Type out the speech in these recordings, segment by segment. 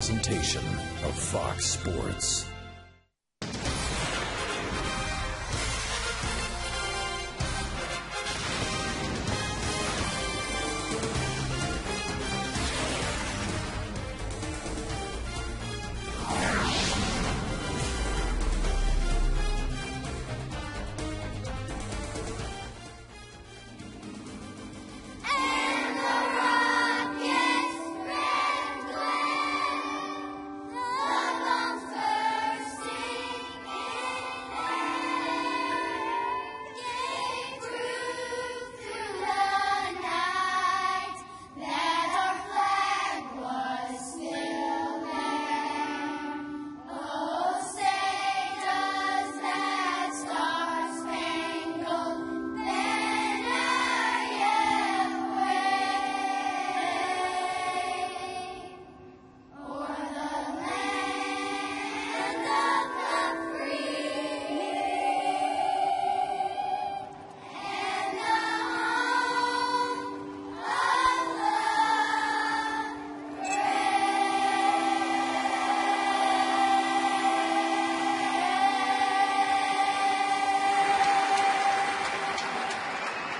presentation of Fox Sports.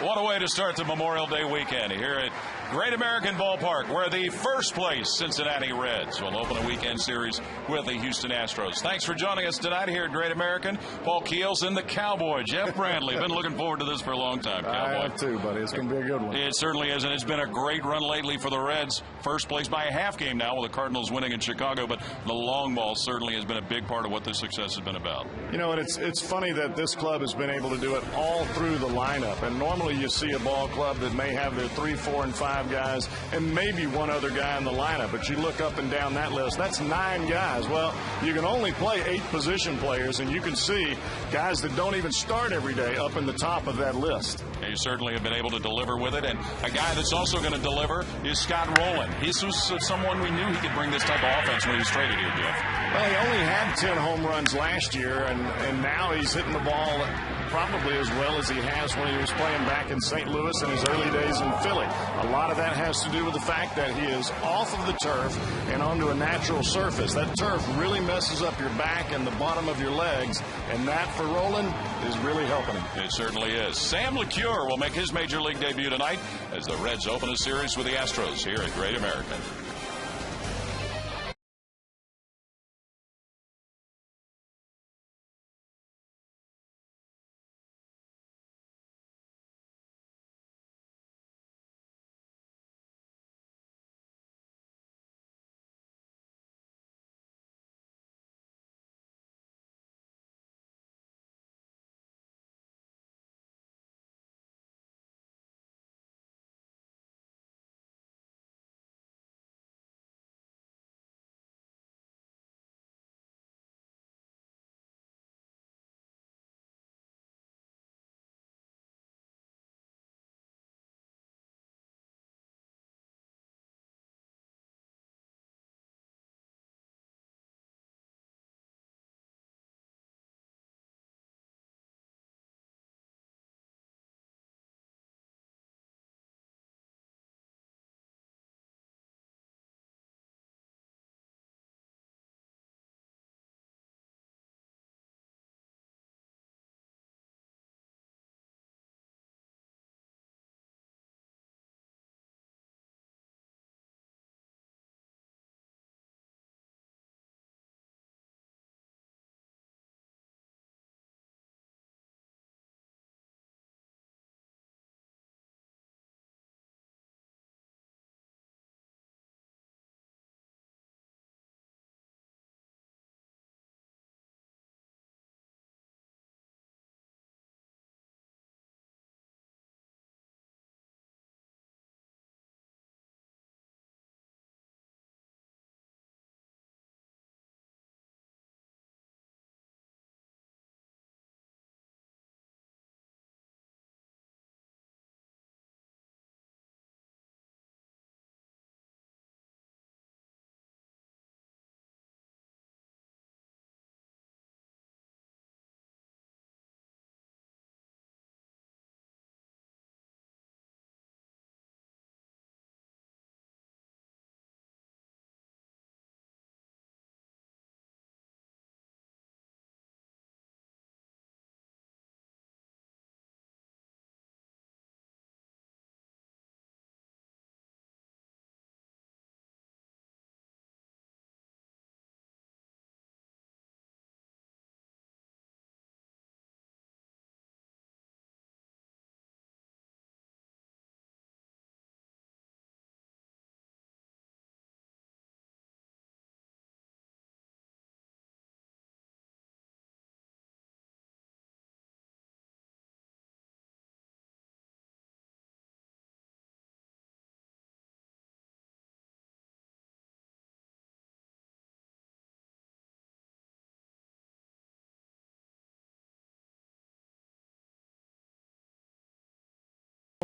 What a way to start the Memorial Day weekend here at Great American Ballpark, where the first place Cincinnati Reds will open a weekend series with the Houston Astros. Thanks for joining us tonight here at Great American. Paul Keels and the Cowboy, Jeff Brantley. Been looking forward to this for a long time, Cowboy. I have too, buddy. It's going to be a good one. It certainly is, and it's been a great run lately for the Reds. First place by a half game now with the Cardinals winning in Chicago, but the long ball certainly has been a big part of what this success has been about. You know, and it's funny that this club has been able to do it all through the lineup, and normally you see a ball club that may have their 3, 4, and 5 guys and maybe one other guy in the lineup, but you look up and down that list, that's 9 guys. Well, you can only play 8 position players, and you can see guys that don't even start every day up in the top of that list. They certainly have been able to deliver with it, and a guy that's also going to deliver is Scott Rowland. This was someone we knew he could bring this type of offense when he was traded here, Jeff. Well, he only had 10 home runs last year, and now he's hitting the ball probably as well as he has when he was playing back in St. Louis in his early days in Philly. A lot of that has to do with the fact that he is off of the turf and onto a natural surface. That turf really messes up your back and the bottom of your legs, and that for Rowland is really helping him. It certainly is. Sam LeCure will make his Major League debut tonight as the Reds open a series with the Astros here at Great American.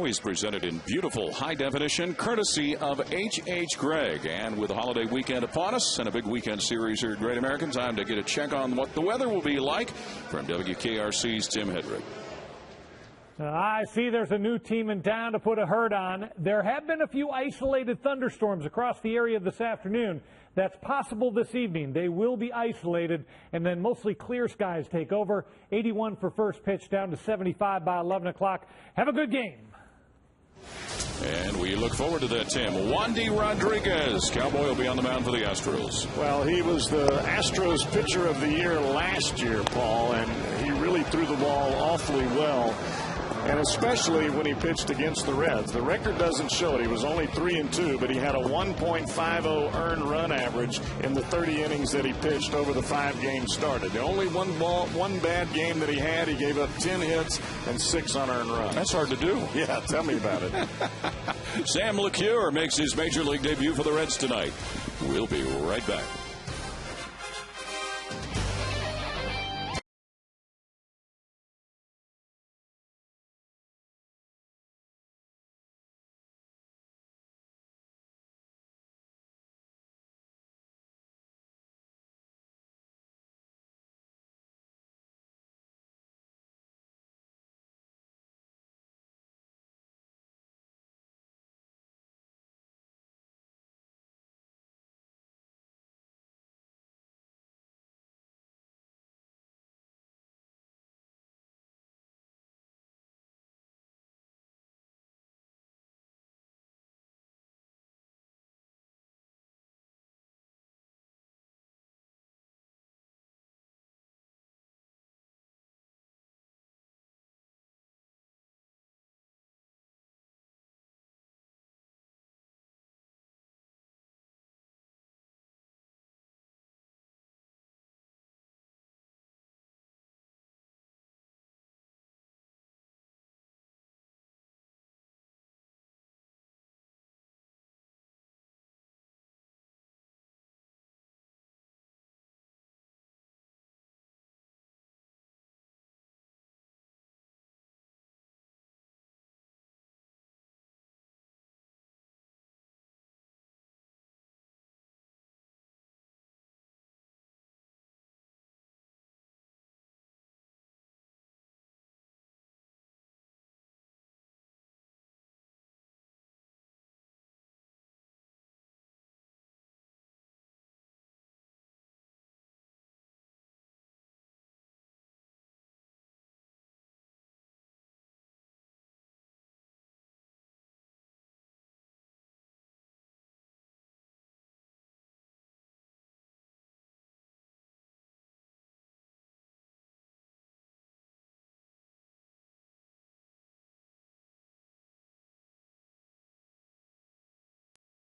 He's presented in beautiful high definition courtesy of H.H. Gregg. And with the holiday weekend upon us and a big weekend series here at Great American, time to get a check on what the weather will be like from WKRC's Tim Hedrick. I see there's a new team in town to put a hurt on. There have been a few isolated thunderstorms across the area this afternoon. That's possible this evening. They will be isolated, and then mostly clear skies take over. 81 for first pitch, down to 75 by 11 o'clock. Have a good game. And we look forward to that, Tim. Wandy Rodriguez, Cowboy, will be on the mound for the Astros. Well, he was the Astros pitcher of the year last year, Paul, and he really threw the ball awfully well. And especially when he pitched against the Reds. The record doesn't show it. He was only 3-2, but he had a 1.50 earned run average in the 30 innings that he pitched over the 5 games started. The only one bad game that he had, he gave up 10 hits and 6 unearned runs. That's hard to do. Yeah, tell me about it. Sam LeCure makes his major league debut for the Reds tonight. We'll be right back.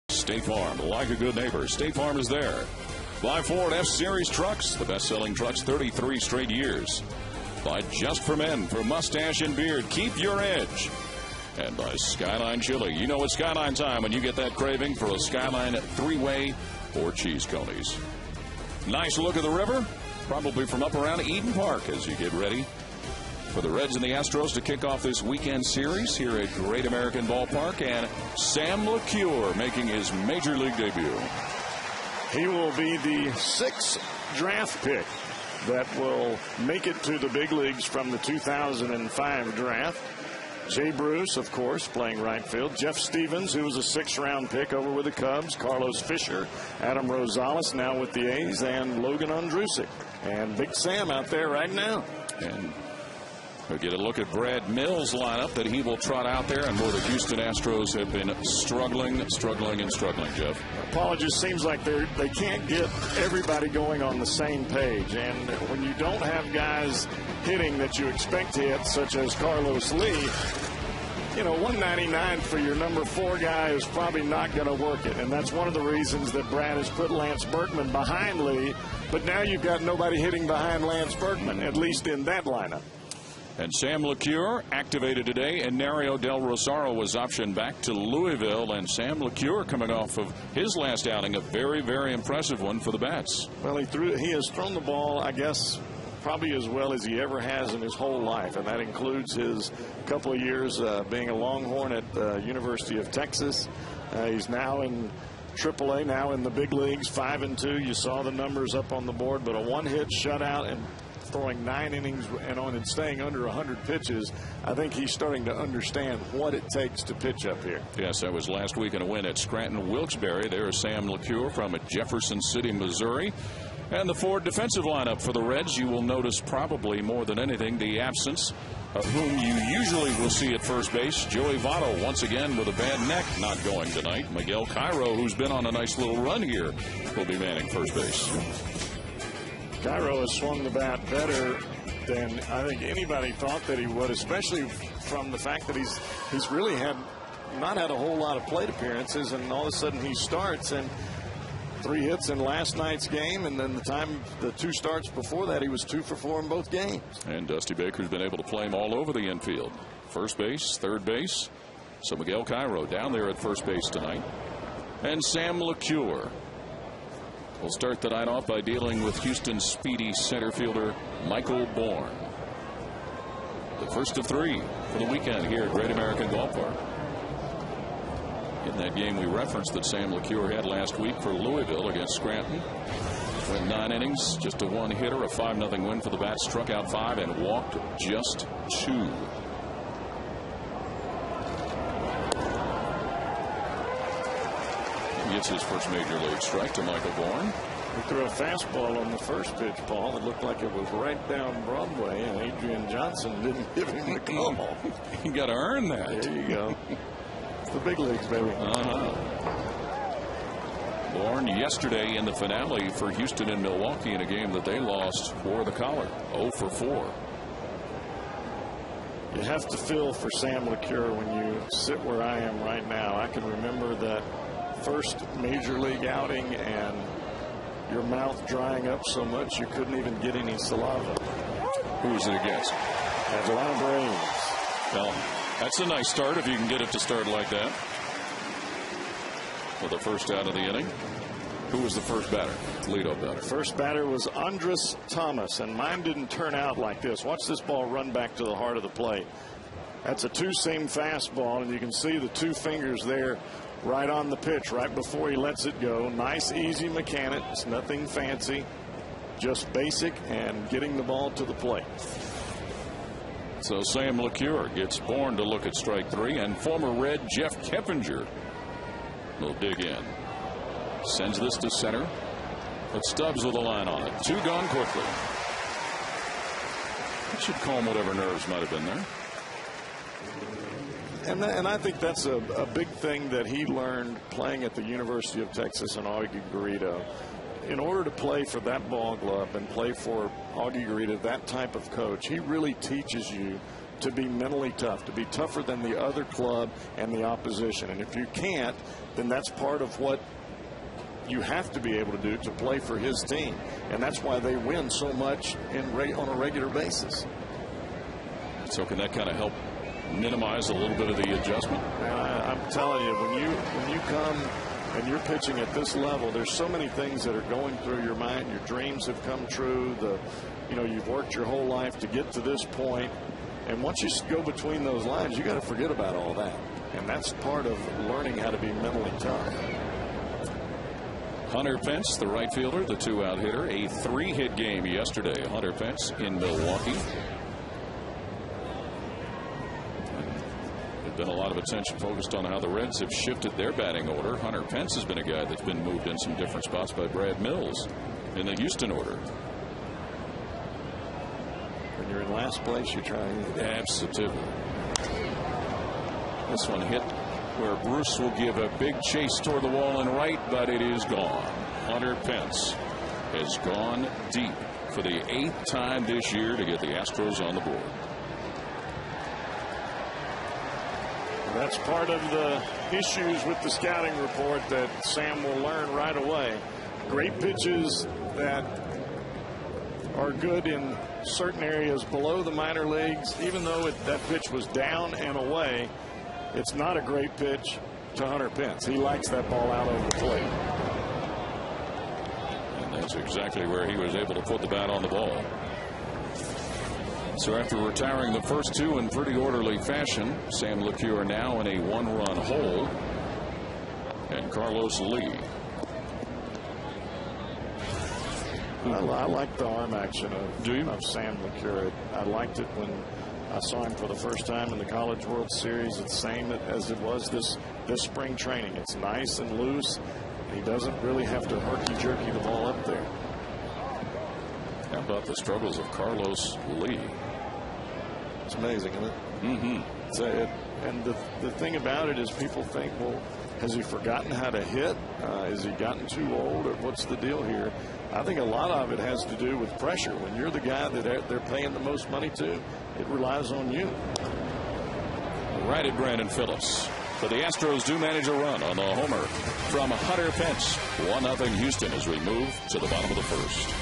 State Farm, like a good neighbor. State Farm is there. By Ford F-Series trucks, the best-selling trucks 33 straight years. By Just for Men, for mustache and beard, keep your edge. And by Skyline Chili. You know it's Skyline time when you get that craving for a Skyline 3-way or cheese conies. Nice look at the river, probably from up around Eden Park as you get ready for the Reds and the Astros to kick off this weekend series here at Great American Ballpark. And Sam LeCure making his major league debut. He will be the 6th draft pick that will make it to the big leagues from the 2005 draft. Jay Bruce, of course, playing right field. Jeff Stevens, who was a 6th-round pick over with the Cubs. Carlos Fisher, Adam Rosales, now with the A's, and Logan Ondrusek. And Big Sam out there right now. And we'll get a look at Brad Mills' lineup that he will trot out there, and where the Houston Astros have been struggling, Jeff. Paul, it just seems like they can't get everybody going on the same page. And when you don't have guys hitting that you expect to hit, such as Carlos Lee, you know, 199 for your number 4 guy is probably not going to work it. And that's one of the reasons that Brad has put Lance Berkman behind Lee. But now you've got nobody hitting behind Lance Berkman, at least in that lineup. And Sam LeCure activated today, and Nario Del Rosario was optioned back to Louisville. And Sam LeCure coming off of his last outing, a very, very impressive one for the Bats. Well, he has thrown the ball, I guess, probably as well as he ever has in his whole life, and that includes his couple of years being a Longhorn at the University of Texas. He's now in AAA, now in the big leagues, 5-2. You saw the numbers up on the board, but a one-hit shutout and throwing 9 innings and staying under 100 pitches. I think he's starting to understand what it takes to pitch up here. Yes, that was last week in a win at Scranton Wilkes-Barre. There's Sam LeCure from Jefferson City, Missouri. And the Ford defensive lineup for the Reds, you will notice probably more than anything the absence of whom you usually will see at first base. Joey Votto once again with a bad neck, not going tonight. Miguel Cairo, who's been on a nice little run here, will be manning first base. Cairo has swung the bat better than I think anybody thought that he would, especially from the fact that he's really not had a whole lot of plate appearances, and all of a sudden he starts, and 3 hits in last night's game, and then the 2 starts before that, he was 2 for 4 in both games. And Dusty Baker's been able to play him all over the infield. First base, third base. So Miguel Cairo down there at first base tonight. And Sam LeCure will start the night off by dealing with Houston's speedy center fielder Michael Bourne. The first of 3 for the weekend here at Great American Ballpark. In that game we referenced that Sam LeCure had last week for Louisville against Scranton. Went 9 innings, just a 1-hitter, a 5-0 win for the Bats. Struck out 5 and walked just 2. He gets his first major league strike to Michael Bourne. He threw a fastball on the first pitch, Paul. It looked like it was right down Broadway, and Adrian Johnson didn't give him the call. You got to earn that. There you go. The big leagues, baby. Bourne yesterday in the finale for Houston and Milwaukee in a game that they lost for the collar. 0 for 4. You have to feel for Sam LeCure when you sit where I am right now. I can remember that first major league outing and your mouth drying up so much you couldn't even get any saliva. Who was it against? Atlanta Braves. Well, that's a nice start if you can get it to start like that. For the first out of the inning. Who was the first batter? Leadoff batter. First batter was Andres Thomas, and mine didn't turn out like this. Watch this ball run back to the heart of the plate. That's a 2-seam fastball, and you can see the 2 fingers there right on the pitch right before he lets it go. Nice, easy mechanics, nothing fancy, just basic and getting the ball to the plate. So Sam LeCure gets Bourne to look at strike 3, and former Red Jeff Keppinger will dig in. Sends this to center, but Stubbs with a line on it. 2 gone quickly. That should calm whatever nerves might have been there. And I think that's a big thing that he learned playing at the University of Texas and Augie Garrido. In order to play for that ball club and play for Augie Garrido, that type of coach, he really teaches you to be mentally tough, to be tougher than the other club and the opposition. And if you can't, then that's part of what you have to be able to do to play for his team. And that's why they win so much on a regular basis. So can that kind of help minimize a little bit of the adjustment? And I'm telling you, when you come and you're pitching at this level, there's so many things that are going through your mind. Your dreams have come true. You've worked your whole life to get to this point. And once you go between those lines, you got to forget about all that. And that's part of learning how to be mentally tough. Hunter Pence, the right fielder, the 2-out hitter, a 3-hit game yesterday. Hunter Pence in Milwaukee. There's been a lot of attention focused on how the Reds have shifted their batting order. Hunter Pence has been a guy that's been moved in some different spots by Brad Mills in the Houston order. When you're in last place, you're trying. Absolutely. This one hit where Bruce will give a big chase toward the wall and right, but it is gone. Hunter Pence has gone deep for the 8th time this year to get the Astros on the board. That's part of the issues with the scouting report that Sam will learn right away. Great pitches that are good in certain areas below the minor leagues, even though that pitch was down and away. It's not a great pitch to Hunter Pence. He likes that ball out over the plate. And that's exactly where he was able to put the bat on the ball. So after retiring the first two in pretty orderly fashion, Sam LeCure now in a one-run hole. And Carlos Lee. I like the arm action of Sam LeCure. I liked it when I saw him for the first time in the College World Series. It's the same as it was this spring training. It's nice and loose. He doesn't really have to herky-jerky the ball up there. How about the struggles of Carlos Lee? It's amazing, isn't it? Mm-hmm. And the thing about it is people think, well, has he forgotten how to hit? Has he gotten too old? Or what's the deal here? I think a lot of it has to do with pressure. When you're the guy that they're paying the most money to, it relies on you. Righted Brandon Phillips. But the Astros do manage a run on the homer from Hunter Pence. 1-0 Houston as we move to the bottom of the first.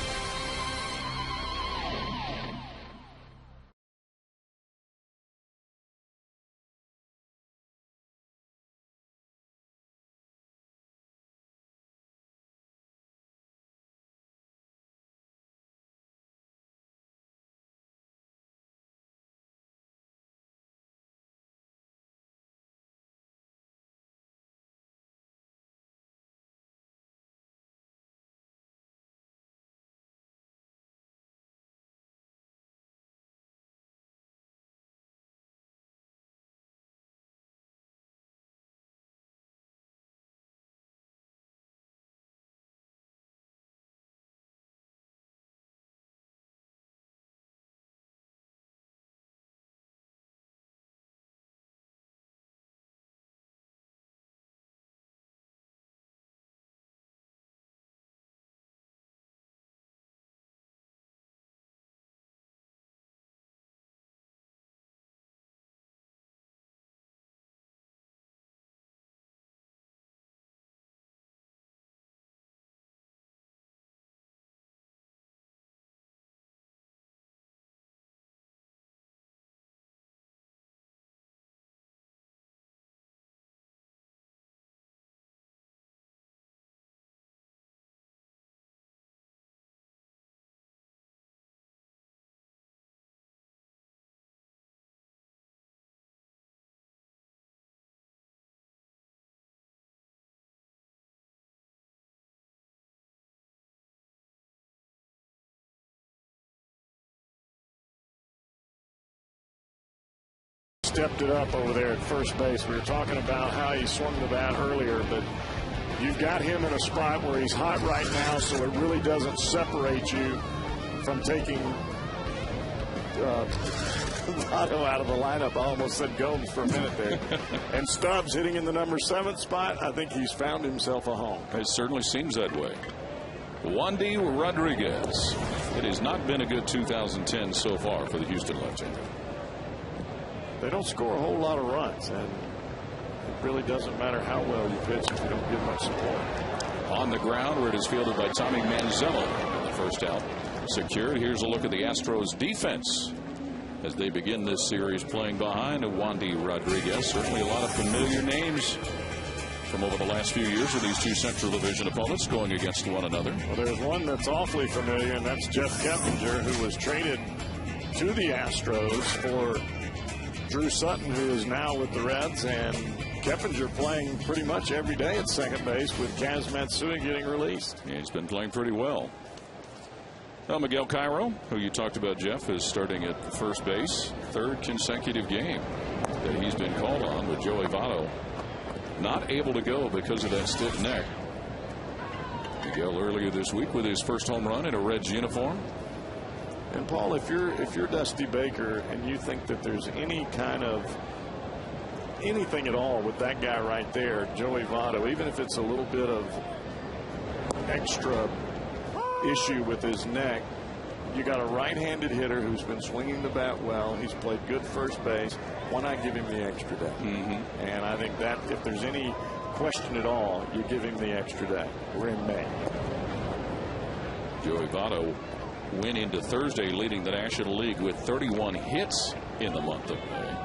Stepped it up over there at first base. We were talking about how he swung the bat earlier, but you've got him in a spot where he's hot right now, so it really doesn't separate you from taking Votto out of the lineup. I almost said Gomes for a minute there. And Stubbs hitting in the number 7 spot. I think he's found himself a home. It certainly seems that way. Wandy Rodriguez. It has not been a good 2010 so far for the Houston left-hander. They don't score a whole lot of runs, and it really doesn't matter how well you pitch if you don't get much support. On the ground where it is fielded by Tommy Manziel in the first out. Secured. Here's a look at the Astros defense as they begin this series playing behind Wandy Rodriguez. Certainly a lot of familiar names from over the last few years of these two Central Division opponents going against one another. Well, there's one that's awfully familiar, and that's Jeff Keppinger, who was traded to the Astros for Drew Sutton, who is now with the Reds, and Keppinger playing pretty much every day at second base with Kaz Matsui getting released. Yeah, he's been playing pretty well. Now Miguel Cairo, who you talked about, Jeff, is starting at first base. Third consecutive game that he's been called on, with Joey Votto not able to go because of that stiff neck. Miguel earlier this week with his first home run in a Reds uniform. And Paul, if you're Dusty Baker and you think that there's any kind of anything at all with that guy right there, Joey Votto, even if it's a little bit of extra issue with his neck, you got a right-handed hitter who's been swinging the bat well. He's played good first base. Why not give him the extra day? Mm-hmm. And I think that if there's any question at all, you give him the extra day. We're in May. Joey Votto went into Thursday leading the National League with 31 hits in the month of May.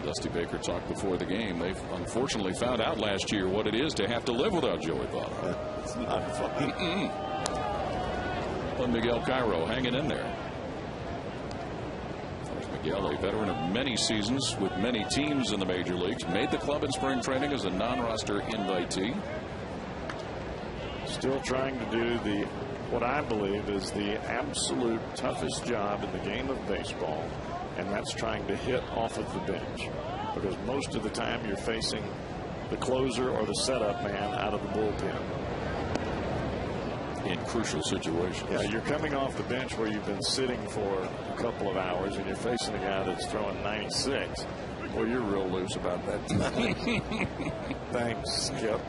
Dusty Baker talked before the game. They've unfortunately found out last year what it is to have to live without Joey Votto. It's not fun. But Miguel Cairo hanging in there. Miguel, a veteran of many seasons with many teams in the major leagues, made the club in spring training as a non-roster invitee. Still trying to do what I believe is the absolute toughest job in the game of baseball, and that's trying to hit off of the bench, because most of the time you're facing the closer or the setup man out of the bullpen in crucial situations. Yeah, you're coming off the bench where you've been sitting for a couple of hours, and you're facing a guy that's throwing 96. Well, you're real loose about that tonight. Thanks, Skip.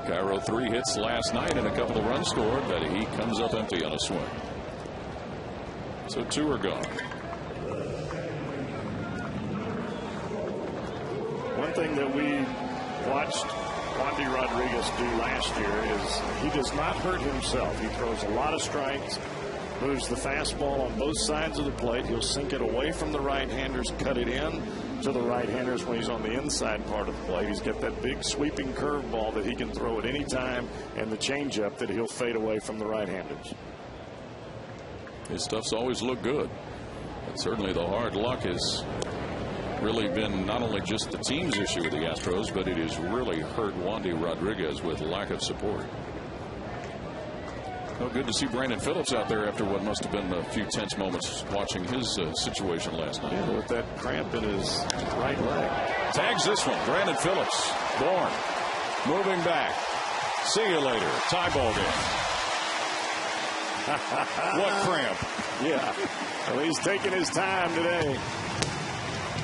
Cairo 3 hits last night and a couple of runs scored, but he comes up empty on a swing. So 2 are gone. One thing that we watched Wandy Rodriguez do last year is he does not hurt himself. He throws a lot of strikes, moves the fastball on both sides of the plate. He'll sink it away from the right-handers, cut it in to the right-handers when he's on the inside part of the plate. He's got that big sweeping curveball that he can throw at any time, and the changeup that he'll fade away from the right-handers. His stuff's always looked good, but certainly the hard luck has really been not only just the team's issue with the Astros, but it has really hurt Wandy Rodriguez with lack of support. Well, good to see Brandon Phillips out there after what must have been a few tense moments watching his situation last night. Yeah, with that cramp in his right leg. Tags this one. Brandon Phillips. Bourne moving back. See you later. Tie ball game. What cramp? Yeah. Well, he's taking his time today.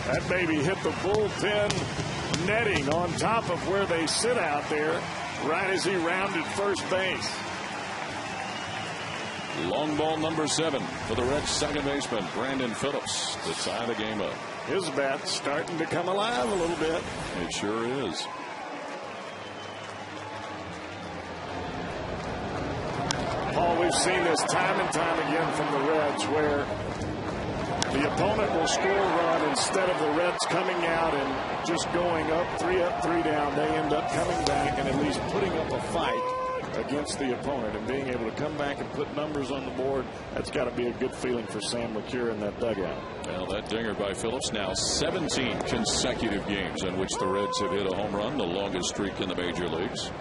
That baby hit the bullpen netting on top of where they sit out there right as he rounded first base. Long ball number 7 for the Reds' second baseman, Brandon Phillips, to tie the game up. His bat's starting to come alive a little bit. It sure is. Paul, we've seen this time and time again from the Reds, where the opponent will score a run instead of the Reds coming out and just going up, 3 down. They end up coming back and at least putting up a fight against the opponent and being able to come back and put numbers on the board. That's got to be a good feeling for Sam McCure in that dugout. Well, that dinger by Phillips, now 17 consecutive games in which the Reds have hit a home run, the longest streak in the major leagues.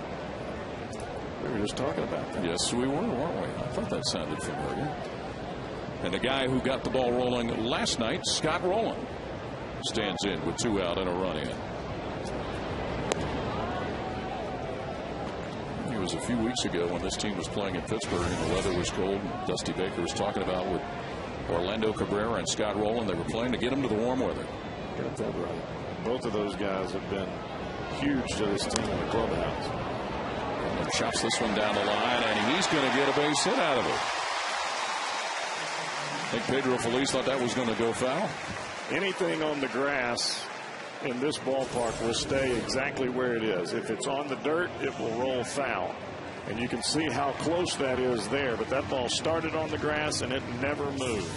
We were just talking about that. Yes, we were, weren't we? I thought that sounded familiar. And the guy who got the ball rolling last night, Scott Rowland, stands in with 2 out and a run in. It was a few weeks ago when this team was playing in Pittsburgh and the weather was cold. And Dusty Baker was talking about with Orlando Cabrera and Scott Rowland, they were playing to get them to the warm weather. Got that right. Both of those guys have been huge to this team in the clubhouse. And chops this one down the line, and he's going to get a base hit out of it. I think Pedro Feliz thought that was going to go foul. Anything on the grass in this ballpark will stay exactly where it is. If it's on the dirt, it will roll foul. And you can see how close that is there. But that ball started on the grass and it never moved.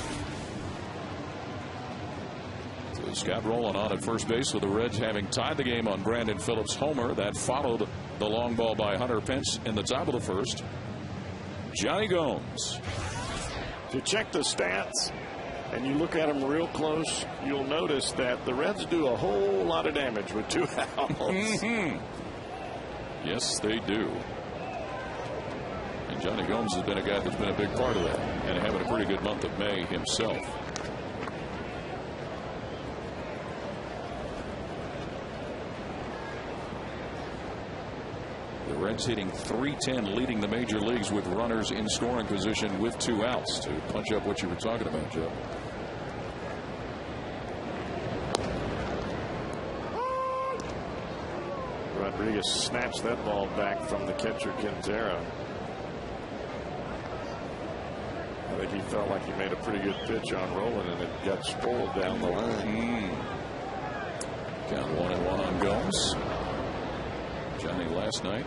So Scott Rowland on at first base with the Reds having tied the game on Brandon Phillips' homer. That followed the long ball by Hunter Pence in the top of the first. Johnny Gomes. If you check the stats and you look at them real close, you'll notice that the Reds do a whole lot of damage with 2 outs. Yes, they do. And Johnny Gomes has been a guy that's been a big part of that, and having a pretty good month of May himself. The Reds hitting .310, leading the major leagues with runners in scoring position with 2 outs, to punch up what you were talking about, Joe. Rodriguez snatched that ball back from the catcher Quintero. I think he felt like he made a pretty good pitch on Rowland, and it got spoiled down the line. Count 1-1 on Gomes. Johnny last night,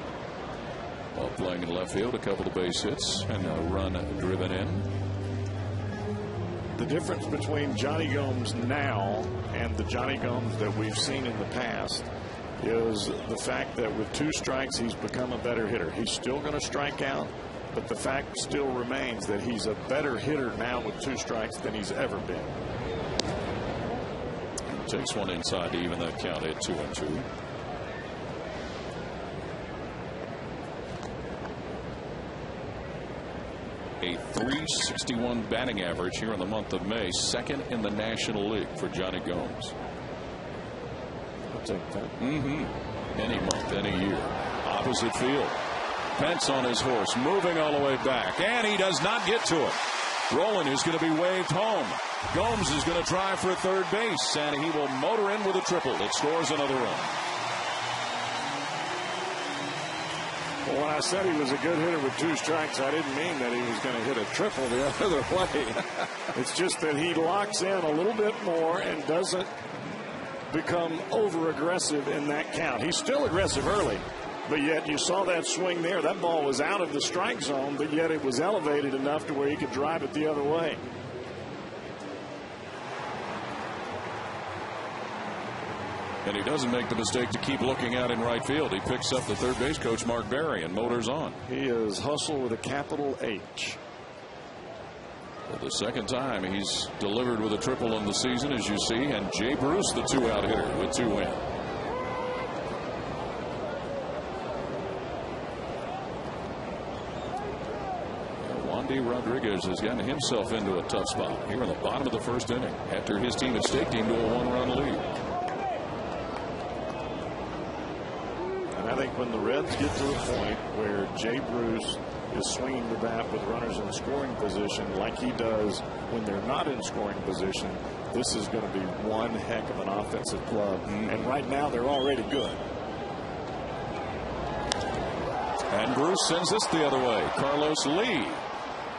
while playing in left field, a couple of base hits and a run driven in. The difference between Johnny Gomes now and the Johnny Gomes that we've seen in the past is the fact that with 2 strikes, he's become a better hitter. He's still going to strike out, but the fact still remains that he's a better hitter now with 2 strikes than he's ever been. takes one inside to even that count at 2-2. A .361 batting average here in the month of May, second in the National League for Johnny Gomes. I'll take that. Any month, any year. Opposite field. Pence on his horse, moving all the way back, and he does not get to it. Rolen is going to be waved home. Gomes is going to try for third base, and he will motor in with a triple that scores another run. Well, when I said he was a good hitter with 2 strikes, I didn't mean that he was going to hit a triple the other way. It's just that he locks in a little bit more and doesn't become over aggressive in that count. He's still aggressive early, but yet you saw that swing there. That ball was out of the strike zone, but yet it was elevated enough to where he could drive it the other way. And he doesn't make the mistake to keep looking out in right field. He picks up the third base coach, Mark Barry, and motors on. He is hustle with a capital H. For the second time he's delivered with a triple in the season, as you see, and Jay Bruce, the 2-out hitter, with 2 in. Wandy Rodriguez has gotten himself into a tough spot here in the bottom of the first inning after his team had staked him to a 1-run lead. I think when the Reds get to the point where Jay Bruce is swinging the bat with runners in scoring position like he does when they're not in scoring position, this is going to be one heck of an offensive club. And right now they're already good. And Bruce sends this the other way. Carlos Lee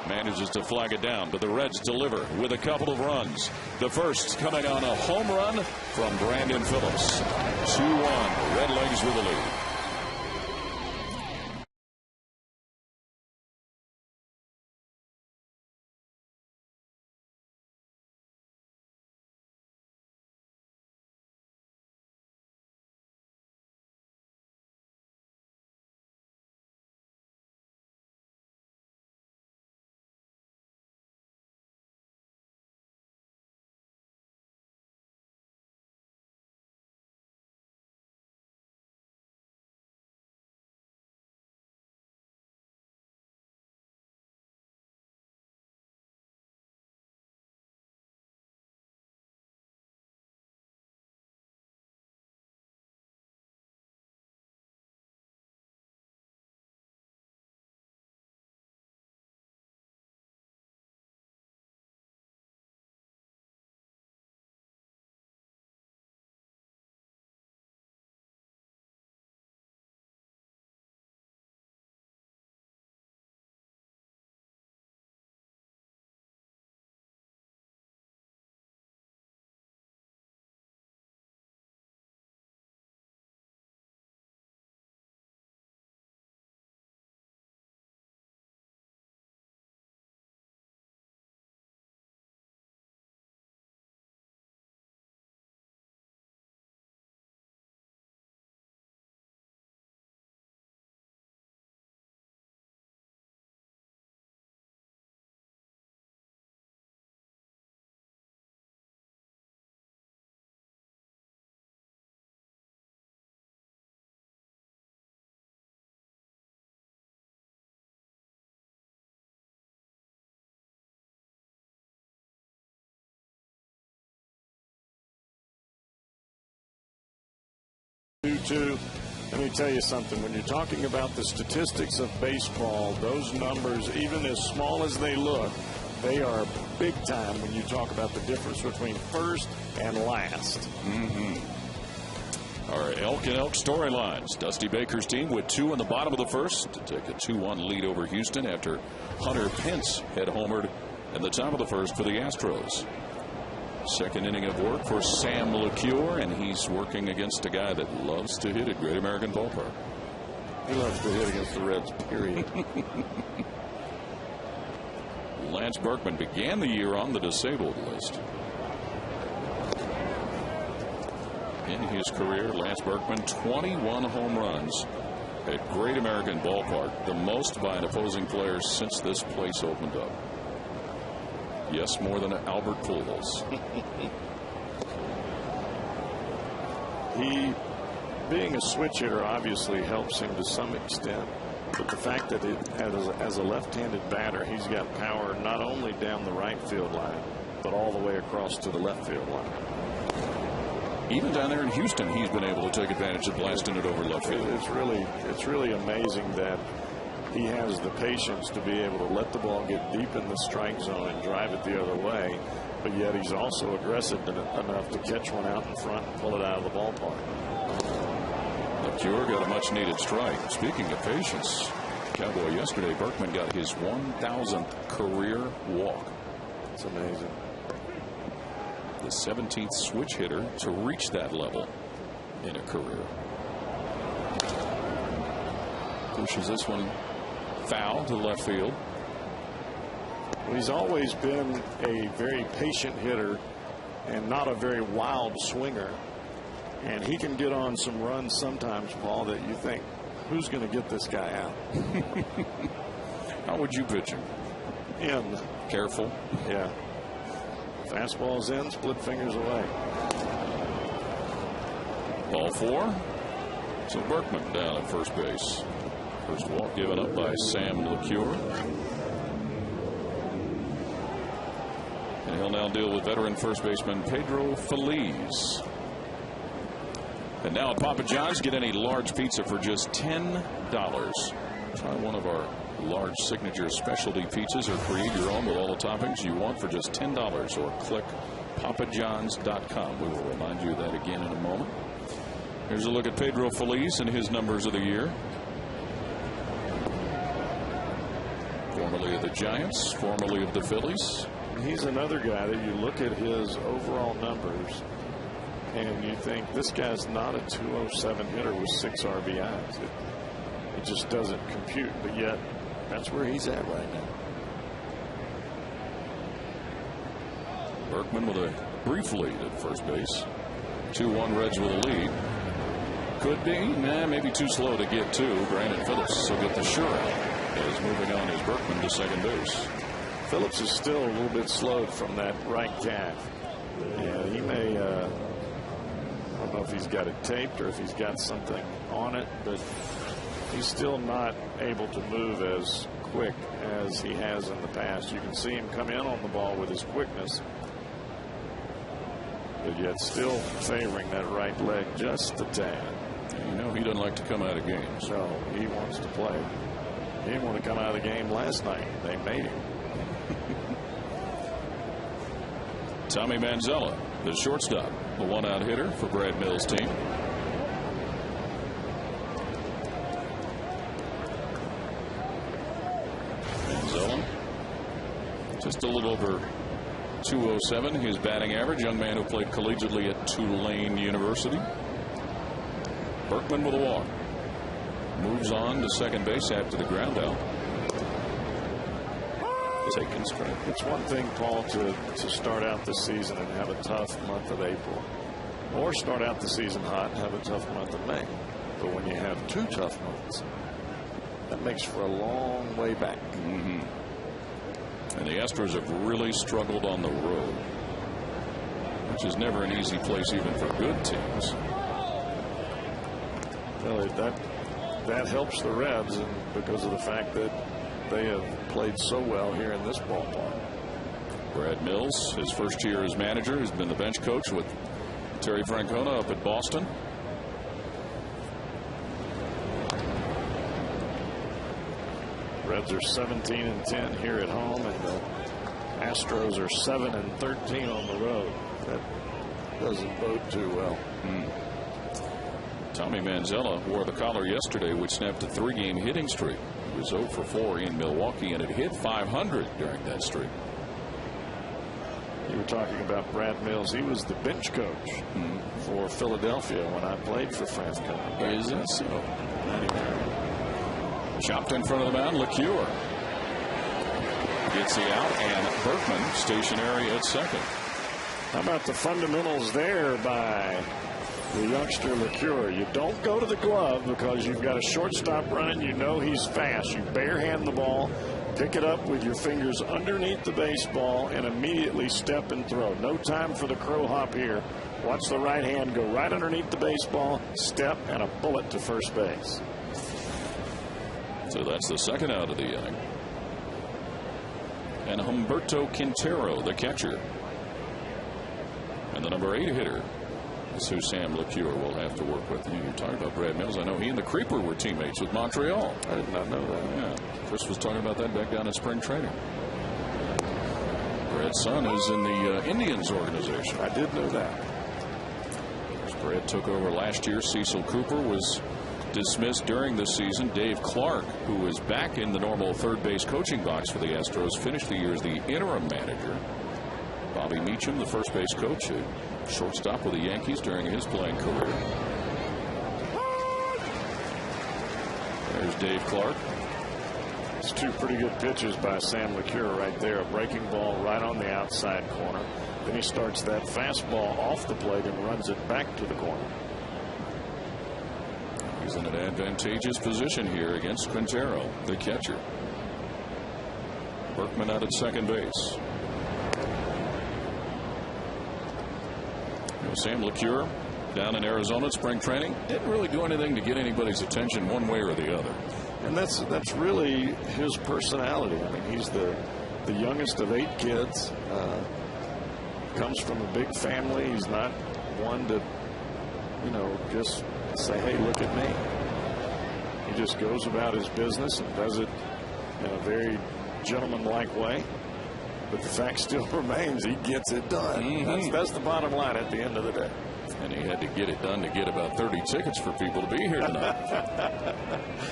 manages to flag it down, but the Reds deliver with a couple of runs. The first coming on a home run from Brandon Phillips. 2-1. Red Legs with the lead. Let me tell you something. When you're talking about the statistics of baseball, those numbers, even as small as they look, they are big time when you talk about the difference between first and last. Our Elk and Elk storylines. Dusty Baker's team with 2 in the bottom of the first to take a 2-1 lead over Houston after Hunter Pence had homered in the top of the first for the Astros. Second inning of work for Sam LeCure, and he's working against a guy that loves to hit at Great American Ballpark. He loves to hit against the Reds, period. Lance Berkman began the year on the disabled list. In his career, Lance Berkman 21 home runs at Great American Ballpark, the most by an opposing player since this place opened up. Yes, more than Albert Pujols. He, being a switch hitter, obviously helps him to some extent. But the fact that as a left-handed batter, he's got power not only down the right field line, but all the way across to the left field line. Even down there in Houston, he's been able to take advantage of blasting it over left field. It's really amazing that he has the patience to be able to let the ball get deep in the strike zone and drive it the other way, but yet he's also aggressive enough to catch one out in front and pull it out of the ballpark. LeCure got a much-needed strike. Speaking of patience, Cowboy yesterday, Berkman got his 1,000th career walk. It's amazing. The 17th switch hitter to reach that level in a career. Pushes this one foul to left field. Well, he's always been a very patient hitter and not a very wild swinger. And he can get on some runs sometimes, Paul, that you think, who's going to get this guy out? How would you pitch him? In. Careful. Yeah. Fastball's in, split fingers away. Ball 4. So Berkman down at first base. First walk given up by Sam LeCure. And he'll now deal with veteran first baseman Pedro Feliz. And now at Papa John's, get any large pizza for just $10. Try one of our large signature specialty pizzas or create your own with all the toppings you want for just $10, or click papajohns.com. We will remind you of that again in a moment. Here's a look at Pedro Feliz and his numbers of the year. Formerly of the Giants, formerly of the Phillies. He's another guy that you look at his overall numbers and you think this guy's not a 207 hitter with 6 RBIs. It just doesn't compute, but yet that's where he's at right now. Berkman with a brief lead at first base. 2-1 Reds with a lead. Could be, maybe too slow to get to. Brandon Phillips will get the sure out as moving on is Berkman to second base. Phillips is still a little bit slowed from that right calf. Yeah, he may, I don't know if he's got it taped or if he's got something on it, but he's still not able to move as quick as he has in the past. You can see him come in on the ball with his quickness, but yet still favoring that right leg just a tad. You know he doesn't like to come out of games. So he wants to play. He didn't want to come out of the game last night. They made him. Tommy Manzella, the shortstop, the one-out hitter for Brad Mills' team. Manzella, just a little over 207, his batting average. Young man who played collegiately at Tulane University. Berkman with a walk. Moves on to second base after the ground out. Taking strike. It's one thing, Paul, to start out the season and have a tough month of April, or start out the season hot and have a tough month of May. But when you have 2 tough months, that makes for a long way back. And the Astros have really struggled on the road, which is never an easy place even for good teams. Well, that helps the Reds, and because of the fact that they have played so well here in this ballpark. Brad Mills, his first year as manager, has been the bench coach with Terry Francona up at Boston. Reds are 17-10 here at home, and the Astros are 7-13 on the road. That doesn't bode too well. Tommy Manzella wore the collar yesterday, which snapped a 3-game hitting streak. He was 0 for 4 in Milwaukee and had hit 500 during that streak. You were talking about Brad Mills. He was the bench coach for Philadelphia when I played for Francona. Is it so? Chopped in front of the mound, LeCure gets the out, and Berkman stationary at second. How about the fundamentals there by the youngster LeCure? You don't go to the glove because you've got a shortstop running. You know he's fast. You barehand the ball, pick it up with your fingers underneath the baseball, and immediately step and throw. No time for the crow hop here Watch the right hand go right underneath the baseball, step, and a bullet to first base. So that's the second out of the inning. And Humberto Quintero, the catcher. And the number 8 hitter is who Sam LeCure will have to work with. You're talking about Brad Mills. I know he and the Creeper were teammates with Montreal. I did not know that. Yeah. Chris was talking about that back down in spring training. Brad's son is in the Indians organization. I did know that. Brad took over last year. Cecil Cooper was dismissed during the season. Dave Clark, who is back in the normal third base coaching box for the Astros, finished the year as the interim manager. Bobby Meacham, the first base coach, a shortstop with the Yankees during his playing career. There's Dave Clark. It's 2 pretty good pitches by Sam LeCure right there. A breaking ball right on the outside corner. Then he starts that fastball off the plate and runs it back to the corner. He's in an advantageous position here against Quintero, the catcher. Berkman out at second base. Sam LeCure down in Arizona at spring training didn't really do anything to get anybody's attention one way or the other. And that's really his personality. I mean, he's the youngest of 8 kids. Comes from a big family. He's not one to, just say, hey, look at me. He just goes about his business and does it in a very gentlemanlike way. But the fact still remains, he gets it done. That's the bottom line at the end of the day. And he had to get it done to get about 30 tickets for people to be here tonight.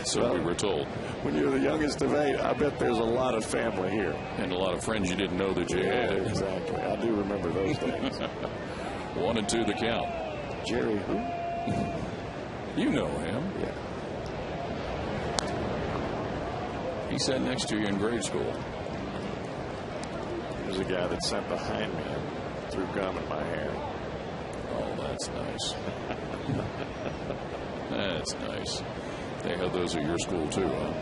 So we were told. When you're the youngest of 8, I bet there's a lot of family here. And a lot of friends you didn't know that you had. Exactly. I do remember those days. 1-2 the count. Jerry who? You know him. Yeah. He sat next to you in grade school. He was a guy that sat behind me and threw gum in my hair. Oh, that's nice. That's nice. They had those at your school too, huh?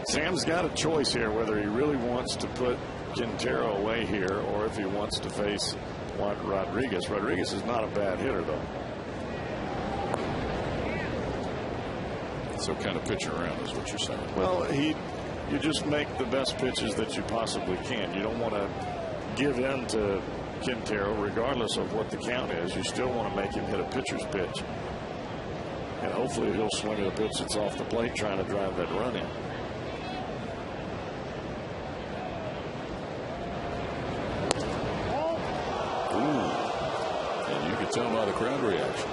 Sam's got a choice here whether he really wants to put Quintero away here or if he wants to face Juan Rodriguez. Rodriguez is not a bad hitter, though. So kind of pitch around is what you're saying. Well, you just make the best pitches that you possibly can. You don't want to give in to Quintero regardless of what the count is. You still want to make him hit a pitcher's pitch. And hopefully he'll swing at a pitch that's off the plate trying to drive that run in. Ooh. And you can tell by the crowd reaction.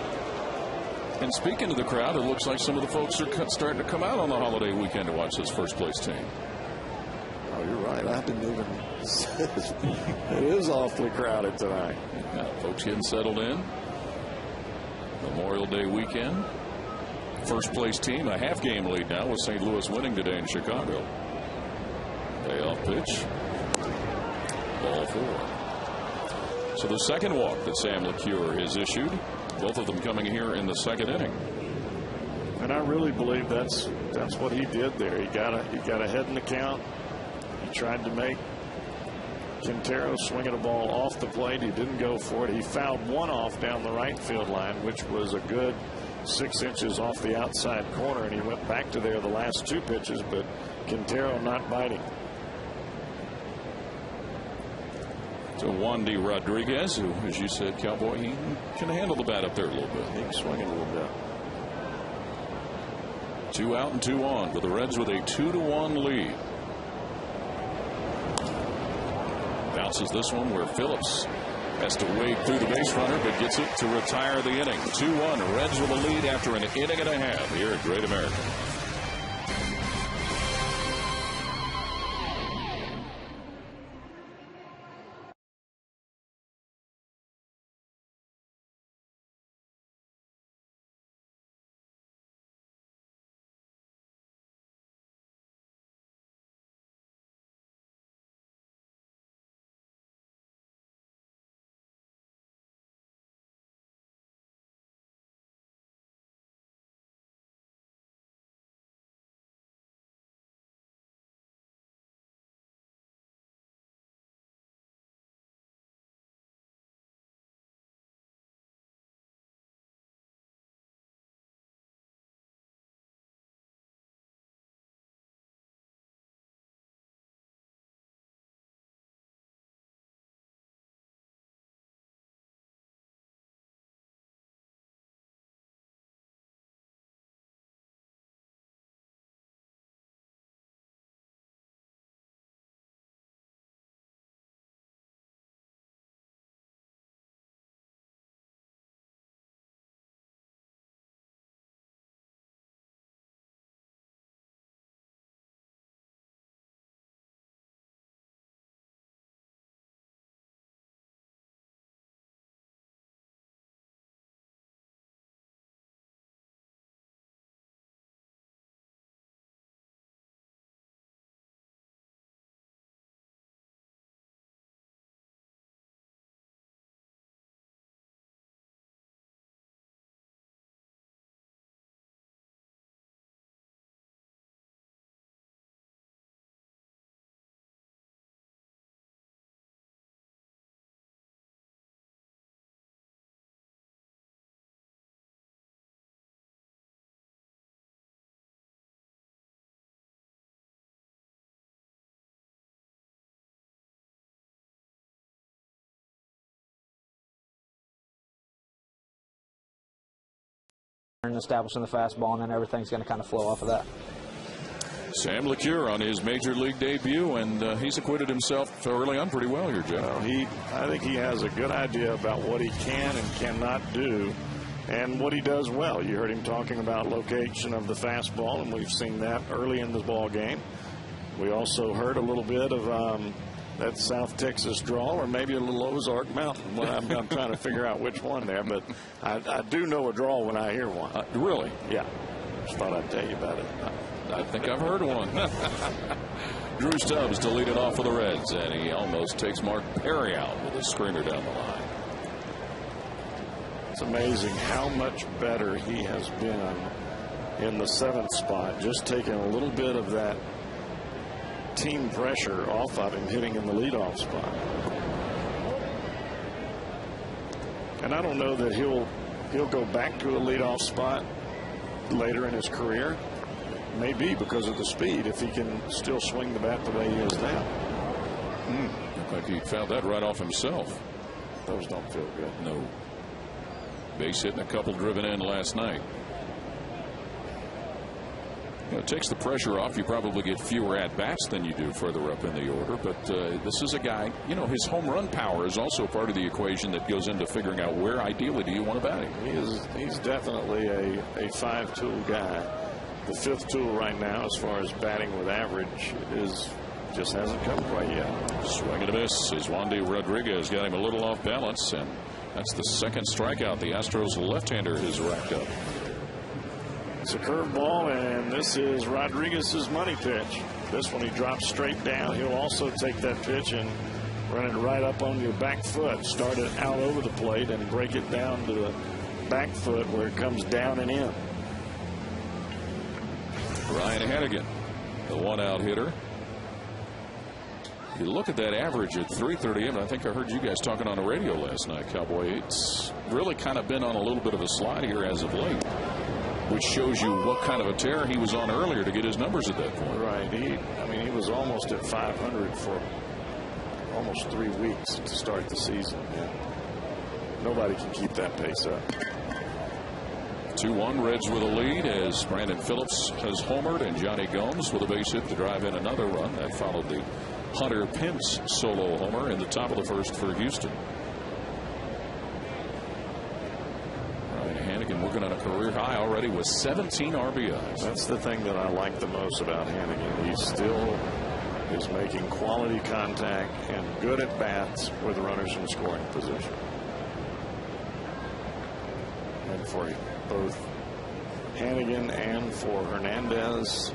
And speaking of the crowd, it looks like some of the folks are starting to come out on the holiday weekend to watch this first place team. Oh, you're right. I didn't even. It is awfully crowded tonight. Yeah, folks getting settled in. Memorial Day weekend. First place team, a half game lead now with St. Louis winning today in Chicago. Payoff pitch. Ball 4. So the second walk that Sam LeCure has issued, both of them coming here in the second inning. And I really believe that's what he did there. He got ahead in the count. He tried to make Quintero swinging a ball off the plate. He didn't go for it. He fouled one off down the right field line, which was a good 6 inches off the outside corner, and he went back to there the last 2 pitches, but Quintero not biting. So Wandy Rodriguez, who, as you said, Cowboy, he can handle the bat up there a little bit. He can swing it a little bit. 2 out and 2 on, with the Reds with a 2-1 lead. Bounces this one where Phillips has to wade through the base runner, but gets it to retire the inning. 2-1, Reds with a lead after an inning and a half here at Great American. and establishing the fastball, and then everything's going to kind of flow off of that. Sam LeCure on his major league debut, and he's acquitted himself early on pretty well here, Jeff. Well, I think he has a good idea about what he can and cannot do and what he does well. You heard him talking about location of the fastball, and we've seen that early in the ball game. We also heard a little bit of that South Texas drawl, or maybe a little Ozark Mountain. Well, I'm trying to figure out which one there, but I do know a drawl when I hear one. Really? Yeah. Just thought I'd tell you about it. I think I've heard one. Drew Stubbs to lead it off for the Reds, and he almost takes Mark Perry out with a screamer down the line. It's amazing how much better he has been in the 7th spot, just taking a little bit of that team pressure off of him hitting in the leadoff spot. And I don't know that he'll go back to a leadoff spot later in his career. Maybe because of the speed, if he can still swing the bat the way he is now. Looked like he found that right off himself. Those don't feel good. No. Base hit and a couple driven in last night. It takes the pressure off. You probably get fewer at-bats than you do further up in the order. But this is a guy, his home run power is also part of the equation that goes into figuring out where ideally do you want to bat him. He's definitely a 5-tool guy. The 5th tool right now, as far as batting with average, just hasn't come quite yet. Swing and a miss as Wandy Rodriguez got him a little off balance, and that's the 2nd strikeout the Astros left-hander has racked up. It's a curveball, and this is Rodriguez's money pitch. This one he drops straight down. He'll also take that pitch and run it right up on your back foot. Start it out over the plate and break it down to the back foot where it comes down and in. Ryan Hannigan, the 1-out hitter. You look at that average at 338, and I think I heard you guys talking on the radio last night, Cowboy. It's really kind of been on a little bit of a slide here as of late, which shows you what kind of a tear he was on earlier to get his numbers at that point. Right. He was almost at 500 for almost 3 weeks to start the season. And nobody can keep that pace up. 2-1 Reds with a lead as Brandon Phillips has homered, and Johnny Gomes with a base hit to drive in another run. That followed the Hunter Pence solo homer in the top of the 1st for Houston. Ryan Hannigan working on a career high already with 17 RBIs. That's the thing that I like the most about Hannigan. He still is making quality contact and good at bats with runners in scoring position. And for both Hannigan and for Hernandez,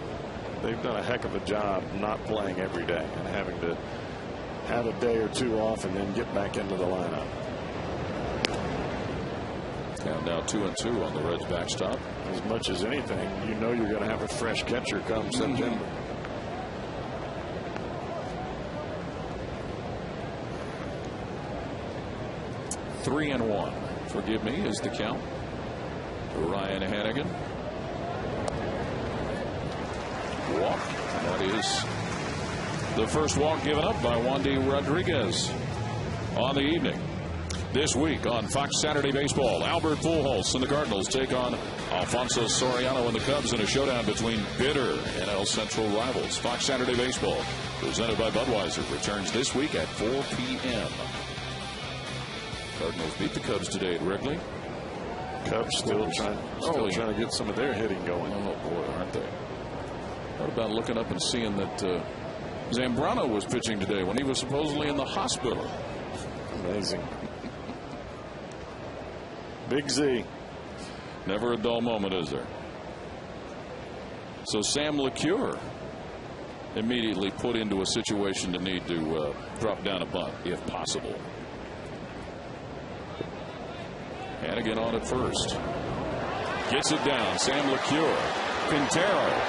they've done a heck of a job not playing every day and having to have a day or two off and then get back into the lineup. And now 2-2 on the Reds backstop. As much as anything, you're going to have a fresh catcher come September. 3-1. Forgive me, is the count. Ryan Hannigan. Walk. That is the first walk given up by Wandy Rodriguez on the evening. This week on Fox Saturday Baseball, Albert Pujols and the Cardinals take on Alfonso Soriano and the Cubs in a showdown between bitter NL Central rivals. Fox Saturday Baseball, presented by Budweiser, returns this week at 4 p.m. Cardinals beat the Cubs today at Wrigley. Cubs still trying to get some of their hitting going. Oh, boy, aren't they? What about looking up and seeing that Zambrano was pitching today when he was supposedly in the hospital? Amazing. Big Z. Never a dull moment, is there? So Sam LeCure immediately put into a situation to need to drop down a bunt, if possible. Hannigan on at first. Gets it down. Sam LeCure. Quintero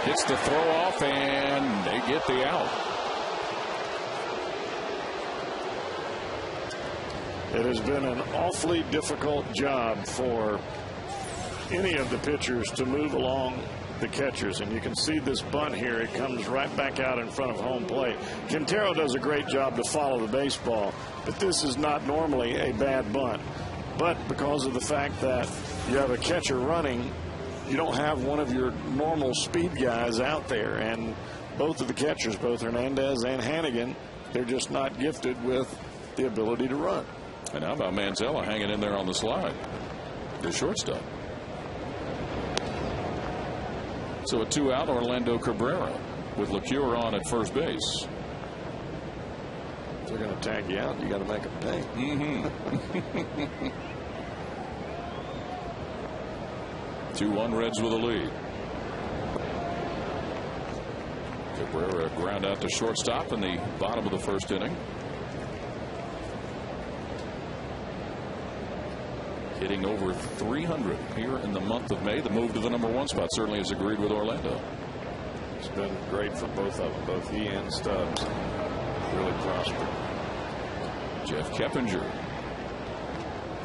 gets the throw off, and they get the out. It has been an awfully difficult job for any of the pitchers to move along the catchers, and you can see this bunt here. It comes right back out in front of home plate. Quintero does a great job to follow the baseball, but this is not normally a bad bunt. But because of the fact that you have a catcher running, you don't have one of your normal speed guys out there. And both of the catchers, both Hernandez and Hannigan, they're just not gifted with the ability to run. And how about Manzella hanging in there on the slide? The shortstop. So a 2-out Orlando Cabrera with LeCure on at first base. If they're going to tag you out, you got to make them pay. 2-1 Reds with a lead. Cabrera ground out to shortstop in the bottom of the first inning. Hitting over 300 here in the month of May. The move to the #1 spot certainly has agreed with Orlando. It's been great for both of them, both he and Stubbs. Really prospered. Jeff Keppinger.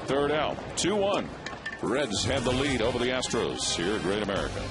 3rd out, 2-1. Reds have the lead over the Astros here at Great America.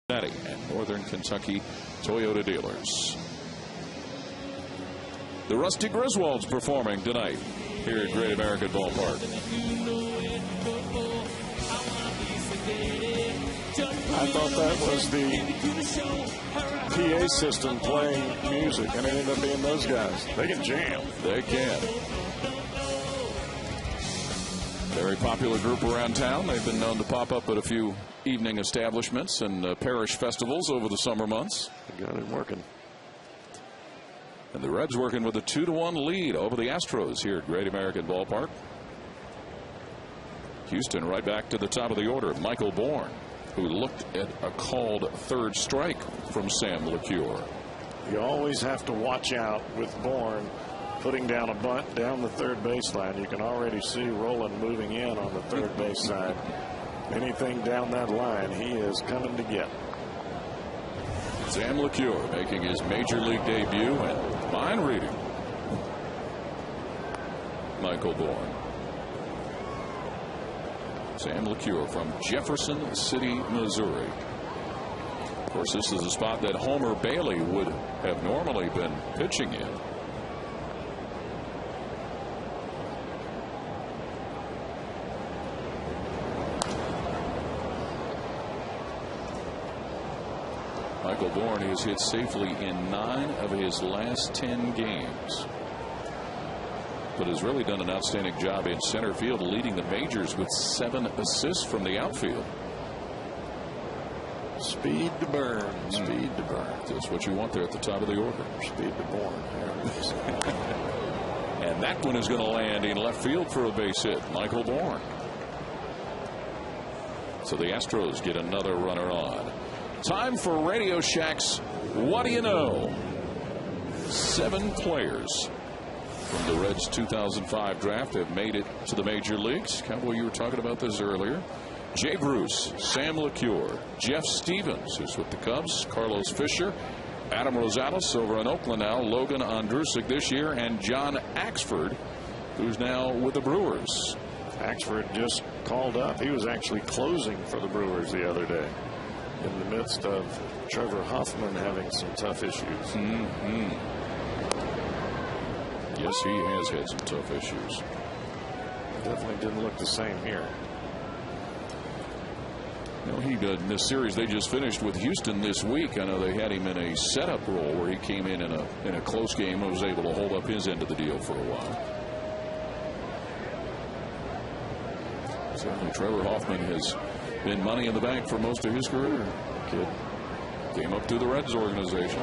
And Northern Kentucky Toyota dealers. The Rusty Griswolds performing tonight here at Great American Ballpark. I thought that was the PA system playing music, and it ended up being those guys. They can jam. They can. Very popular group around town. They've been known to pop up at a few evening establishments and parish festivals over the summer months. They got it working. And the Reds working with a 2-1 lead over the Astros here at Great American Ballpark. Houston right back to the top of the order. Michael Bourne, who looked at a called 3rd strike from Sam LeCure. You always have to watch out with Bourne putting down a bunt down the 3rd baseline. You can already see Roland moving in on the 3rd base side. Anything down that line, he is coming to get. Sam LeCure making his major league debut, and mind reading Michael Bourne. Sam LeCure from Jefferson City, Missouri. Of course, this is a spot that Homer Bailey would have normally been pitching in. Michael Bourne has hit safely in 9 of his last 10 games, but has really done an outstanding job in center field, leading the majors with 7 assists from the outfield. Speed to burn. Speed to burn. That's what you want there at the top of the order. Speed to Bourne. There it is. And that one is going to land in left field for a base hit. Michael Bourne. So the Astros get another runner on. Time for Radio Shack's What Do You Know? 7 players from the Reds 2005 draft have made it to the major leagues. Cowboy, you were talking about this earlier. Jay Bruce, Sam LeCure, Jeff Stevens, who's with the Cubs, Carlos Fisher, Adam Rosales over in Oakland now, Logan Ondrusik this year, and John Axford, who's now with the Brewers. Axford just called up. He was actually closing for the Brewers the other day in the midst of Trevor Hoffman having some tough issues. Yes, he has had some tough issues. Definitely didn't look the same here. No, he did in this series they just finished with Houston this week. I know they had him in a setup role where he came in a close game and was able to hold up his end of the deal for a while. Certainly Trevor Hoffman has been money in the bank for most of his career. Kid came up through the Reds organization.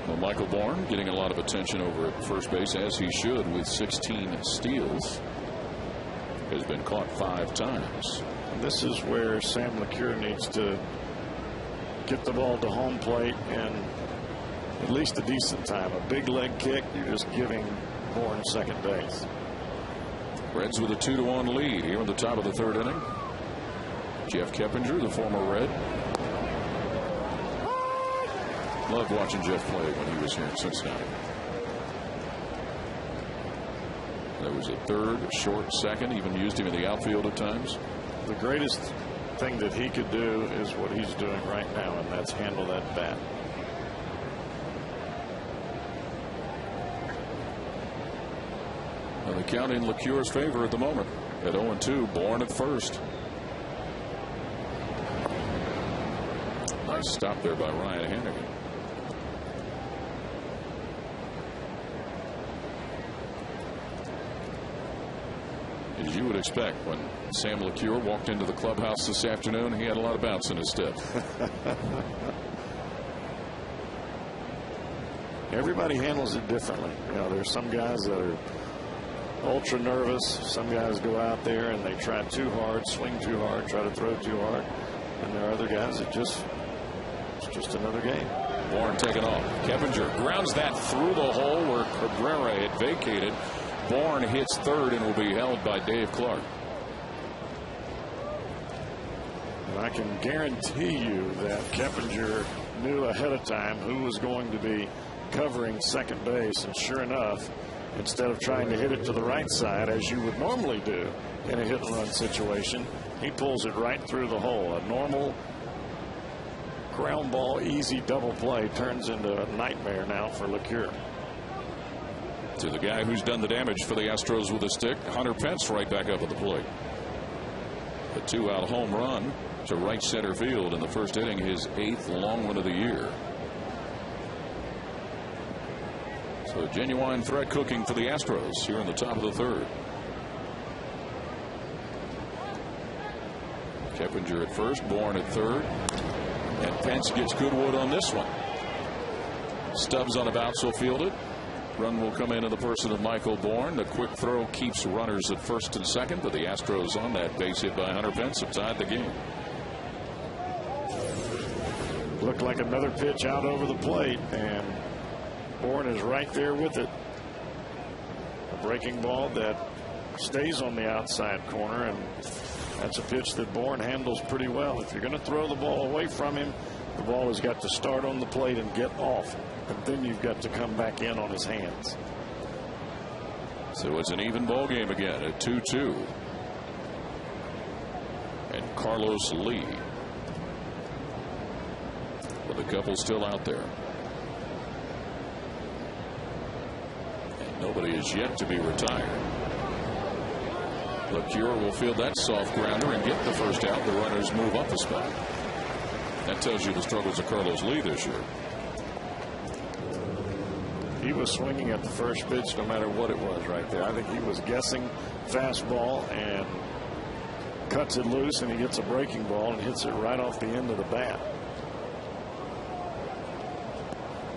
Well, Michael Bourne getting a lot of attention over at first base, as he should, with 16 steals. Has been caught 5 times. And this is where Sam LeCure needs to get the ball to home plate and at least a decent time. A big leg kick, you're just giving Bourne second base. Reds with a 2-1 lead here in the top of the 3rd inning. Jeff Keppinger, the former Red. Loved watching Jeff play when he was here in Cincinnati. There was a third, short second, even used him in the outfield at times. The greatest thing that he could do is what he's doing right now, and that's handle that bat. Well, the count in LeCure's favor at the moment at 0-2. Bourne at first. Nice stop there by Ryan Hannigan. As you would expect, when Sam LeCure walked into the clubhouse this afternoon, he had a lot of bounce in his step. Everybody handles it differently. You know, there's some guys that are ultra nervous. Some guys go out there and they try too hard, swing too hard, try to throw too hard. And there are other guys that it's just another game. Bourne taking off. Keppinger grounds that through the hole where Cabrera had vacated. Bourne hits third and will be held by Dave Clark. And I can guarantee you that Keppinger knew ahead of time who was going to be covering second base, and sure enough, instead of trying to hit it to the right side as you would normally do in a hit and run situation, he pulls it right through the hole. A normal ground ball, easy double play turns into a nightmare now for LeCure. To the guy who's done the damage for the Astros with a stick, Hunter Pence right back up at the plate. A 2-out home run to right center field in the first inning, his 8th long one of the year. So a genuine threat cooking for the Astros here in the top of the 3rd. Keppinger at first, Bourne at 3rd, and Pence gets Goodwood on this one. Stubbs on a bounce will field it. Run will come in the person of Michael Bourne. The quick throw keeps runners at first and second, but the Astros on that base hit by Hunter Pence have tied the game. Looked like another pitch out over the plate, and Bourne is right there with it. A breaking ball that stays on the outside corner, and that's a pitch that Bourne handles pretty well. If you're going to throw the ball away from him, the ball has got to start on the plate and get off, and then you've got to come back in on his hands. So it's an even ball game again at 2-2. And Carlos Lee, with a couple still out there. And nobody is yet to be retired. LeCure will field that soft grounder and get the first out. The runners move up a spot. That tells you the struggles of Carlos Lee this year. He was swinging at the first pitch no matter what it was right there. I think he was guessing fastball and cuts it loose, and he gets a breaking ball and hits it right off the end of the bat.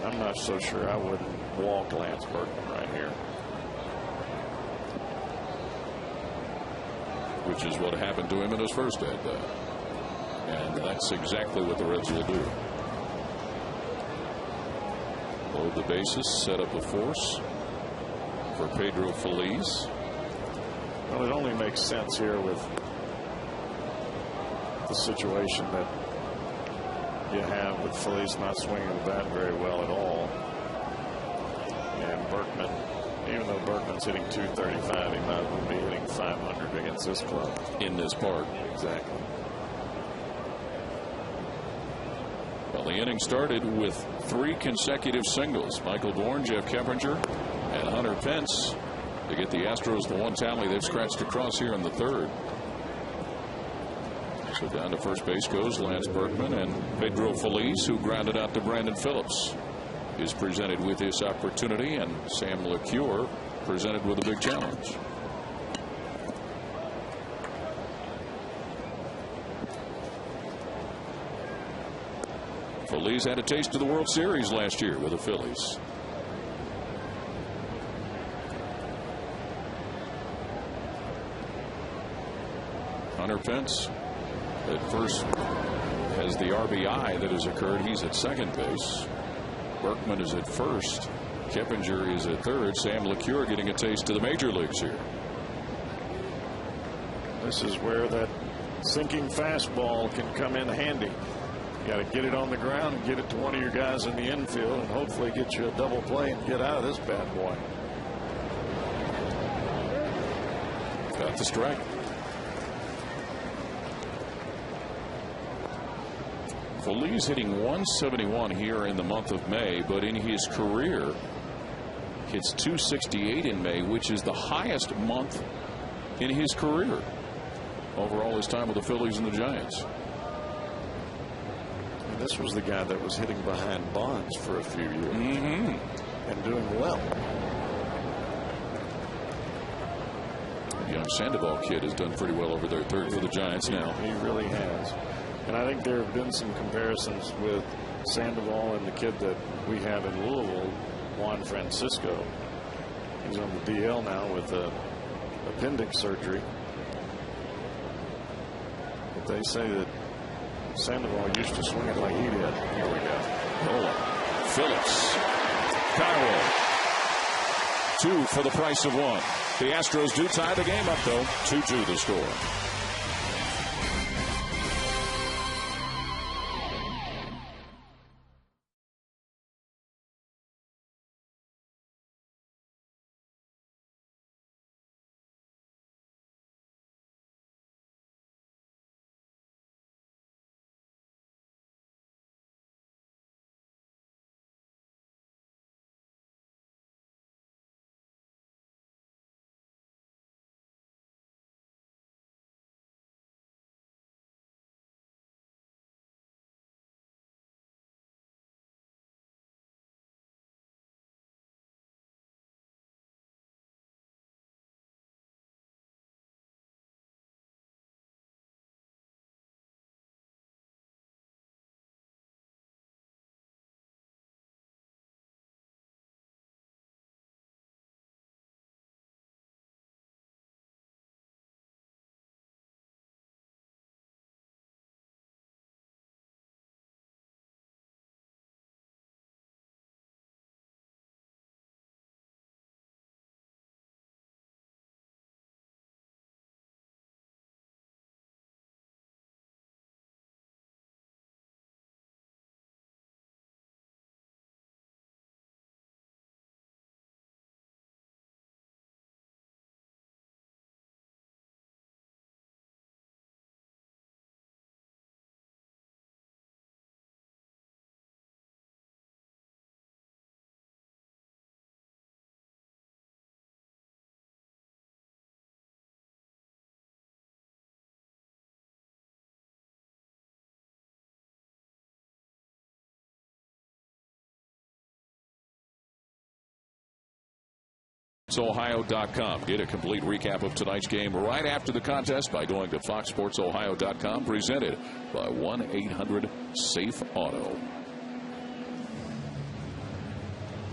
I'm not so sure I wouldn't walk Lance Berkman right here. Which is what happened to him in his first at bat. And that's exactly what the Reds will do. Load the bases, set up a force for Pedro Feliz. Well, it only makes sense here with the situation that you have with Feliz not swinging the bat very well at all. And Berkman, even though Berkman's hitting .235, he might as well be hitting .500 against this club. In this park. Exactly. Well, the inning started with 3 consecutive singles. Michael Bourne, Jeff Keppinger, and Hunter Pence to get the Astros the one tally they've scratched across here in the 3rd. So down to first base goes Lance Berkman, and Pedro Feliz, who grounded out to Brandon Phillips, is presented with this opportunity, and Sam LeCure presented with a big challenge. Feliz had a taste of the World Series last year with the Phillies. Hunter Pence at first has the RBI that has occurred. He's at second base. Berkman is at first. Keppinger is at third. Sam LeCure getting a taste of the major leagues here. This is where that sinking fastball can come in handy. You got to get it on the ground and get it to one of your guys in the infield and hopefully get you a double play and get out of this bad boy. Got the strike. Feliz hitting .171 here in the month of May, but in his career hits .268 in May, which is the highest month in his career over all his time with the Phillies and the Giants. And this was the guy that was hitting behind Bonds for a few years and doing well. The young Sandoval kid has done pretty well over there, third for the Giants now. He really has. And I think there have been some comparisons with Sandoval and the kid that we have in Louisville, Juan Francisco. He's on the DL now with appendix surgery. But they say that Sandoval used to swing it like he did. Here we go. Nola, Phillips, Cairo. 2 for the price of 1. The Astros do tie the game up, though. 2-2 the score. FoxSportsOhio.com. Get a complete recap of tonight's game right after the contest by going to FoxSportsOhio.com. Presented by 1-800-SAFE-AUTO.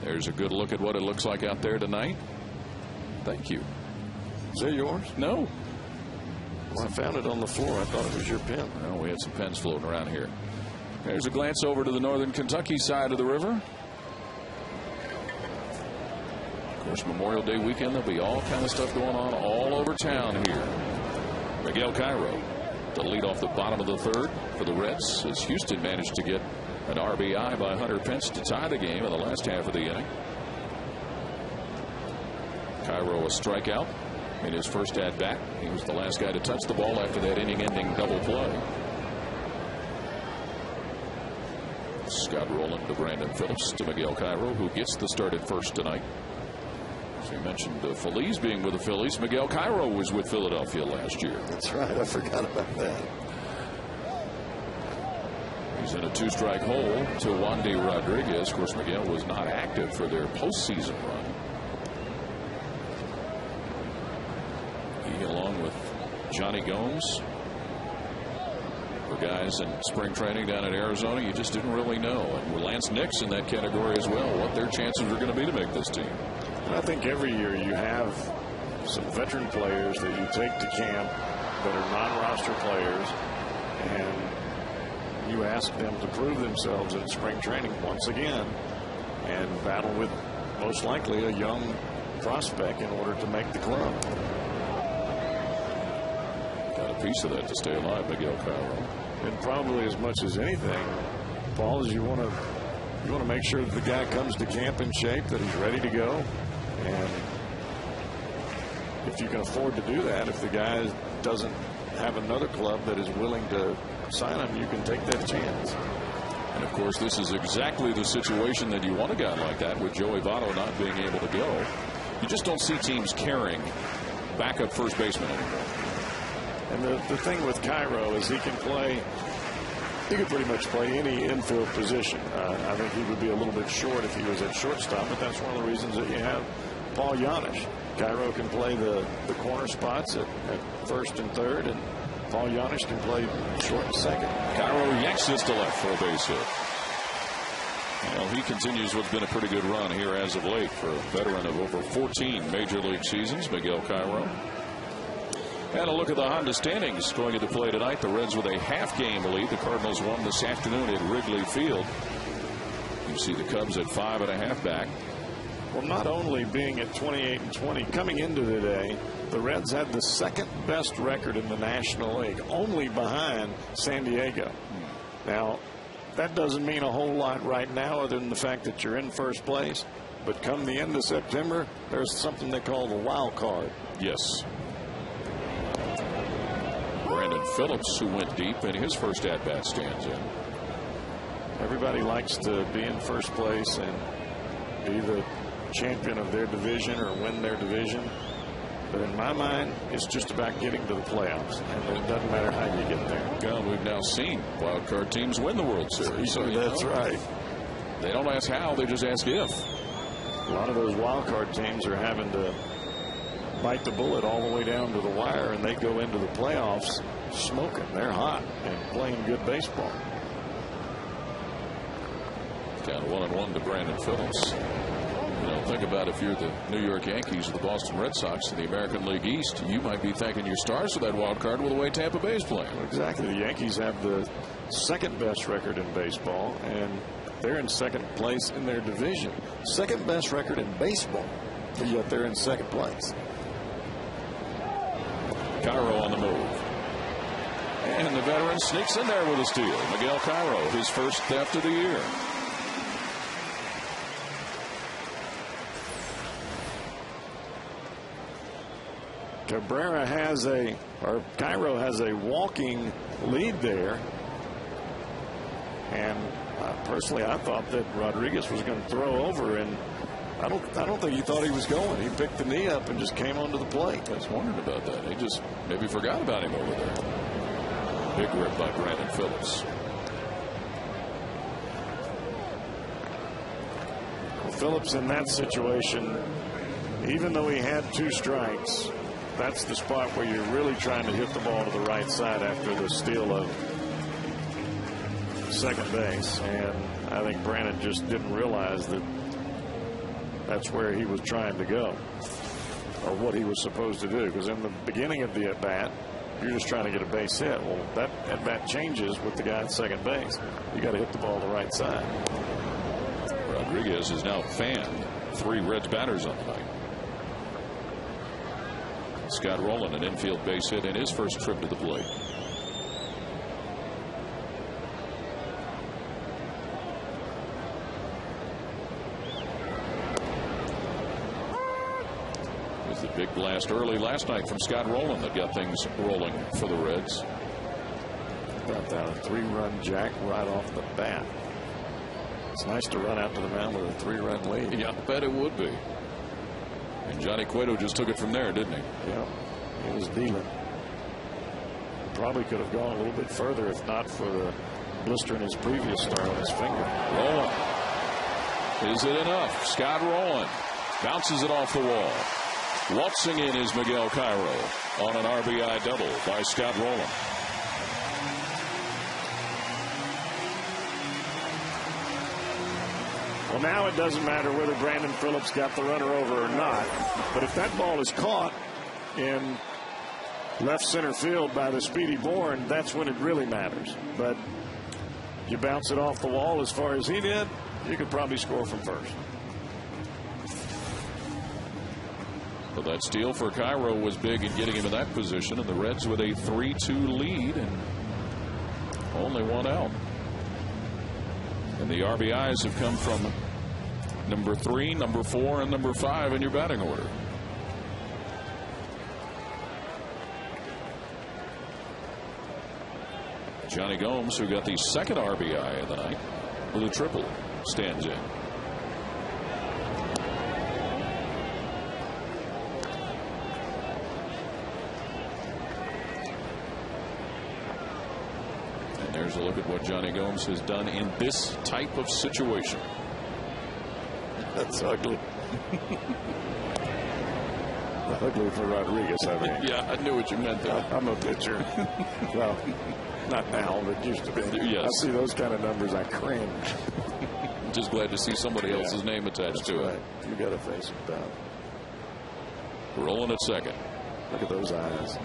There's a good look at what it looks like out there tonight. Thank you. Is that yours? No. Well, I found it on the floor. I thought it was your pen. Well, we had some pens floating around here. There's a glance over to the northern Kentucky side of the river. Of course, Memorial Day weekend, there'll be all kind of stuff going on all over town here. Miguel Cairo to lead off the bottom of the third for the Reds as Houston managed to get an RBI by Hunter Pence to tie the game in the last half of the inning. Cairo a strikeout in his first at bat. He was the last guy to touch the ball after that inning-ending double play. Scott Rowland to Brandon Phillips to Miguel Cairo, who gets the start at first tonight. As we mentioned, Feliz being with the Phillies. Miguel Cairo was with Philadelphia last year. That's right. I forgot about that. He's in a two-strike hole to Wandy Rodriguez. Of course, Miguel was not active for their postseason run. He, along with Johnny Gomes, were guys in spring training down in Arizona you just didn't really know. And with Lance Nix in that category as well, what their chances are going to be to make this team. I think every year you have some veteran players that you take to camp that are non-roster players, and you ask them to prove themselves in spring training once again and battle with most likely a young prospect in order to make the club. Got a piece of that to stay alive, Miguel Cairo. And probably as much as anything, Paul, is you want to make sure that the guy comes to camp in shape, that he's ready to go. And if you can afford to do that, if the guy doesn't have another club that is willing to sign him, you can take that chance. And of course, this is exactly the situation that you want a guy like that, with Joey Votto not being able to go. You just don't see teams carrying backup first baseman anymore. And the thing with Cairo is he can play. He could pretty much play any infield position. I think he would be a little bit short if he was at shortstop, but that's one of the reasons that you have Paul Janisch. Cairo can play the corner spots at first and third, and Paul Janisch can play short and second. Cairo yanks this to left for a base hit. Well, he continues what's been a pretty good run here as of late for a veteran of over 14 major league seasons, Miguel Cairo. And a look at the Honda standings going into play tonight. The Reds with a half-game lead. The Cardinals won this afternoon at Wrigley Field. You see the Cubs at 5.5 back. Well, not only being at 28-20 coming into today, the Reds had the second best record in the National League, only behind San Diego. Now, that doesn't mean a whole lot right now other than the fact that you're in first place. But come the end of September, there's something they call the wild card. Yes. Brandon Phillips, who went deep in his first at-bat, stands in. Everybody likes to be in first place and be the champion of their division or win their division. But in my mind, it's just about getting to the playoffs. And it doesn't matter how you get there. Well, we've now seen wild card teams win the World Series. So that's right. They don't ask how, they just ask if. A lot of those wild card teams are having to bite the bullet all the way down to the wire, and they go into the playoffs smoking. They're hot and playing good baseball. Count 1-1 to Brandon Phillips. You know, think about if you're the New York Yankees or the Boston Red Sox in the American League East, you might be thanking your stars for that wild card with the way Tampa Bay's playing. Exactly. The Yankees have the second best record in baseball, and they're in second place in their division. Second best record in baseball, but yet they're in second place. Cairo on the move. And the veteran sneaks in there with a steal. Miguel Cairo, his first theft of the year. Cairo has a walking lead there. And personally, I thought that Rodriguez was going to throw over, and I don't think he thought he was going. He picked the knee up and just came onto the plate. I was wondering about that. He just maybe forgot about him over there. Big rip by Brandon Phillips. Well, Phillips in that situation, even though he had 2 strikes, that's the spot where you're really trying to hit the ball to the right side after the steal of second base. And I think Brandon just didn't realize that that's where he was trying to go, or what he was supposed to do, because in the beginning of the at bat You're just trying to get a base hit. Well, that at bat changes with the guy at second base. You got to hit the ball the right side. Rodriguez has now fanned 3 Reds batters on the night. Scott Rowland, an infield base hit in his first trip to the plate. With the big blast early last night from Scott Rowland that got things rolling for the Reds. About that, a 3-run jack right off the bat. It's nice to run out to the mound with a 3-run lead. Yeah, I bet it would be. And Johnny Cueto just took it from there, didn't he? Yeah, he was dealing. Probably could have gone a little bit further if not for the blister in his previous start on his finger. Rowland. Is it enough? Scott Rowland bounces it off the wall. Waltzing in is Miguel Cairo on an RBI double by Scott Rowland. Well, now it doesn't matter whether Brandon Phillips got the runner over or not. But if that ball is caught in left center field by the speedy Bourne, that's when it really matters. But you bounce it off the wall as far as he did, you could probably score from first. Well, that steal for Cairo was big in getting him in that position, and the Reds with a 3-2 lead and only 1 out. And the RBIs have come from number 3, number 4, and number 5 in your batting order. Johnny Gomes, who got the 2nd RBI of the night with a triple, stands in. There's a look at what Johnny Gomes has done in this type of situation. That's ugly. Ugly for Rodriguez, I mean. Yeah, I knew what you meant there. I'm a pitcher. Well, not now, but used to be. Yes. I see those kind of numbers, I cringe. Just glad to see somebody else's name attached to it. You got to face it down. Rolling at second. Look at those eyes.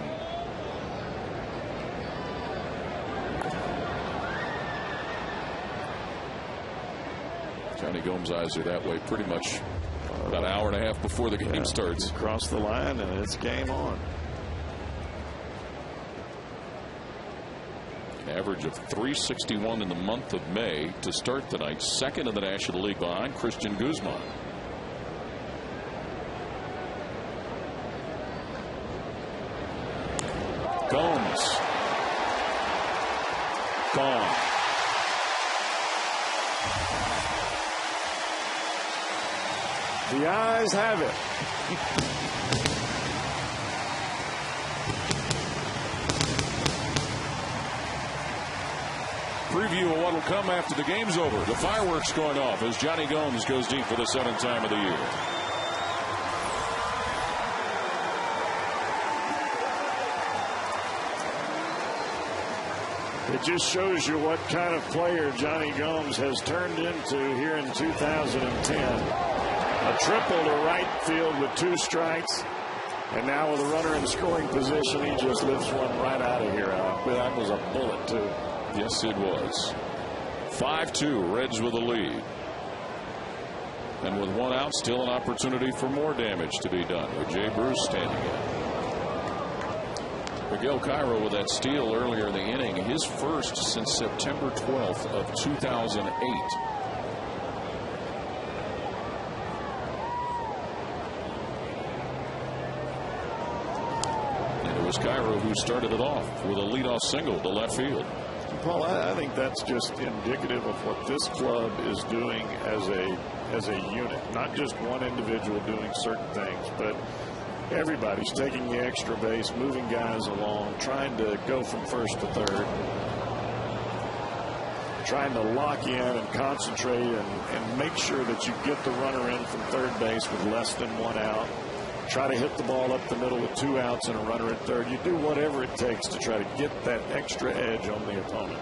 Johnny Gomes' eyes are that way pretty much about an hour and a half before the game starts. Cross the line and it's game on. Average of 361 in the month of May to start the night. 2nd in the National League behind Christian Guzman. Gomes. Gone. The eyes have it. Preview of what will come after the game's over. The fireworks going off as Johnny Gomes goes deep for the 7th time of the year. It just shows you what kind of player Johnny Gomes has turned into here in 2010. A triple to right field with 2 strikes. And now with a runner in scoring position, he just lifts one right out of here. That was a bullet, too. Yes, it was. 5-2, Reds with a lead. And with 1 out, still an opportunity for more damage to be done with Jay Bruce standing in. Miguel Cairo with that steal earlier in the inning, his first since September 12th of 2008. And it was Cairo who started it off with a leadoff single to left field. Paul, I think that's just indicative of what this club is doing as a unit. Not just one individual doing certain things, but everybody's taking the extra base, moving guys along, trying to go from first to third, trying to lock in and concentrate and make sure that you get the runner in from third base with less than 1 out. Try to hit the ball up the middle with 2 outs and a runner at third. You do whatever it takes to try to get that extra edge on the opponent.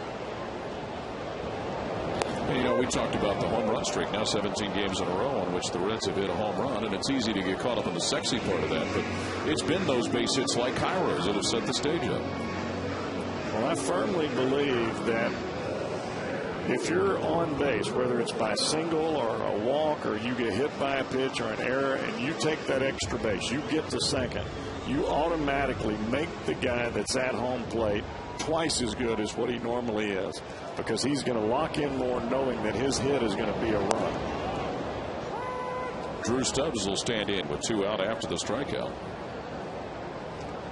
And, you know, we talked about the home run streak, now 17 games in a row on which the Reds have hit a home run, and it's easy to get caught up in the sexy part of that, but it's been those base hits like Cairo's that have set the stage up. Well, I firmly believe that if you're on base, whether it's by single or a walk or you get hit by a pitch or an error and you take that extra base, you get to second, you automatically make the guy that's at home plate twice as good as what he normally is, because he's going to lock in more knowing that his hit is going to be a run. Drew Stubbs will stand in with 2 out after the strikeout.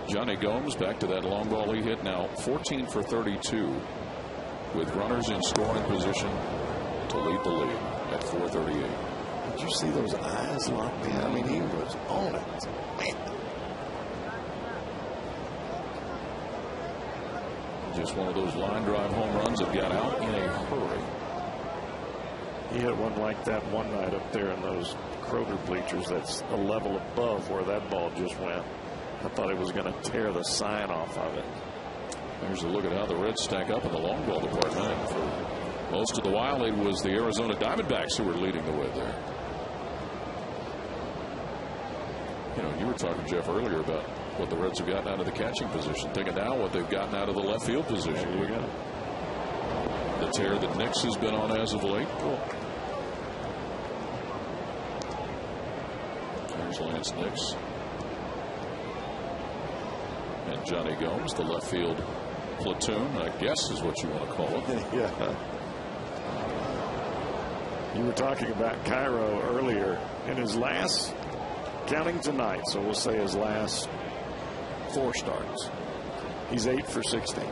Johnny Gomes back to that long ball he hit, now 14 for 32 with runners in scoring position to lead the league at 438. Did you see those eyes locked in? I mean, he was on it. Man. Just one of those line drive home runs that got out in a hurry. He hit one like that one night up there in those Kroger bleachers. That's a level above where that ball just went. I thought it was going to tear the sign off of it. There's a look at how the Reds stack up in the long ball department. And for most of the while, it was the Arizona Diamondbacks who were leading the way there. You know, you were talking, Jeff, earlier about what the Reds have gotten out of the catching position. Think of now what they've gotten out of the left field position. There you go. The tear that Nix has been on as of late. Cool. There's Lance Nix. And Johnny Gomes, the left field platoon, I guess is what you want to call it. Yeah. You were talking about Cairo earlier. In his last, counting tonight, so we'll say his last 4 starts, he's 8 for 16.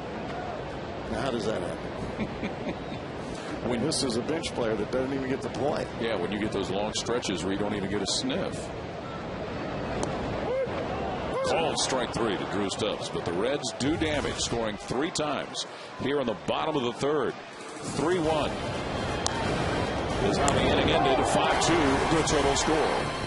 Now, how does that happen? I mean, this is a bench player that doesn't even get to play. Yeah, when you get those long stretches where you don't even get a sniff. Called strike 3 to Drew Stubbs, but the Reds do damage, scoring 3 times here in the bottom of the 3rd. 3-1 is how the inning ended. 5-2 the total score.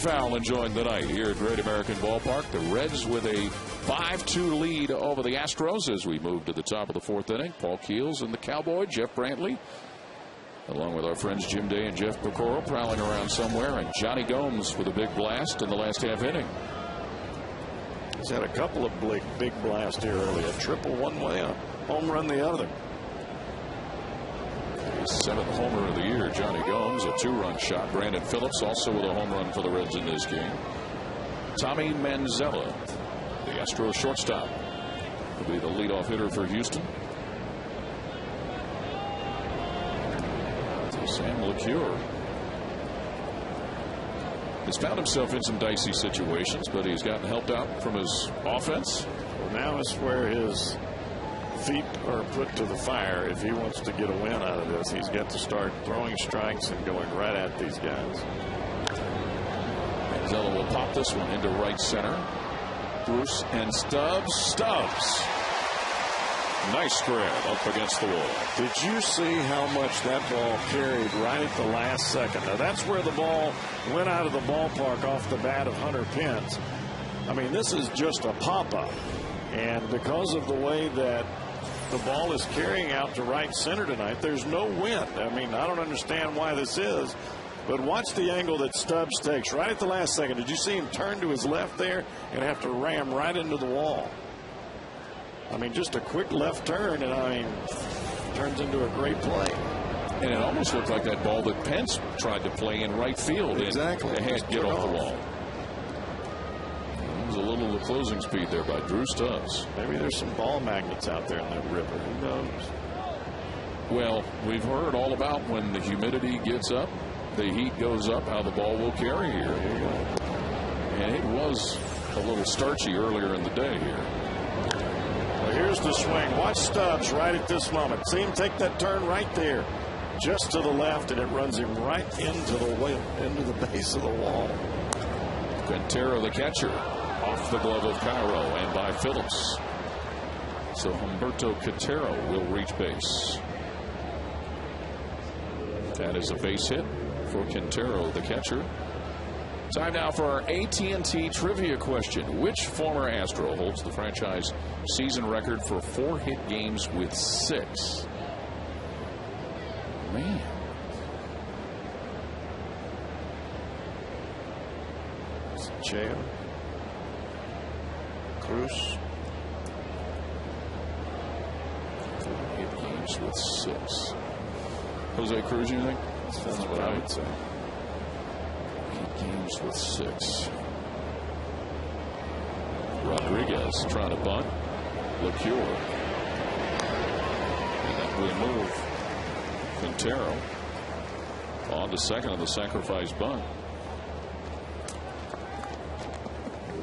Foul enjoying the night here at Great American Ballpark. The Reds with a 5-2 lead over the Astros as we move to the top of the 4th inning. Paul Keels and the Cowboy, Jeff Brantley, along with our friends Jim Day and Jeff Pecoro, prowling around somewhere, and Johnny Gomes with a big blast in the last half inning. He's had a couple of big blasts here early. A triple one way, a home run the other. His 7th homer of the year, Johnny Gomes, a 2-run shot. Brandon Phillips also with a home run for the Reds in this game. Tommy Manzella, the Astros shortstop, will be the leadoff hitter for Houston. LeCure has found himself in some dicey situations, but he's gotten helped out from his offense. Well, now is where his feet are put to the fire. If he wants to get a win out of this, he's got to start throwing strikes and going right at these guys. Manzella will pop this one into right center. Bruce and Stubbs. Nice grab up against the wall. Did you see how much that ball carried right at the last second? Now, that's where the ball went out of the ballpark off the bat of Hunter Pence. I mean, this is just a pop-up. And because of the way that the ball is carrying out to right center tonight, there's no wind. I mean, I don't understand why this is. But watch the angle that Stubbs takes right at the last second. Did you see him turn to his left there and have to ram right into the wall? I mean, just a quick left turn, and I mean, turns into a great play. And it almost looked like that ball that Pence tried to play in right field. Exactly. And had to get off the wall. It was a little of the closing speed there by Drew Stubbs. Maybe there's some ball magnets out there in that river. Who knows? Well, we've heard all about when the humidity gets up, the heat goes up, how the ball will carry here. There you go. And it was a little starchy earlier in the day here. Well, here's the swing. Watch Stubbs right at this moment. See him take that turn right there, just to the left, and it runs him right into the base of the wall. Quintero, the catcher, off the glove of Cairo and by Phillips. So Humberto Quintero will reach base. That is a base hit for Quintero, the catcher. Time now for our AT&T trivia question. Which former Astro holds the franchise season record for 4-hit games with 6? Man. Cheo. Cruz. 4-hit games with 6. Jose Cruz, you think? That's what I would say. Games with 6. Rodriguez trying to bunt. LeCure. And that will move Quintero on to second on the sacrifice bunt.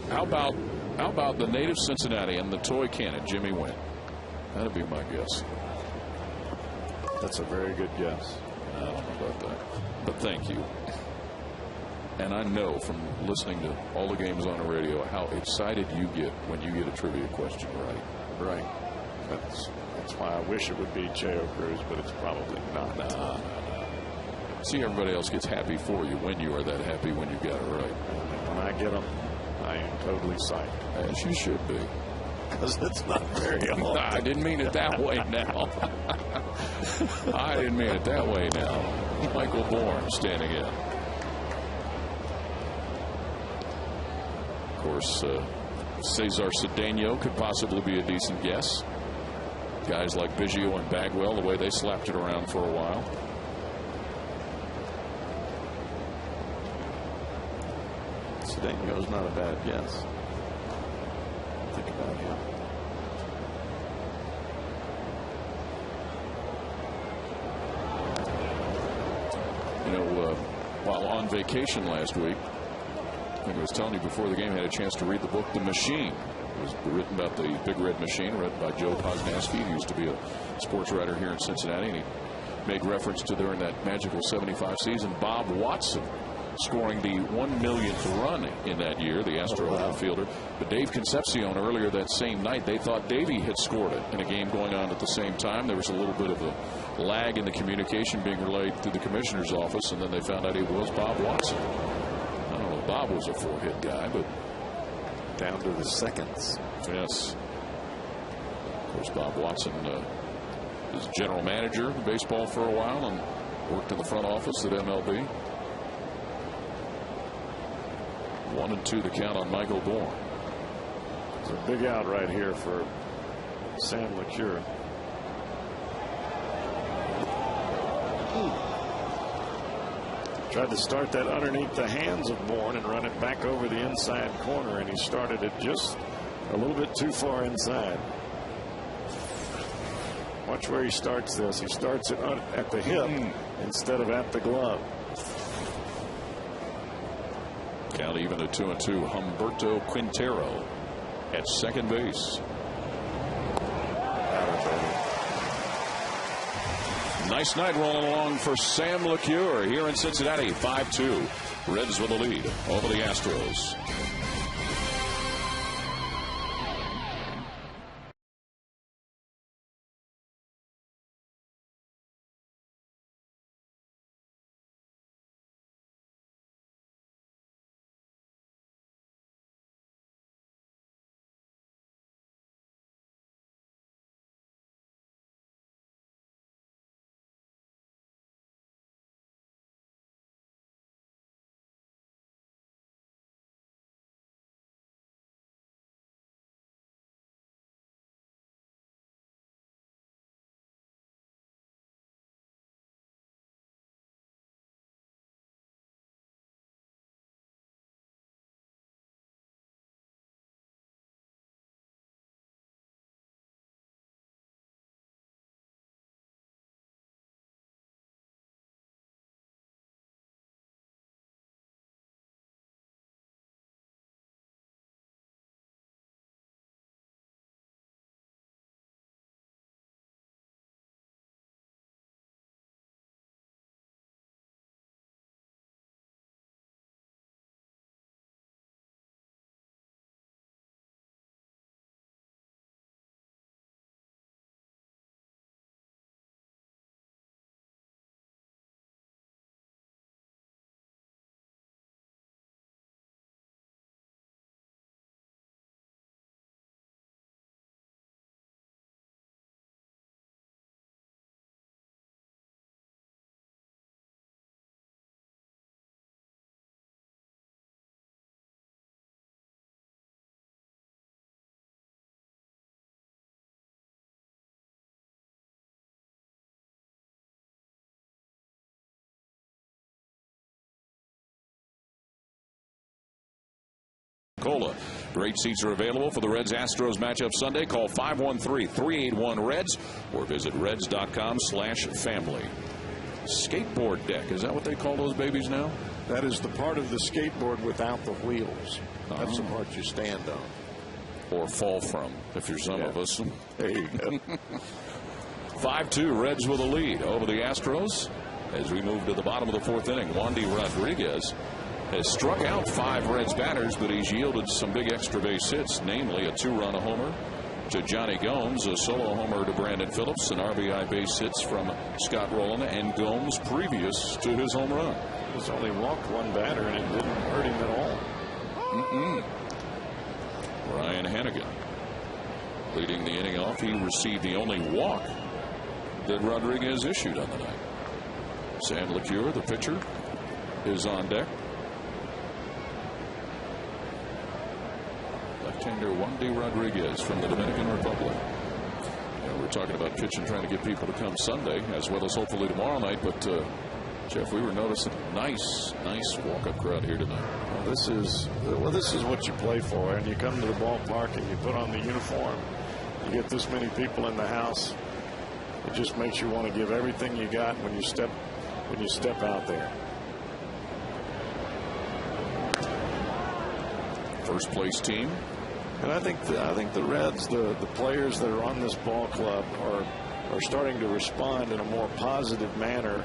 How about the native Cincinnati and the toy cannon, Jimmy Wynn? That'd be my guess. That's a very good guess. I don't know about that, but thank you. And I know from listening to all the games on the radio how excited you get when you get a trivia question right. Right. That's why I wish it would be Cheo Cruz, but it's probably not. Nah. See, everybody else gets happy for you when you are that happy when you got it right. When I get them, I am totally psyched. As you should be. Because it's not very often. I didn't mean it that way now. I didn't mean it that way now. Michael Bourne standing in. Of course, Cesar Cedeno could possibly be a decent guess. Guys like Biggio and Bagwell, the way they slapped it around for a while. Cedeno's not a bad guess. Think about him. You know, while on vacation last week, I think I was telling you before the game, I had a chance to read the book The Machine. It was written about the Big Red Machine, written by Joe Posnanski, who used to be a sports writer here in Cincinnati, and he made reference to during that magical 75 season, Bob Watson scoring the 1 millionth run in that year, the Astro outfielder. But Dave Concepcion earlier that same night, they thought Davey had scored it in a game going on at the same time. There was a little bit of a lag in the communication being relayed through the commissioner's office, and then they found out it was Bob Watson. I don't know if Bob was a 4-hit guy, but down to the seconds. Yes. Of course, Bob Watson was general manager of baseball for a while and worked in the front office at MLB. 1-2 the count on Michael Bourne. It's a big out right here for Sam LeCure. Tried to start that underneath the hands of Bourne and run it back over the inside corner, and he started it just a little bit too far inside. Watch where he starts this. He starts it at the hip instead of at the glove. Count even at 2-2. Humberto Quintero at second base. Nice night rolling along for Sam LeCure here in Cincinnati. 5-2. Reds with the lead over the Astros. Cola. Great seats are available for the Reds-Astros matchup Sunday. Call 513-381-REDS or visit reds.com/family. Skateboard deck. Is that what they call those babies now? That is the part of the skateboard without the wheels. That's the part you stand on. Or fall from, if you're some of us. There you go. 5-2, Reds with a lead over the Astros. As we move to the bottom of the fourth inning, Wandy Rodriguez has struck out 5 Reds batters, but he's yielded some big extra base hits, namely a 2-run homer to Johnny Gomes, a solo homer to Brandon Phillips, an RBI base hits from Scott Rowland, and Gomes previous to his home run. He's only walked 1 batter, and it didn't hurt him at all. Ryan Hannigan leading the inning off. He received the only walk that Rodriguez issued on the night. Sam LeCure, the pitcher, is on deck. Left-hander Wandy Rodriguez from the Dominican Republic. We're talking about pitching, trying to get people to come Sunday, as well as hopefully tomorrow night. But Jeff, we were noticing a nice walk-up crowd here tonight. This is what you play for, and you come to the ballpark and you put on the uniform. You get this many people in the house. It just makes you want to give everything you got when you step out there. First place team. And I think the Reds, the players that are on this ball club are starting to respond in a more positive manner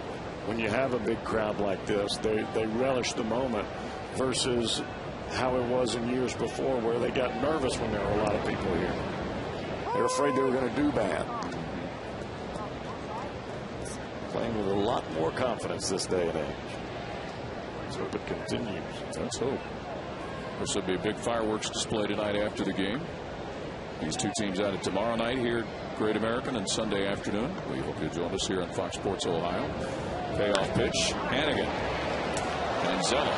when you have a big crowd like this. They relish the moment versus how it was in years before, where they got nervous when there were a lot of people here. They were afraid they were going to do bad. Playing with a lot more confidence this day and age. Let's hope it continues. Let's hope. This will be a big fireworks display tonight after the game. These two teams at it tomorrow night here at Great American and Sunday afternoon. We hope you'll join us here on Fox Sports Ohio. Payoff pitch. Hannigan. Manzella.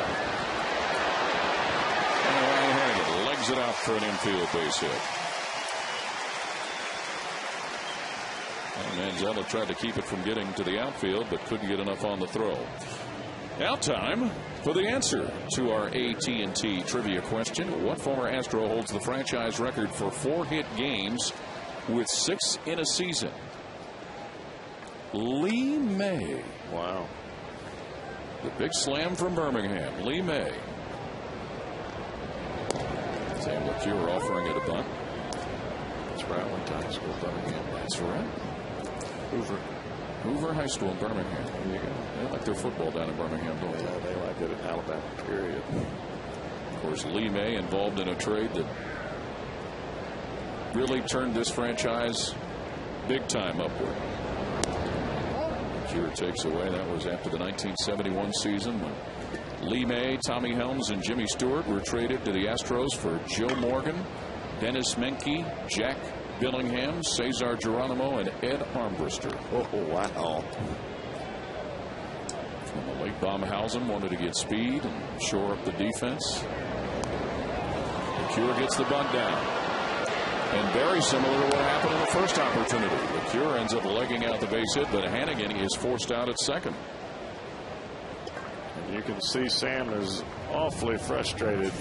And Ryan Hannigan legs it out for an infield base hit. And Manzella tried to keep it from getting to the outfield, but couldn't get enough on the throw. Now time for the answer to our AT&T trivia question. What former Astro holds the franchise record for 4-hit games with 6 in a season? Lee May. Wow. The big slam from Birmingham. Lee May. Sam LeCure offering it a bunt. That's right. I went to high school in Birmingham. That's right. Hoover High School in Birmingham. There you go. They like their football down in Birmingham, don't they? Yeah, they like it in Alabama, period. Of course, Lee May involved in a trade that really turned this franchise big time upward. LeCure takes away. That was after the 1971 season when Lee May, Tommy Helms, and Jimmy Stewart were traded to the Astros for Joe Morgan, Dennis Menke, Jack Billingham, Cesar Geronimo, and Ed Armbruster. Oh, wow. From the late Baumhausen wanted to get speed and shore up the defense. LeCure gets the bunt down. And very similar to what happened in the first opportunity. LeCure ends up legging out the base hit, but Hannigan is forced out at second. And you can see Sam is awfully frustrated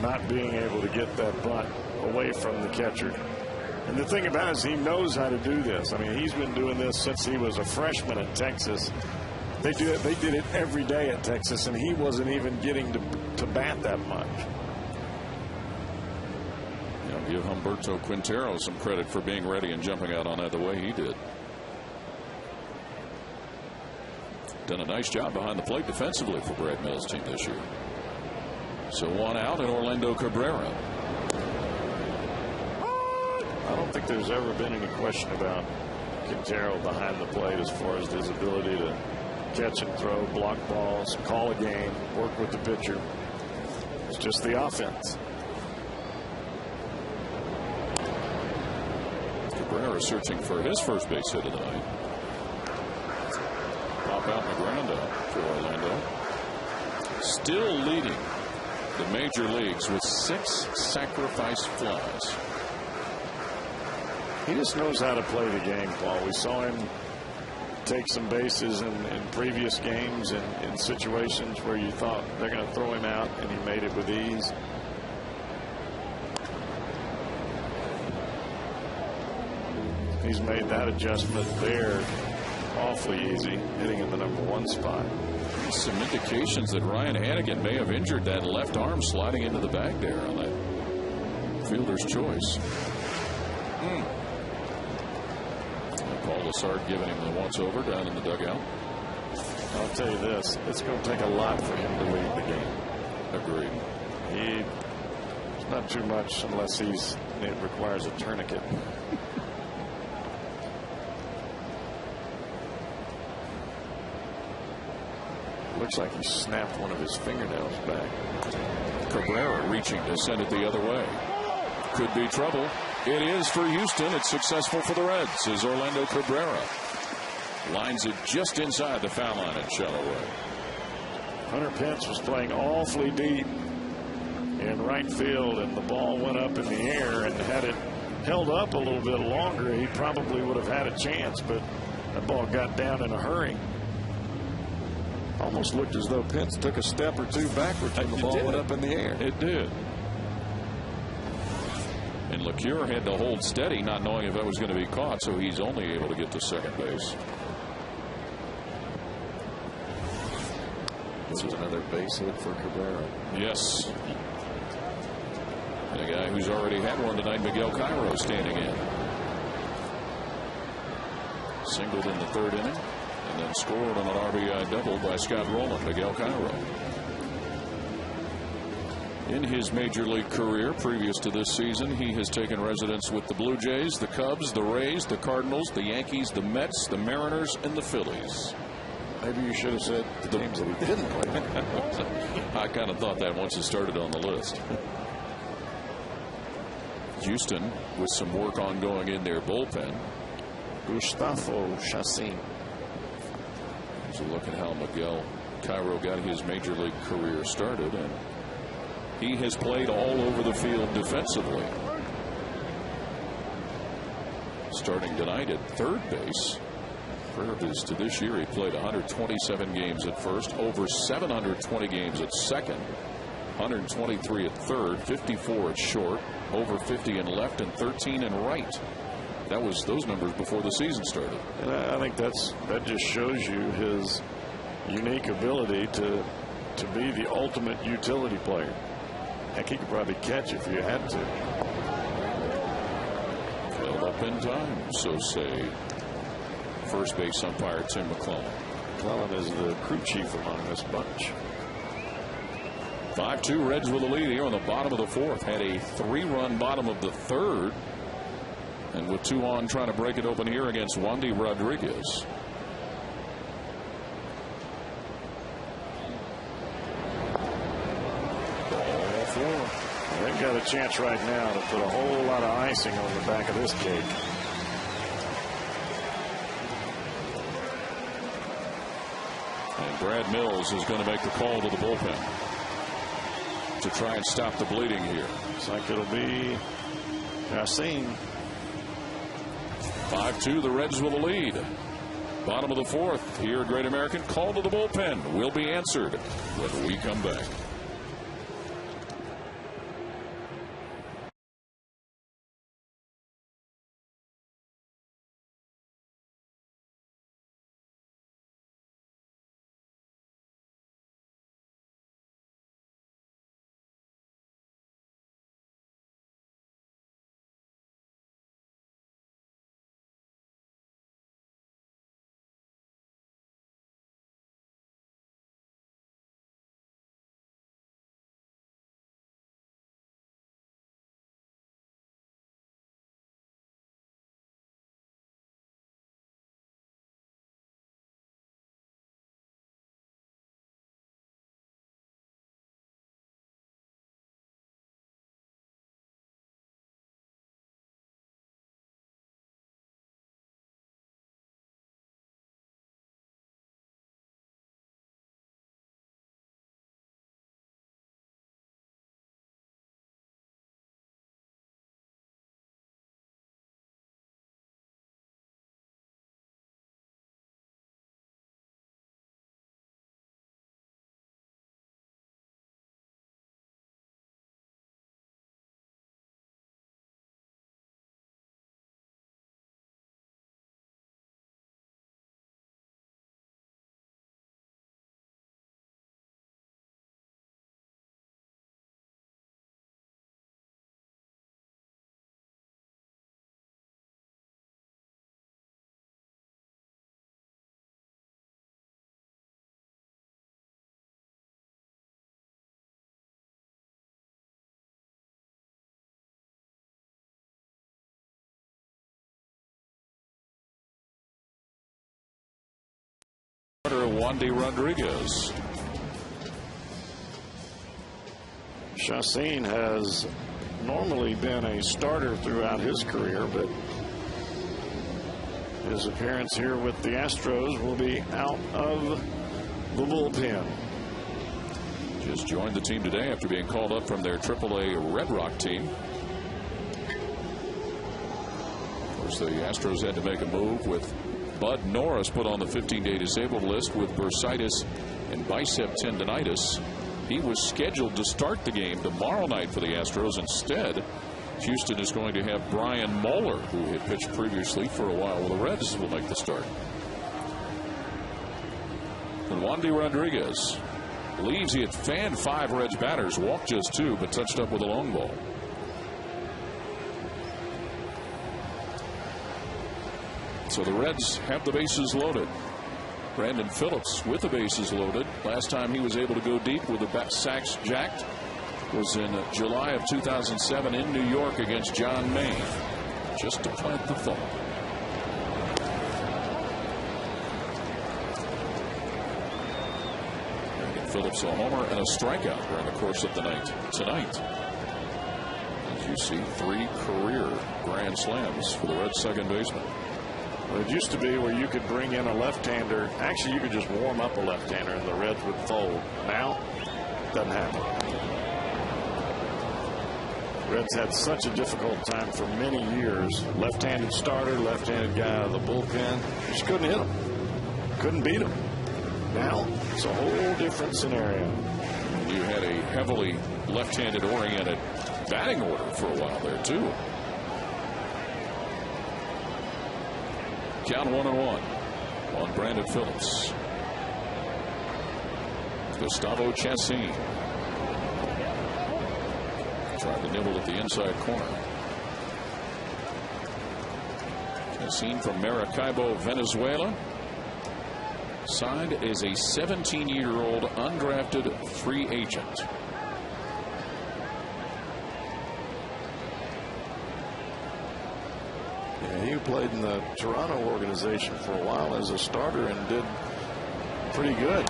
not being able to get that bunt away from the catcher. And the thing about it is he knows how to do this. I mean, he's been doing this since he was a freshman at Texas. They did it every day at Texas, and he wasn't even getting to bat that much. Give Humberto Quintero some credit for being ready and jumping out on that the way he did. Done a nice job behind the plate defensively for Brad Mills' team this year. So one out and Orlando Cabrera. I don't think there's ever been any question about Quintero behind the plate as far as his ability to catch and throw, block balls, call a game, work with the pitcher. It's just the offense. Cabrera searching for his first base hit of the night. Pop out in the ground out for Orlando. Still leading the major leagues with 6 sacrifice flies. He just knows how to play the game, Paul. We saw him take some bases in previous games and in situations where you thought they're going to throw him out, and he made it with ease. He's made that adjustment there awfully easy, hitting in the #1 spot. Some indications that Ryan Hannigan may have injured that left arm sliding into the bag there on that fielder's choice. Paul Lessard giving him the once over down in the dugout. I'll tell you this, it's going to take a lot for him to lead the game. Agreed. It's not too much unless it requires a tourniquet. Looks like he snapped one of his fingernails back. Cabrera reaching to send it the other way. Could be trouble. It is for Houston. It's successful for the Reds as Orlando Cabrera lines it just inside the foul line at shallow right. Hunter Pence was playing awfully deep in right field, and the ball went up in the air, and had it held up a little bit longer, he probably would have had a chance, but that ball got down in a hurry. Almost looked as though Pence took a step or two backwards and the ball went up in the air. It did. And LeCure had to hold steady, not knowing if that was going to be caught, so he's only able to get to second base. This was another base hit for Cabrera. Yes. And a guy who's already had one tonight, Miguel Cairo, standing in. Singled in the 3rd inning. And then scored on an RBI double by Scott Rowland. Miguel Cairo. In his major league career previous to this season, he has taken residence with the Blue Jays, the Cubs, the Rays, the Cardinals, the Yankees, the Mets, the Mariners, and the Phillies. Maybe you should have said the teams that he didn't play. I kind of thought that once it started on the list. Houston with some work ongoing in their bullpen. Gustavo Chacin. So look at how Miguel Cairo got his major league career started, and he has played all over the field defensively. Starting tonight at 3rd base. Previous to this year, he played 127 games at first, over 720 games at second, 123 at third, 54 at short, over 50 in left, and 13 in right. That was those numbers before the season started. And I think that just shows you his unique ability to be the ultimate utility player. Heck, he could probably catch if you had to. Held up in time, so say first base umpire Tim McClellan. McClellan is the crew chief among this bunch. 5-2 Reds with the lead here on the bottom of the fourth. Had a 3-run bottom of the third. And with 2 on, trying to break it open here against Wandy Rodriguez. Ball 4. They've got a chance right now to put a whole lot of icing on the back of this cake. And Brad Mills is going to make the call to the bullpen to try and stop the bleeding here. Looks like it'll be HOU AT CIN. 5-2 the Reds with the lead. Bottom of the fourth here at Great American. Call to the bullpen will be answered when we come back. Wandy Rodriguez. HOU AT CIN has normally been a starter throughout his career, but his appearance here with the Astros will be out of the bullpen. Just joined the team today after being called up from their AAA Red Rock team. Of course, the Astros had to make a move with Bud Norris put on the 15-day disabled list with bursitis and bicep tendonitis. He was scheduled to start the game tomorrow night for the Astros. Instead, Houston is going to have Brian Moeller, who had pitched previously for a while with the Reds, will make the start. And Wandy Rodriguez leaves. He had fanned 5 Reds batters, walked just 2, but touched up with a long ball. So the Reds have the bases loaded. Brandon Phillips with the bases loaded. Last time he was able to go deep with the sacks jacked was in July of 2007 in New York against John Maine. Just to plant the thought. Brandon Phillips a homer and a strikeout during the course of the night tonight. As you see, 3 career grand slams for the Reds second baseman. Well, it used to be where you could bring in a left-hander. Actually, you could just warm up a left-hander and the Reds would fold. Now, doesn't happen. Reds had such a difficult time for many years. Left-handed starter, left-handed guy out of the bullpen. Just couldn't hit him. Couldn't beat him. Now, it's a whole different scenario. You had a heavily left-handed oriented batting order for a while there, too. Count 1-1 on Brandon Phillips. Gustavo Chassin tried to nibble at the inside corner. Chassin from Maracaibo, Venezuela. Signed as a 17-year-old undrafted free agent. Yeah, he played in the Toronto organization for a while as a starter and did pretty good.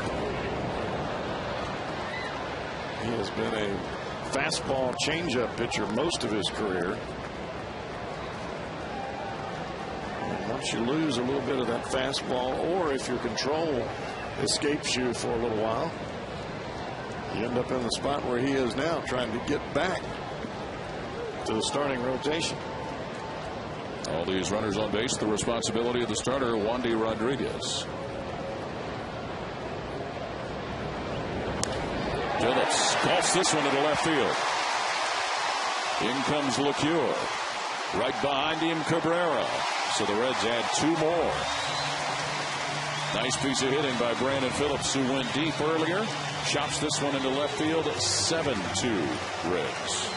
He has been a fastball changeup pitcher most of his career. And once you lose a little bit of that fastball, or if your control escapes you for a little while, you end up in the spot where he is now, trying to get back to the starting rotation. All these runners on base, the responsibility of the starter, Wandy Rodriguez. Phillips golfs this one to the left field. In comes LeCure. Right behind him, Cabrera. So the Reds add 2 more. Nice piece of hitting by Brandon Phillips, who went deep earlier. Chops this one into left field. 7-2 Reds.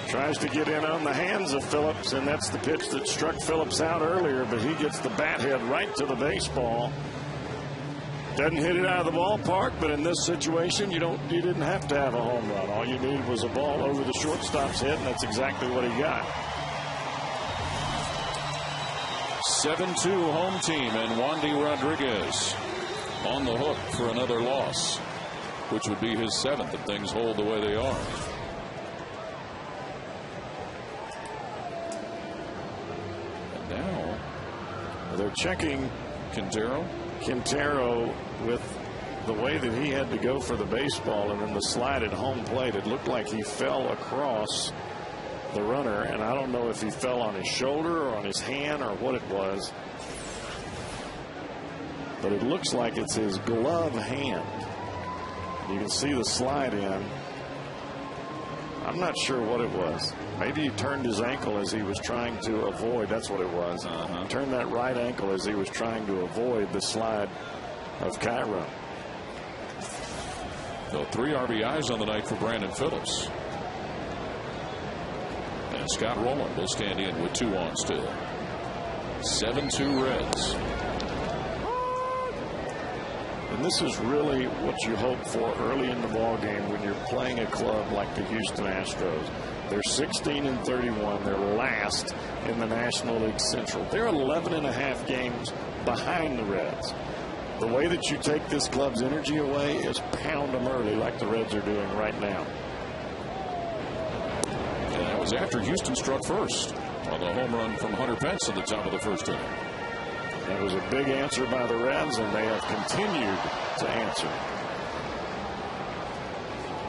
Tries to get in on the hands of Phillips, and that's the pitch that struck Phillips out earlier, but he gets the bat head right to the baseball. Doesn't hit it out of the ballpark, but in this situation, you didn't have to have a home run. All you needed was a ball over the shortstop's head, and that's exactly what he got. 7-2 home team, and Wandy Rodriguez on the hook for another loss, which would be his 7th if things hold the way they are. And now they're checking Quintero with the way that he had to go for the baseball and then the slide at home plate. It looked like he fell across the runner, and I don't know if he fell on his shoulder or on his hand or what it was, but it looks like it's his glove hand. You can see the slide in. I'm not sure what it was. Maybe he turned his ankle as he was trying to avoid. That's what it was. Turned that right ankle as he was trying to avoid the slide of Cairo. So 3 RBIs on the night for Brandon Phillips. And Scott Rowland will stand in with 2 on still. 7-2 Reds. And this is really what you hope for early in the ball game when you're playing a club like the Houston Astros. They're 16-31. They're last in the National League Central. They're 11.5 games behind the Reds. The way that you take this club's energy away is pound them early like the Reds are doing right now. And that was after Houston struck first on the home run from Hunter Pence at the top of the first inning. That was a big answer by the Reds, and they have continued to answer.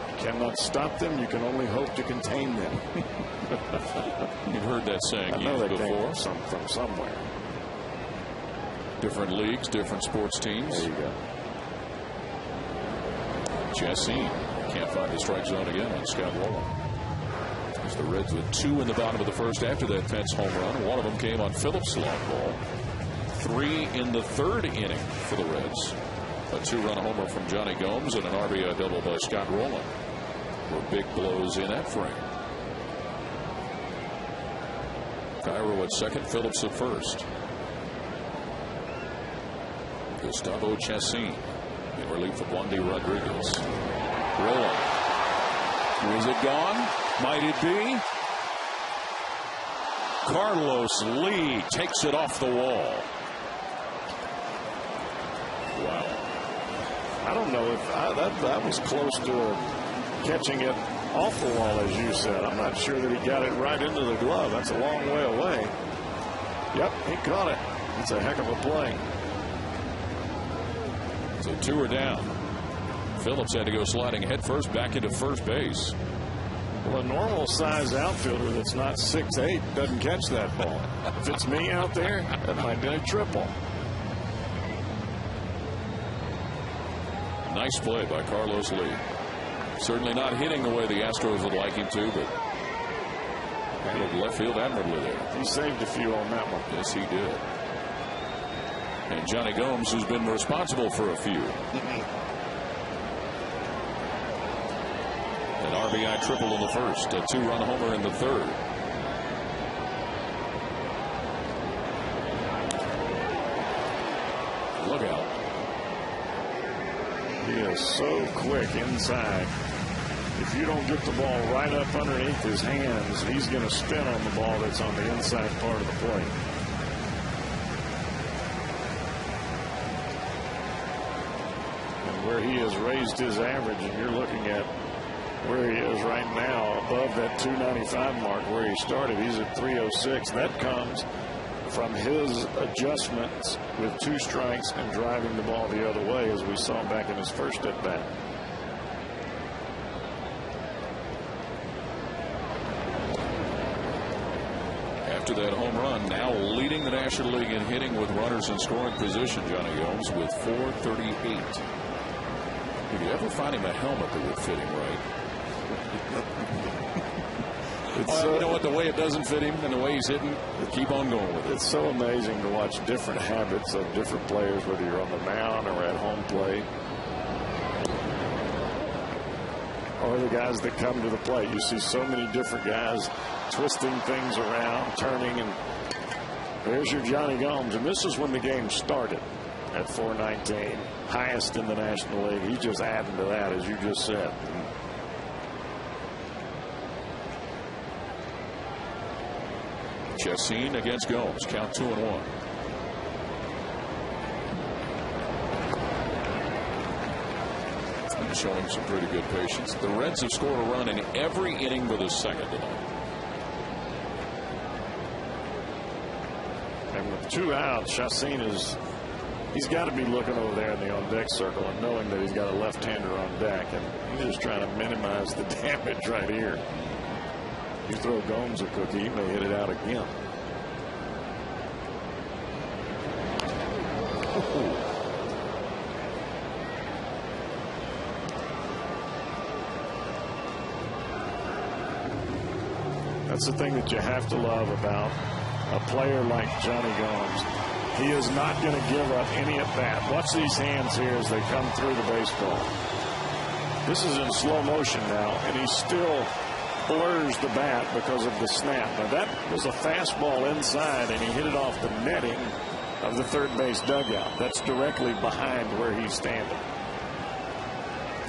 You cannot stop them. You can only hope to contain them. You've heard that saying used before. From somewhere. Different leagues, different sports teams. There you go. Chassin can't find the strike zone again on Scott Rowland. As the Reds with 2 in the bottom of the first after that Pence home run. One of them came on Phillips' long ball. 3 in the 3rd inning for the Reds. A 2-run homer from Johnny Gomes and an RBI double by Scott Rowland. Were big blows in that frame. Cairo at second, Phillips at first. Gustavo Chassin in relief of Wandy Rodriguez. Rowland. Was it gone? Might it be? Carlos Lee takes it off the wall. Wow. I don't know if that was close to catching it off the wall, as you said. I'm not sure that he got it right into the glove. That's a long way away. Yep, he caught it. It's a heck of a play. So 2 are down. Phillips had to go sliding headfirst back into first base. Well, a normal size outfielder that's not 6'8" doesn't catch that ball. If it's me out there, that might be a triple. Nice play by Carlos Lee. Certainly not hitting the way the Astros would like him to, but Handled left field admirably there. He saved a few on that one. Yes, he did. And Johnny Gomes, who's been responsible for a few. An RBI triple in the first, a 2-run homer in the third. Look out. He is so quick inside. If you don't get the ball right up underneath his hands, he's going to spin on the ball that's on the inside part of the plate. And where he has raised his average, and you're looking at where he is right now, above that 295 mark where he started. He's at 306. That comes from his adjustments with 2 strikes and driving the ball the other way, as we saw back in his first at bat. After that home run, now leading the National League in hitting with runners in scoring position, Johnny Gomes with 438. Did you ever find him a helmet that would fit him right? You know what, the way it doesn't fit him and the way he's hitting, keep on going with it. It's so amazing to watch different habits of different players, whether you're on the mound or at home plate, or the guys that come to the plate. You see so many different guys twisting things around, turning, and there's your Johnny Gomes. And this is when the game started at 419, highest in the National League. He's just adding to that, as you just said. Chassin against Gomes, count 2-1. And showing some pretty good patience. The Reds have scored a run in every inning but a second tonight. And with 2 outs, Chassin he's got to be looking over there in the on-deck circle and knowing that he's got a left-hander on deck, and he's just trying to minimize the damage right here. You throw Gomes a cookie, he may hit it out again. That's the thing that you have to love about a player like Johnny Gomes. He is not going to give up any at bat. Watch these hands here as they come through the baseball. This is in slow motion now, and he still blurs the bat because of the snap. Now that was a fastball inside, and he hit it off the netting of the third base dugout. That's directly behind where he's standing.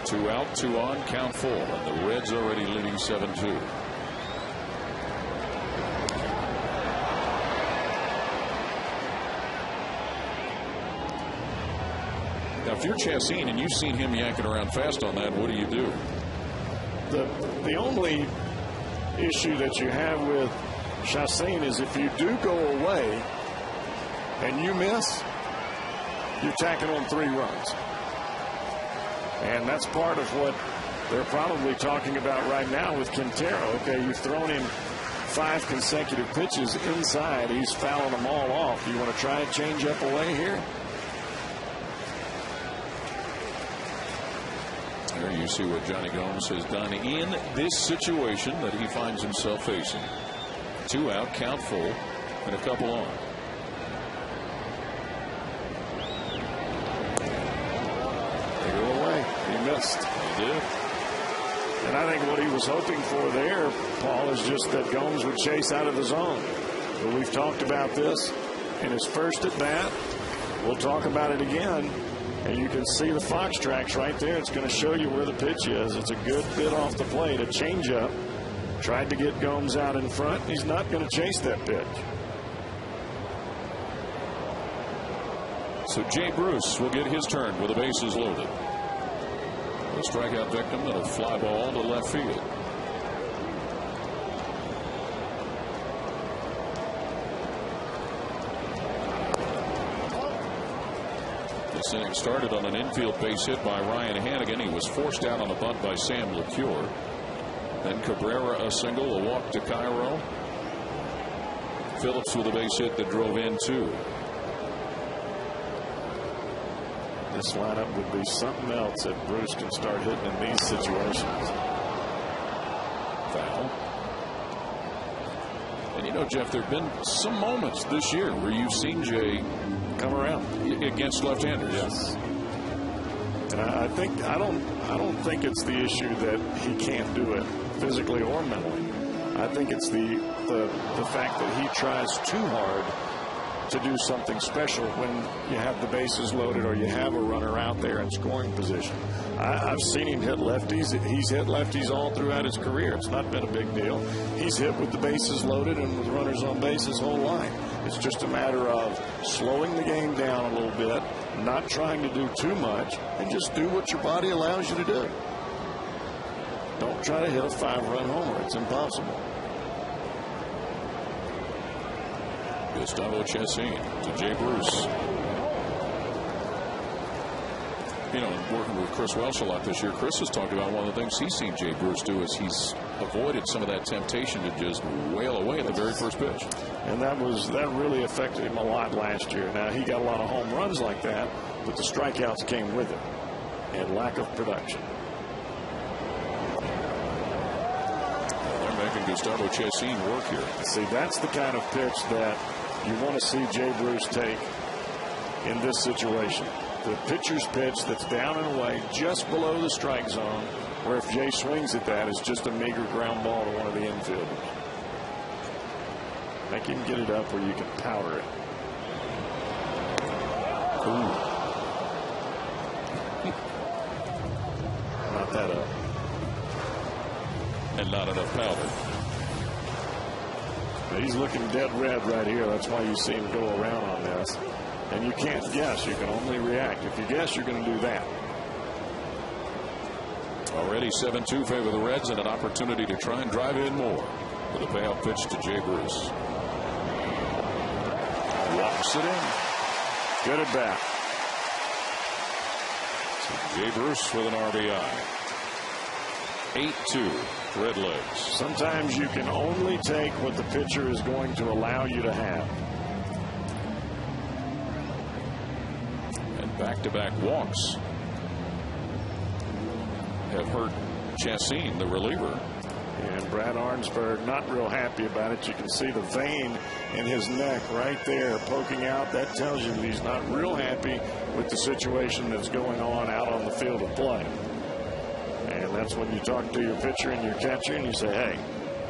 2 out, 2 on, count 4, and the Reds already leading 7-2. Now, if you're Chassin and you've seen him yanking around fast on that, what do you do? The only issue that you have with Chassin is if you do go away and you miss, you're tacking on 3 runs. And that's part of what they're probably talking about right now with Quintero. Okay, you've thrown him 5 consecutive pitches inside. He's fouling them all off. Do you want to try and change up away here? There you see what Johnny Gomes has done in this situation that he finds himself facing. 2 out, count full, and a couple on. They go away. He missed. He did. And I think what he was hoping for there, Paul, is just that Gomes would chase out of the zone. But we've talked about this in his first at bat. We'll talk about it again. And you can see the Fox tracks right there. It's going to show you where the pitch is. It's a good bit off the plate. A changeup. Tried to get Gomes out in front. He's not going to chase that pitch. So Jay Bruce will get his turn with the bases loaded. A strikeout victim and a fly ball to left field. This inning started on an infield base hit by Ryan Hannigan. He was forced out on a bunt by Sam LeCure. Then Cabrera a single, a walk to Cairo. Phillips with a base hit that drove in 2. This lineup would be something else if Bruce can start hitting in these situations. Foul. You know, Jeff, there have been some moments this year where you've seen Jay come around against left-handers. Yes. And I don't think it's the issue that he can't do it physically or mentally. I think it's the fact that he tries too hard to do something special when you have the bases loaded or you have a runner out there in scoring position. I've seen him hit lefties. He's hit lefties all throughout his career. It's not been a big deal. He's hit with the bases loaded and with runners on base his whole life. It's just a matter of slowing the game down a little bit, not trying to do too much, and just do what your body allows you to do. Don't try to hit a 5-run homer. It's impossible. Gustavo Chessin to Jay Bruce. You know, working with Chris Welsh a lot this year, Chris has talked about one of the things he's seen Jay Bruce do is he's avoided some of that temptation to just wail away at the very first pitch. And that really affected him a lot last year. Now, he got a lot of home runs like that, but the strikeouts came with it and lack of production. They're making Gustavo Chessin work here. See, that's the kind of pitch that you want to see Jay Bruce take in this situation. The pitcher's pitch that's down and away just below the strike zone, where if Jay swings at that, it's just a meager ground ball to one of the infielders. Make him get it up where you can powder it. Ooh. Not that up. And not enough powder. He's looking dead red right here. That's why you see him go around on this. And you can't guess. You can only react. If you guess, you're going to do that. Already 7-2 favor the Reds and an opportunity to try and drive in more with a payoff pitch to Jay Bruce. Walks it in. Good at bat. So Jay Bruce with an RBI. 8-2 Red Legs. Sometimes you can only take what the pitcher is going to allow you to have. And back-to-back walks have hurt Chessin, the reliever. And Brad Arnsberg not real happy about it. You can see the vein in his neck right there poking out. That tells you that he's not real happy with the situation that's going on out on the field of play. And that's when you talk to your pitcher and your catcher and you say, hey,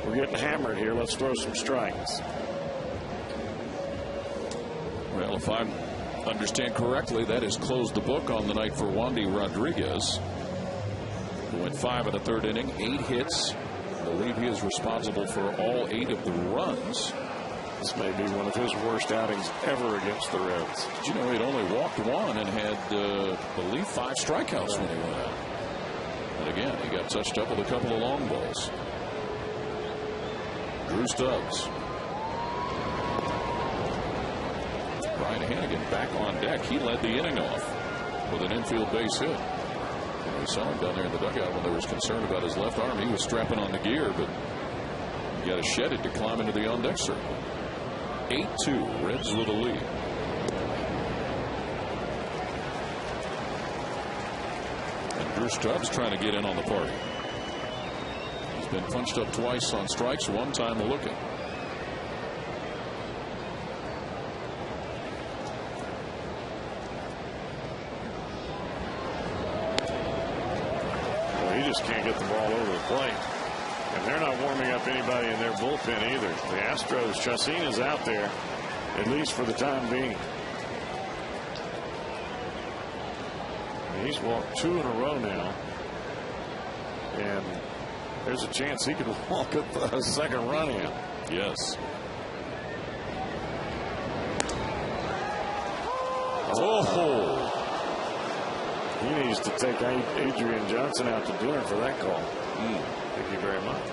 we're getting hammered here. Let's throw some strikes. Well, if I understand correctly, that has closed the book on the night for Wandy Rodriguez, who went 5 in the third inning, 8 hits. I believe he is responsible for all 8 of the runs. This may be one of his worst outings ever against the Reds. Did you know he'd only walked 1 and had, I believe, 5 strikeouts when he went out? And again, he got touched up with a couple of long balls. Drew Stubbs. Brian Hannigan back on deck. He led the inning off with an infield base hit. And we saw him down there in the dugout when there was concern about his left arm. He was strapping on the gear, but he got to shed it to climb into the on-deck circle. 8-2, Reds with a lead. And Drew Stubbs trying to get in on the party. He's been punched up twice on strikes, 1 time looking. He just can't get the ball over the plate. And they're not warming up anybody in their bullpen either. The Astros, Chessin is out there, at least for the time being. And he's walked 2 in a row now. And there's a chance he could walk up a second run in. Yes. Oh! He needs to take Adrian Johnson out to dinner for that call. Thank you very much.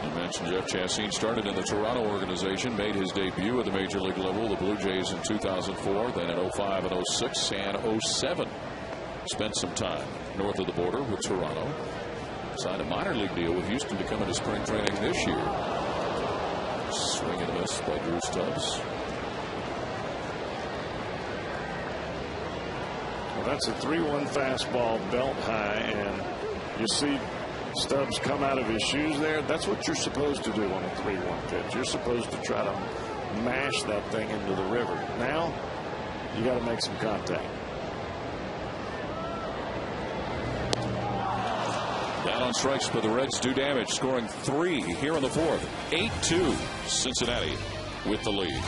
You mentioned Jeff Chessin started in the Toronto organization, made his debut at the major league level, the Blue Jays in 2004, then in 05 and 06 and 07. Spent some time north of the border with Toronto. Signed a minor league deal with Houston to come into spring training this year. Swing and a miss by Drew Stubbs. Well, that's a 3-1 fastball, belt high, and you see Stubbs come out of his shoes there. That's what you're supposed to do on a 3-1 pitch. You're supposed to try to mash that thing into the river. Now you got to make some contact. Down on strikes, but the Reds do damage, scoring 3 here in the 4th. 8-2 Cincinnati with the lead.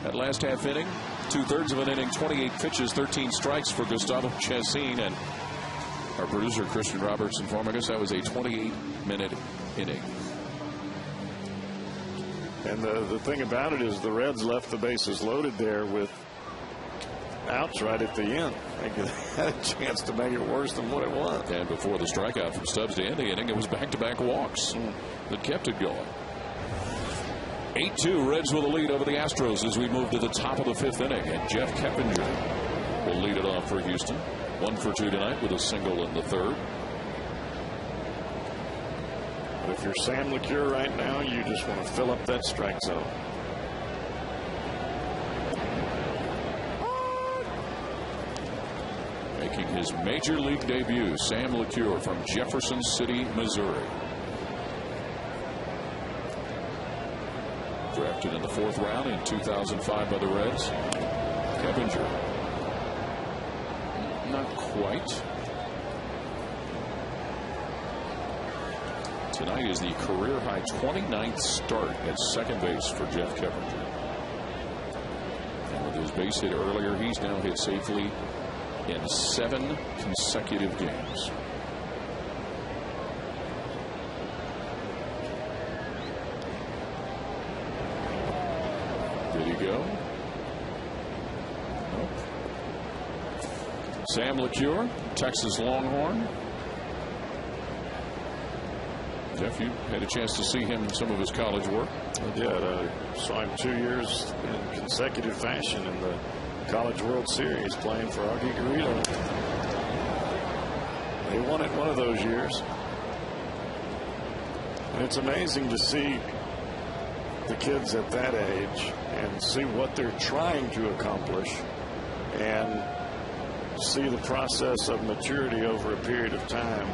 That last half inning, 2/3 of an inning, 28 pitches, 13 strikes for Gustavo Chessin. And our producer, Christian Roberts, informing us that was a 28-minute inning. And the thing about it is the Reds left the bases loaded there with outs right at the end. They had a chance to make it worse than what it was. And before the strikeout from Stubbs to end the inning, it was back-to-back walks that kept it going. 8-2 Reds with a lead over the Astros as we move to the top of the 5th inning. And Jeff Keppinger will lead it off for Houston. 1 for 2 tonight with a single in the 3rd. But if you're Sam LeCure right now, you just want to fill up that strike zone. Making his major league debut, Sam LeCure from Jefferson City, Missouri. Drafted in the 4th round in 2005 by the Reds. Keppinger. Not quite. Tonight is the career-high 29th start at second base for Jeff Keppinger. And with his base hit earlier, he's now hit safely in 7 consecutive games. Did he go? Nope. Sam LeCure, Texas Longhorn. Jeff, you had a chance to see him in some of his college work. I did. I saw him 2 years in consecutive fashion in the College World Series playing for Augie Garrido. They won it one of those years. And it's amazing to see the kids at that age and see what they're trying to accomplish and see the process of maturity over a period of time,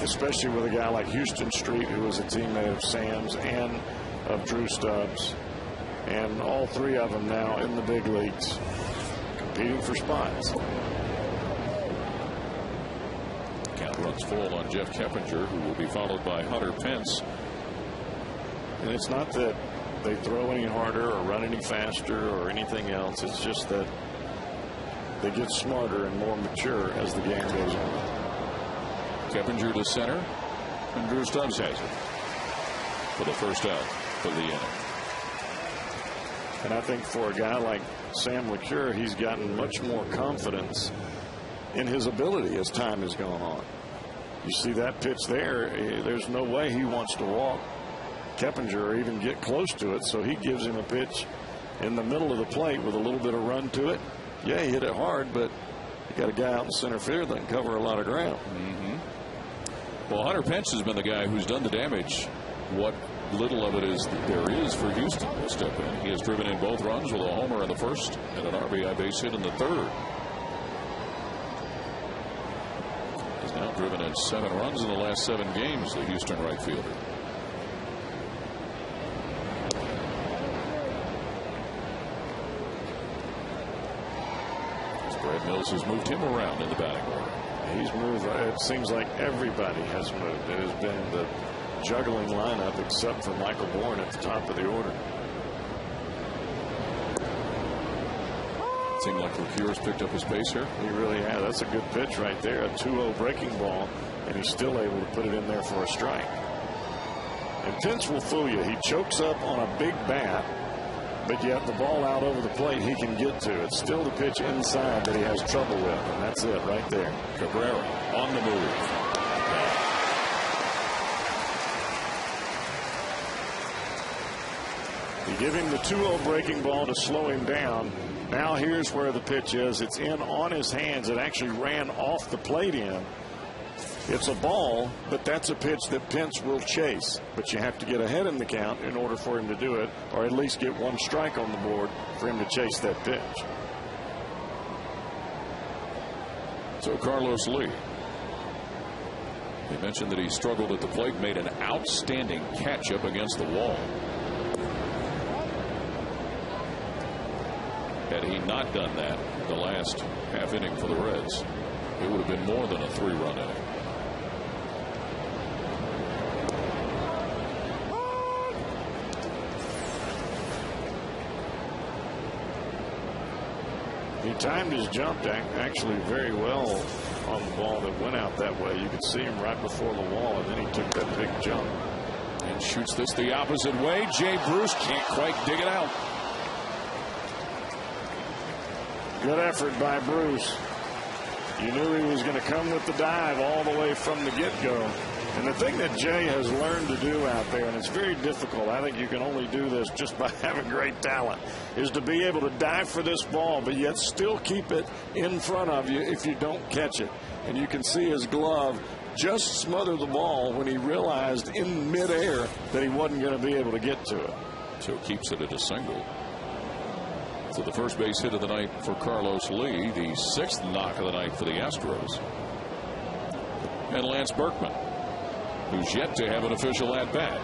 especially with a guy like Houston Street, who was a teammate of Sam's and of Drew Stubbs, and all 3 of them now in the big leagues competing for spots. Count runs full on Jeff Keppinger, who will be followed by Hunter Pence. And it's not that they throw any harder or run any faster or anything else. It's just that they get smarter and more mature as the game goes on. Keppinger to center. And Drew Stubbs has it for the first out for the inning. And I think for a guy like Sam LeCure, he's gotten much more confidence in his ability as time has gone on. You see that pitch there, there's no way he wants to walk Keppinger or even get close to it, so he gives him a pitch in the middle of the plate with a little bit of run to it. Yeah, he hit it hard, but you got a guy out in center field that can cover a lot of ground. Well, Hunter Pence has been the guy who's done the damage. What little of it is that there is for Houston will step in. He has driven in both runs with a homer in the first and an RBI base hit in the third. He's now driven in 7 runs in the last 7 games, the Houston right fielder. Brad Mills has moved him around in the batting order. He's moved. It seems like everybody has moved. It has been the juggling lineup except for Michael Bourne at the top of the order. It seemed like LeCure's picked up his pace here. He really has. That's a good pitch right there. A 2-0 breaking ball, and he's still able to put it in there for a strike. And Pence will fool you. He chokes up on a big bat, but yet the ball out over the plate he can get to. It's still the pitch inside that he has trouble with, and that's it right there. Cabrera on the move. You give him the 2-0 breaking ball to slow him down. Now here's where the pitch is. It's in on his hands. It actually ran off the plate in. It's a ball, but that's a pitch that Pence will chase. But you have to get ahead in the count in order for him to do it, or at least get 1 strike on the board for him to chase that pitch. So Carlos Lee. They mentioned that he struggled at the plate, made an outstanding catch up against the wall. Had he not done that the last half inning for the Reds, it would have been more than a 3-run inning. He timed his jump actually very well on the ball that went out that way. You could see him right before the wall, and then he took that big jump. And shoots this the opposite way. Jay Bruce can't quite dig it out. Good effort by Bruce. You knew he was going to come with the dive all the way from the get-go. And the thing that Jay has learned to do out there, and it's very difficult, I think you can only do this just by having great talent, is to be able to dive for this ball, but yet still keep it in front of you if you don't catch it. And you can see his glove just smother the ball when he realized in midair that he wasn't going to be able to get to it. So keeps it at a single. So the first base hit of the night for Carlos Lee, the 6th knock of the night for the Astros. And Lance Berkman, who's yet to have an official at-bat.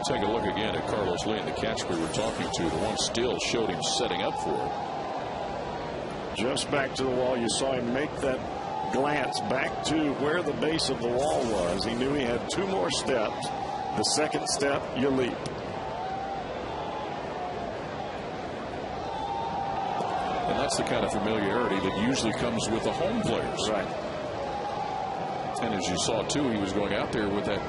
Take a look again at Carlos Lee and the catch we were talking to. The one still showed him setting up for it. Just back to the wall. You saw him make that glance back to where the base of the wall was. He knew he had 2 more steps. The second step, you leap. And that's the kind of familiarity that usually comes with the home players. Right. And as you saw, too, he was going out there with that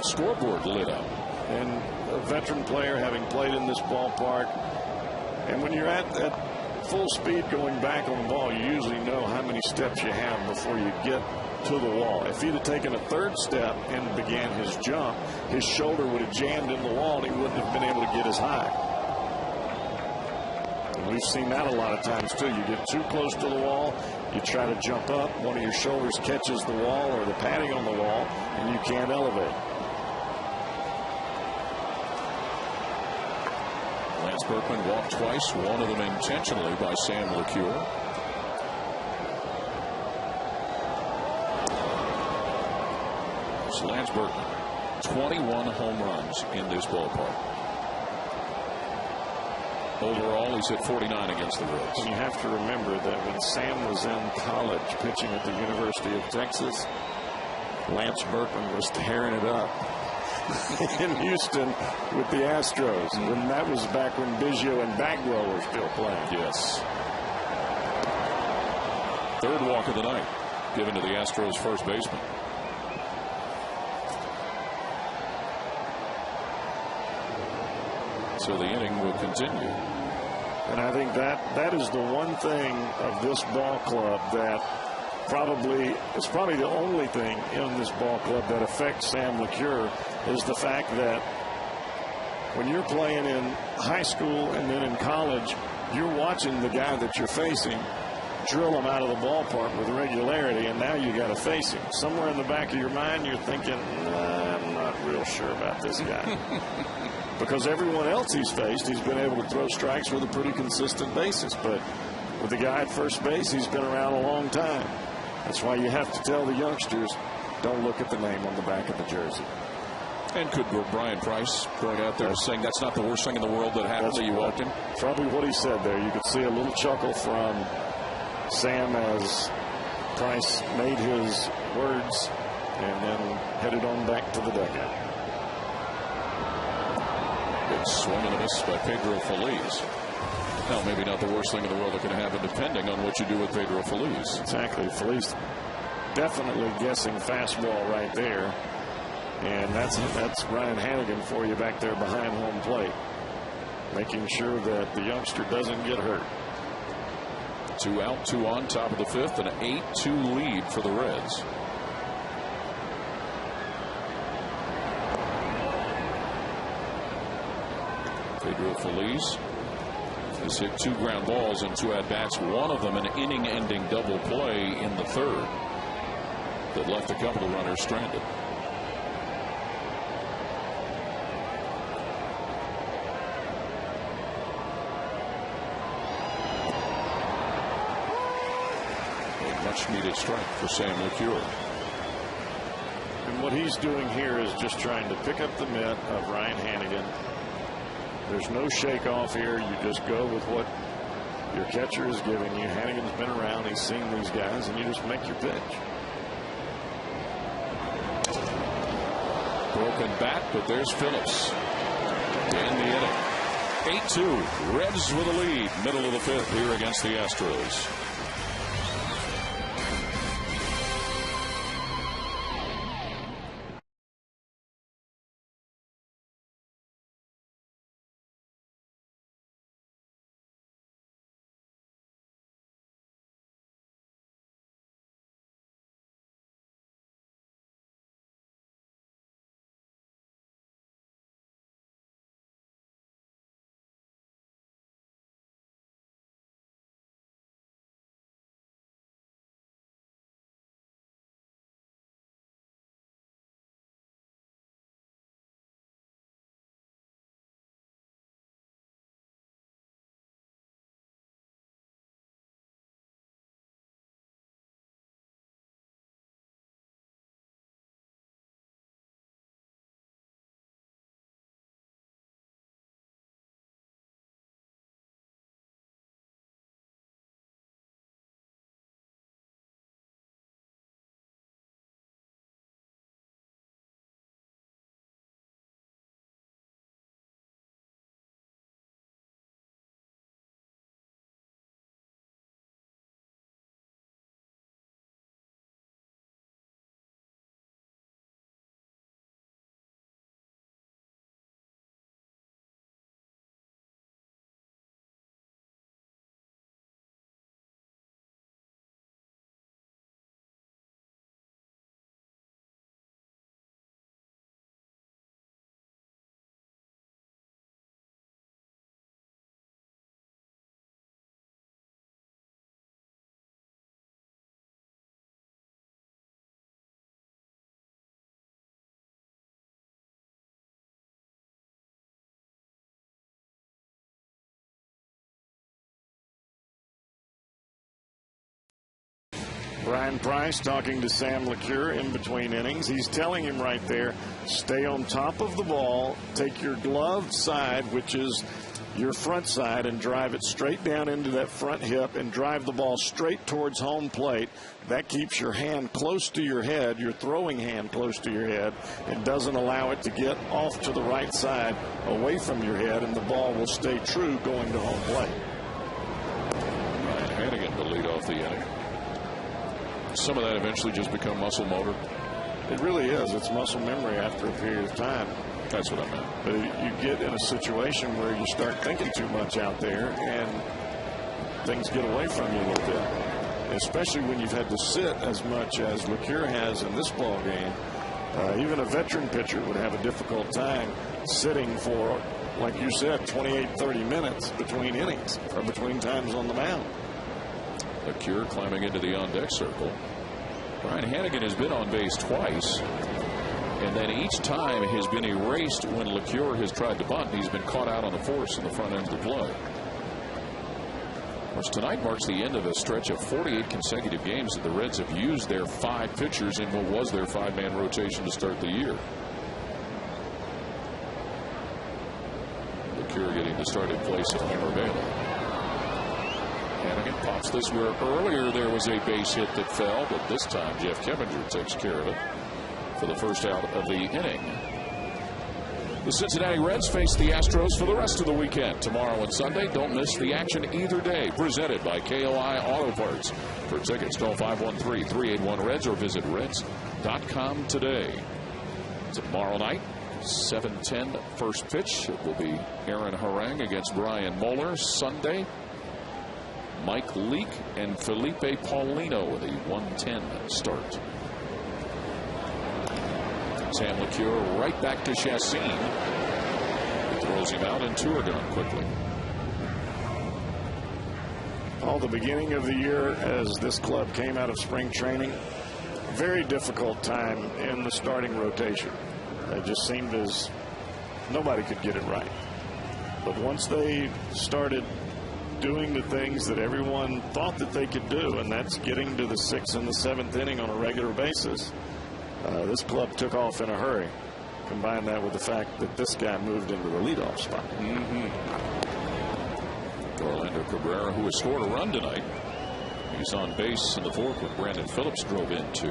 scoreboard lit up. And a veteran player having played in this ballpark. And when you're at full speed going back on the ball, you usually know how many steps you have before you get to the wall. If he'd have taken a 3rd step and began his jump, his shoulder would have jammed in the wall and he wouldn't have been able to get as high. And we've seen that a lot of times too. You get too close to the wall, you try to jump up, one of your shoulders catches the wall or the padding on the wall, and you can't elevate. Lance Berkman walked twice, one of them intentionally by Sam LeCure. So Lance Berkman, 21 home runs in this ballpark. Overall, he's hit 49 against the Reds. And you have to remember that when Sam was in college pitching at the University of Texas, Lance Berkman was tearing it up in Houston with the Astros. And that was back when Biggio and Bagwell were still playing. Yes. 3rd walk of the night given to the Astros first baseman. So the inning will continue. And I think that is the one thing of this ball club that is probably the only thing in this ball club that affects Sam LeCure, is the fact that when you're playing in high school and then in college, you're watching the guy that you're facing drill him out of the ballpark with regularity, and now you got to face him. Somewhere in the back of your mind, you're thinking, I'm not real sure about this guy. Because everyone else he's faced, he's been able to throw strikes with a pretty consistent basis. But with the guy at first base, he's been around a long time. That's why you have to tell the youngsters, don't look at the name on the back of the jersey. And could Brian Price going out there saying that's not the worst thing in the world that happened that you walked in? Probably what he said there. You could see a little chuckle from Sam as Price made his words and then headed on back to the dugout. Big swing and a miss by Pedro Feliz. Now, maybe not the worst thing in the world that could happen, depending on what you do with Pedro Feliz. Exactly. Feliz definitely guessing fastball right there. And that's Ryan Hannigan for you back there behind home plate, making sure that the youngster doesn't get hurt. 2 out, 2 on, top of the 5th, and an 8-2 lead for the Reds. Pedro Feliz has hit 2 ground balls in 2 at-bats, one of them an inning-ending double play in the 3rd that left a couple of runners stranded. Much-needed strike for Sam LeCure. And what he's doing here is just trying to pick up the mitt of Ryan Hannigan. There's no shake off here. You just go with what your catcher is giving you. Hannigan's been around. He's seen these guys, and you just make your pitch. Broken bat, but there's Phillips to end the inning. 8-2. Reds with a lead. Middle of the 5th here against the Astros. Brian Price talking to Sam LeCure in between innings. He's telling him right there, stay on top of the ball, take your gloved side, which is your front side, and drive it straight down into that front hip and drive the ball straight towards home plate. That keeps your hand close to your head, your throwing hand close to your head, and doesn't allow it to get off to the right side away from your head, and the ball will stay true going to home plate. Ryan Hannigan to lead off the inning. some of that eventually just become muscle motor? It really is. It's muscle memory after a period of time. That's what I meant. But you get in a situation where you start thinking too much out there and things get away from you a little bit. Especially when you've had to sit as much as LeCure has in this ball game. Even a veteran pitcher would have a difficult time sitting for, like you said, 28, 30 minutes between innings or between times on the mound. LeCure climbing into the on-deck circle. Brian Hannigan has been on base twice, and then each time has been erased when LeCure has tried to bunt. He's been caught out on the force in the front end of the play. Of course, tonight marks the end of a stretch of 48 consecutive games that the Reds have used their 5 pitchers in what was their 5-man rotation to start the year. LeCure getting the starting place of Homer Bailey. Hannigan pops this where earlier there was a base hit that fell, but this time Jeff Keppinger takes care of it for the first out of the inning. The Cincinnati Reds face the Astros for the rest of the weekend. Tomorrow and Sunday, don't miss the action either day. Presented by KOI Auto Parts. For tickets, call 513-381-REDS or visit reds.com today. Tomorrow night, 7:10 first pitch. It will be Aaron Harang against Brian Moeller. Sunday, Mike Leake and Felipe Paulino with a 1:10 start. Sam LeCure right back to Chassin. He throws him out and Tourgon quickly. All the beginning of the year as this club came out of spring training, very difficult time in the starting rotation. It just seemed as nobody could get it right. But once they started doing the things that everyone thought that they could do, and that's getting to the 6th and the 7th inning on a regular basis, this club took off in a hurry. Combine that with the fact that this guy moved into the leadoff spot. Orlando Cabrera, who has scored a run tonight. He's on base in the 4th when Brandon Phillips drove in 2.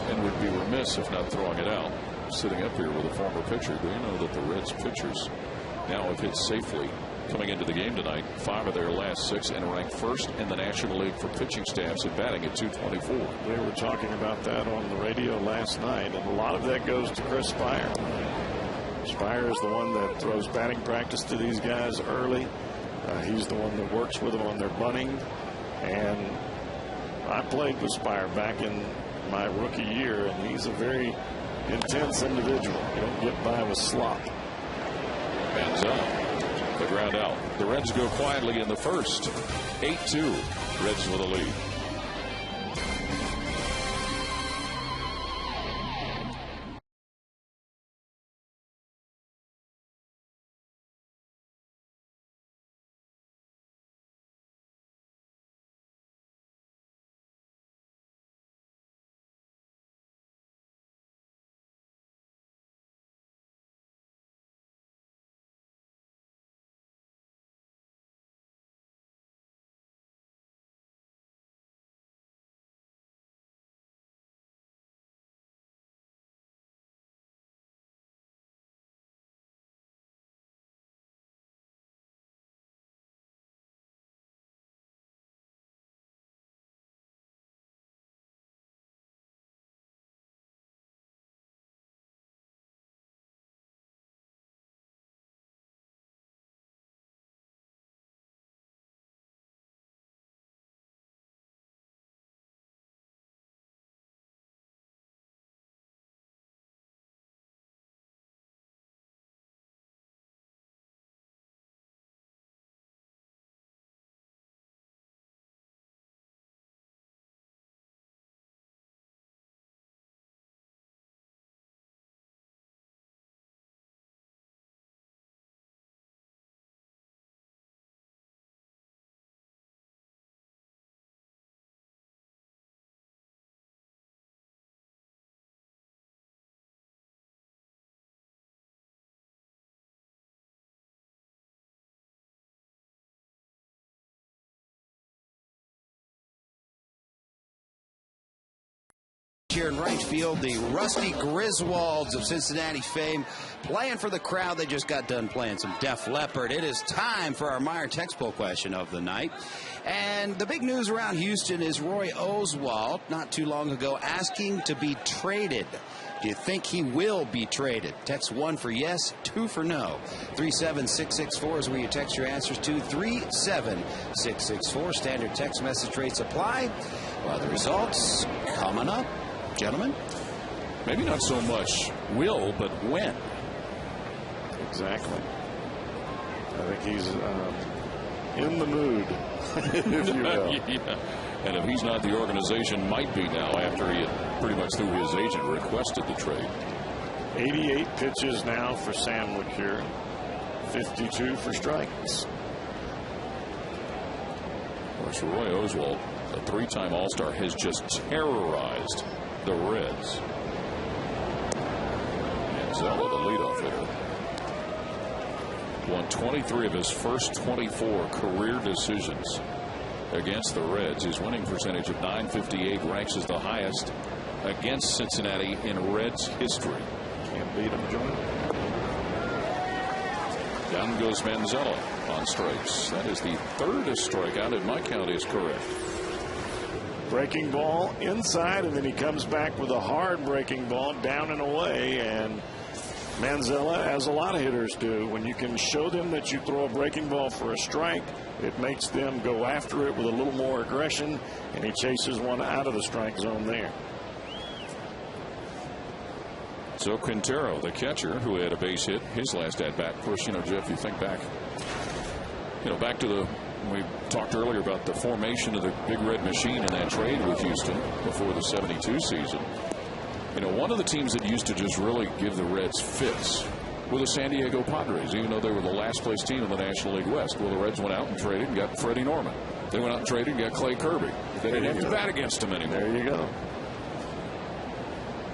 And would be remiss if not throwing it out. Sitting up here with a former pitcher, do you know that the Reds pitchers now have hit safely coming into the game tonight 5 of their last 6 and ranked 1st in the National League for pitching staffs and batting at .224. We were talking about that on the radio last night, and a lot of that goes to Chris Spire. Spire is the one that throws batting practice to these guys early. He's the one that works with them on their bunting, and I played with Spire back in my rookie year, and he's a very intense individual. You don't get by with slop. Hands up. The ground out. The Reds go quietly in the 1st. 8-2. Reds with a lead. here in right field. The Rusty Griswolds of Cincinnati fame playing for the crowd. They just got done playing some Def Leppard. It is time for our Meyer textbook question of the night. And the big news around Houston is Roy Oswalt, not too long ago, asking to be traded. Do you think he will be traded? Text 1 for yes, 2 for no. 37664 is where you text your answers to. 37664. Standard text message rates apply. Well, the results coming up. Gentlemen? Maybe not so much will, but when. Exactly. I think he's in the mood, if you will. Yeah. And if he's not, the organization might be now after he had pretty much through his agent requested the trade. 88 pitches now for Sam LeCure. 52 for strikes. Of course, Roy Oswalt, a three-time All-Star, has just terrorized the Reds. And Zella, the leadoff hitter, won 23 of his first 24 career decisions against the Reds. His winning percentage of .958 ranks as the highest against Cincinnati in Reds history. Can't beat him, John. Down goes Manzella on strikes. That is the thirdest strikeout, if my count is correct. Breaking ball inside, and then he comes back with a hard breaking ball down and away. And Manzella, as a lot of hitters do, when you can show them that you throw a breaking ball for a strike, it makes them go after it with a little more aggression, and he chases one out of the strike zone there. So Quintero, the catcher, who had a base hit his last at bat. Of course, you know, Jeff, you think back, back to we talked earlier about the formation of the Big Red Machine in that trade with Houston before the '72 season. One of the teams that used to just really give the Reds fits were the San Diego Padres, even though they were the last place team in the National League West. Well, the Reds went out and traded and got Freddie Norman. They went out and traded and got Clay Kirby. They didn't have to bat against him anymore. There you go.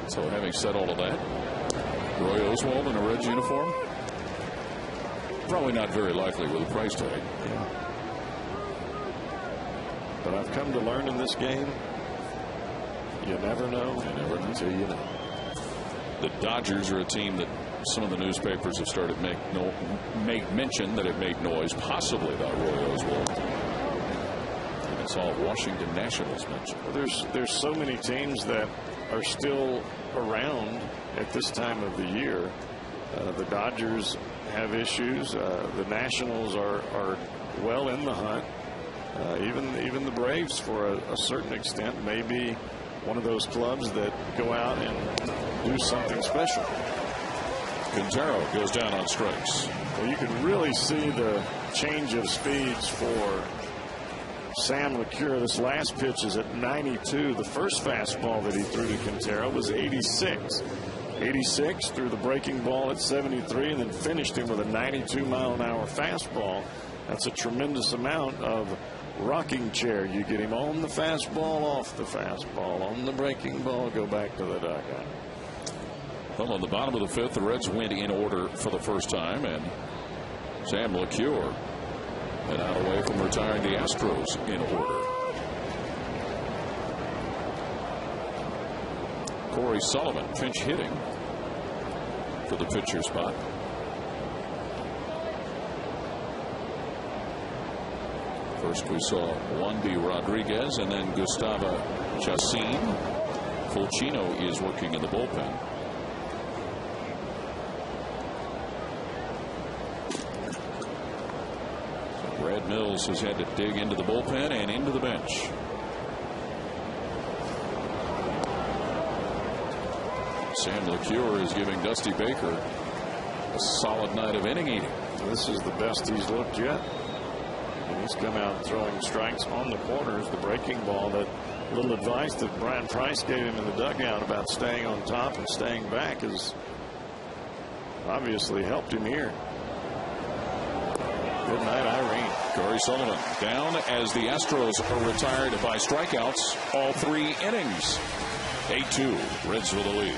So having said all of that, Roy Oswalt in a Reds uniform? Probably not very likely with a price tag. Yeah. But I've come to learn in this game, you never know. You never know until you know. The Dodgers are a team that some of the newspapers have started make mention that it made noise, possibly about Roy Oswalt. And it's all Washington Nationals mentioned. Well, there's so many teams that are still around at this time of the year. The Dodgers have issues. The Nationals are well in the hunt. Even the Braves, for a certain extent, may be one of those clubs that go out and do something special. Quintero goes down on strikes. Well, you can really see the change of speeds for Sam LeCure. This last pitch is at 92. The first fastball that he threw to Quintero was 86. 86, threw the breaking ball at 73, and then finished him with a 92-mile-an-hour fastball. That's a tremendous amount of rocking chair. You get him on the fastball, off the fastball, on the breaking ball, go back to the dugout. Well, on the bottom of the fifth, the Reds went in order for the first time, and Sam LeCure and out away from retiring the Astros in order. Corey Sullivan pinch hitting for the pitcher spot. First we saw Wandy Rodriguez and then Gustavo Chacin. Fulcino is working in the bullpen. Brad Mills has had to dig into the bullpen and into the bench. Sam LeCure is giving Dusty Baker a solid night of inning eating. This is the best he's looked yet. And he's come out throwing strikes on the corners. The breaking ball, that little advice that Brian Price gave him in the dugout about staying on top and staying back, has obviously helped him here. Good night, Irene. Corey Sullivan down as the Astros are retired by strikeouts all 3 innings. 8-2, Reds with the lead.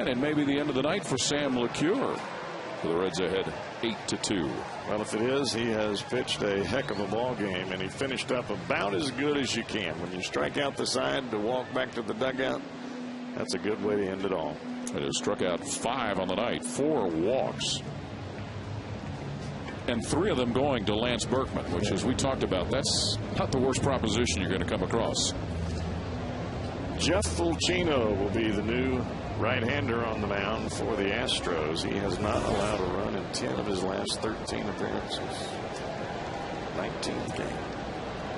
again, and maybe the end of the night for Sam LeCure. The Reds ahead 8-2. Well, if it is, he has pitched a heck of a ball game, and he finished up about as good as you can. When you strike out the side to walk back to the dugout, that's a good way to end it all. It has struck out 5 on the night, 4 walks, and 3 of them going to Lance Berkman, which, as we talked about, that's not the worst proposition you're going to come across. Jeff Fulcino will be the new right-hander on the mound for the Astros. He has not allowed a run in 10 of his last 13 appearances. 19th game.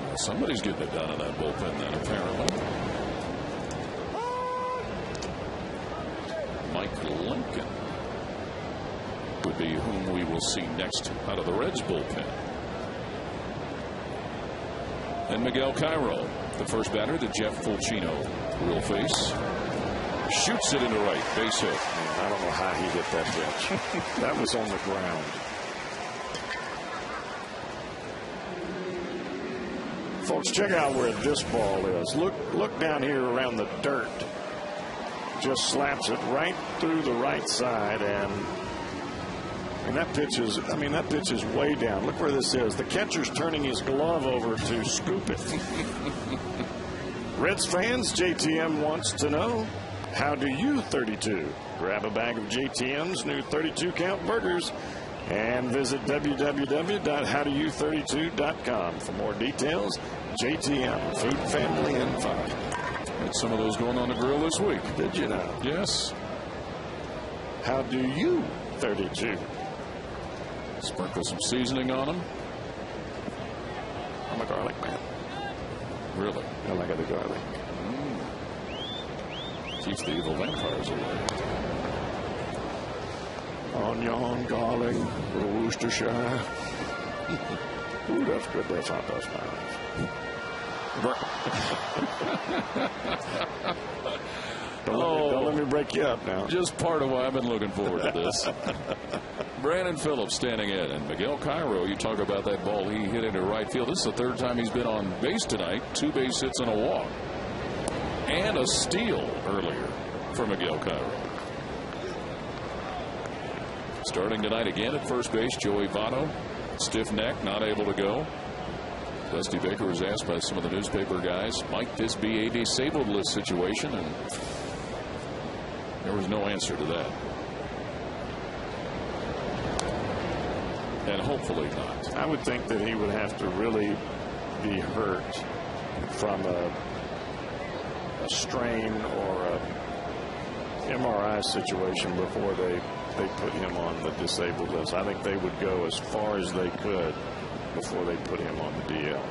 Well, somebody's getting it done in that bullpen then, apparently. Mike Lincoln would be whom we will see next out of the Reds bullpen. And Miguel Cairo, the first batter that Jeff Fulcino will face. Shoots it into right, base hit. Man, I don't know how he hit that pitch. That was on the ground. Folks, check out where this ball is. Look down here around the dirt. Just slaps it right through the right side, and that pitch is, that pitch is way down. Look where this is. The catcher's turning his glove over to scoop it. Reds fans, JTM wants to know, how do you 32? Grab a bag of JTM's new 32 count burgers and visit www.howdoyou32.com for more details. JTM, food, family, and fun. Had some of those going on the grill this week. Did you know? Yes. How do you 32? Sprinkle some seasoning on them. I'm a garlic man. Really? I like the garlic. Keeps the evil vampires away. Onion, garlic, little Worcestershire. Ooh, that's good. That's hot. That's nice. Don't let me break you up now. Just part of why I've been looking forward to this. Brandon Phillips standing in, and Miguel Cairo, you talk about that ball he hit into right field. This is the 3rd time he's been on base tonight. 2 base hits and a walk. And a steal earlier for Miguel Cairo. Starting tonight again at first base, Joey Votto. Stiff neck, not able to go. Dusty Baker was asked by some of the newspaper guys, might this be a disabled list situation? And there was no answer to that. And hopefully not. I would think that he would have to really be hurt from a strain or a MRI situation before they put him on the disabled list. I think they would go as far as they could before they put him on the DL.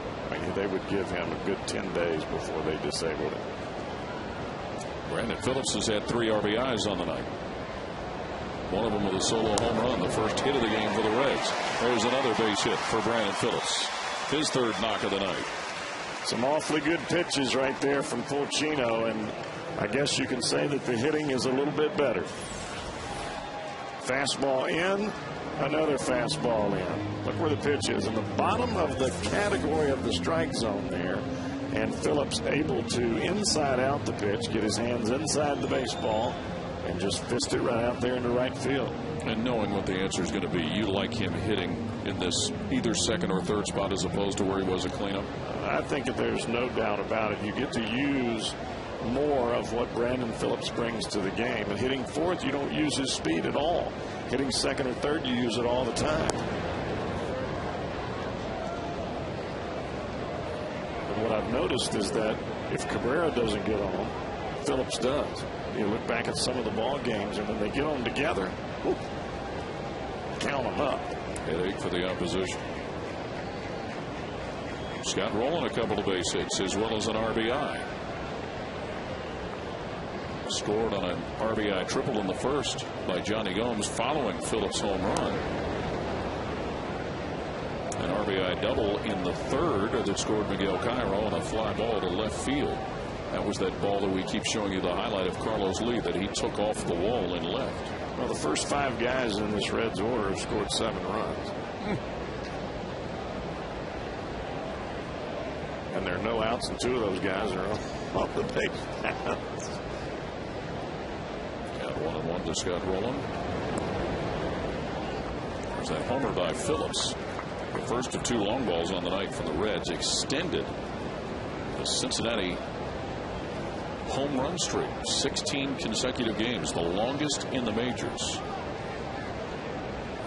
They would give him a good 10 days before they disabled him. Brandon Phillips has had 3 RBIs on the night. One of them with a solo home run, the first hit of the game for the Reds. There's another base hit for Brandon Phillips. His 3rd knock of the night. Some awfully good pitches right there from Fulcino, and I guess you can say that the hitting is a little bit better. Fastball in, another fastball in. Look where the pitch is in the bottom of the category of the strike zone there, and Phillips able to inside out the pitch, get his hands inside the baseball, and just fist it right out there into right field. And knowing what the answer is going to be, you like him hitting in this either 2nd or 3rd spot as opposed to where he was a cleanup? I think that there's no doubt about it. You get to use more of what Brandon Phillips brings to the game. And hitting 4th, you don't use his speed at all. Hitting 2nd or 3rd, you use it all the time. And what I've noticed is that if Cabrera doesn't get on, Phillips does. You look back at some of the ball games, and when they get on together, whew, count them up. Headache for the opposition. Scott Rowland a couple of base hits as well as an RBI. Scored on an RBI triple in the 1st by Johnny Gomes following Phillips' home run. An RBI double in the 3rd that scored Miguel Cairo on a fly ball to left field. That was that ball that we keep showing you the highlight of Carlos Lee that he took off the wall and left. Well, the first 5 guys in this Reds order have scored 7 runs. And there are no outs, and 2 of those guys are on the base paths. Yeah, 1-1 to Scott Rowland. There's that homer by Phillips. The first of 2 long balls on the night from the Reds extended the Cincinnati home run streak. 16 consecutive games, the longest in the majors.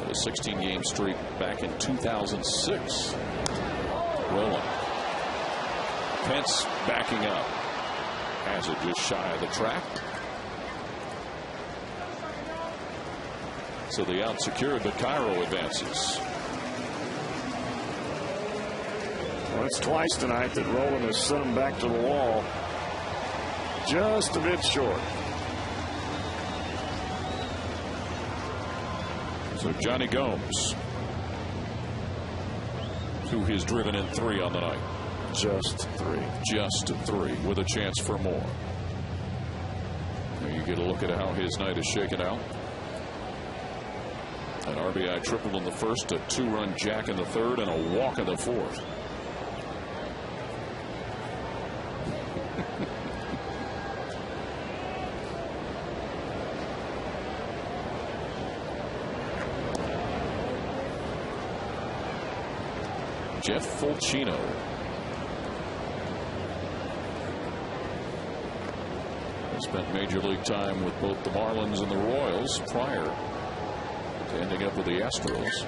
A 16-game streak back in 2006. Rowland. Pence backing up. Has it just shy of the track. So the out secured, but Cairo advances. Well, it's twice tonight that Rowland has sent him back to the wall. Just a bit short. So Johnny Gomes, who has driven in 3 on the night. Just 3. Just 3 with a chance for more. Now you get a look at how his night is shaken out. An RBI triple in the first, a 2-run jack in the third, and a walk in the fourth. Jeff Fulcino. Spent major league time with both the Marlins and the Royals prior to ending up with the Astros.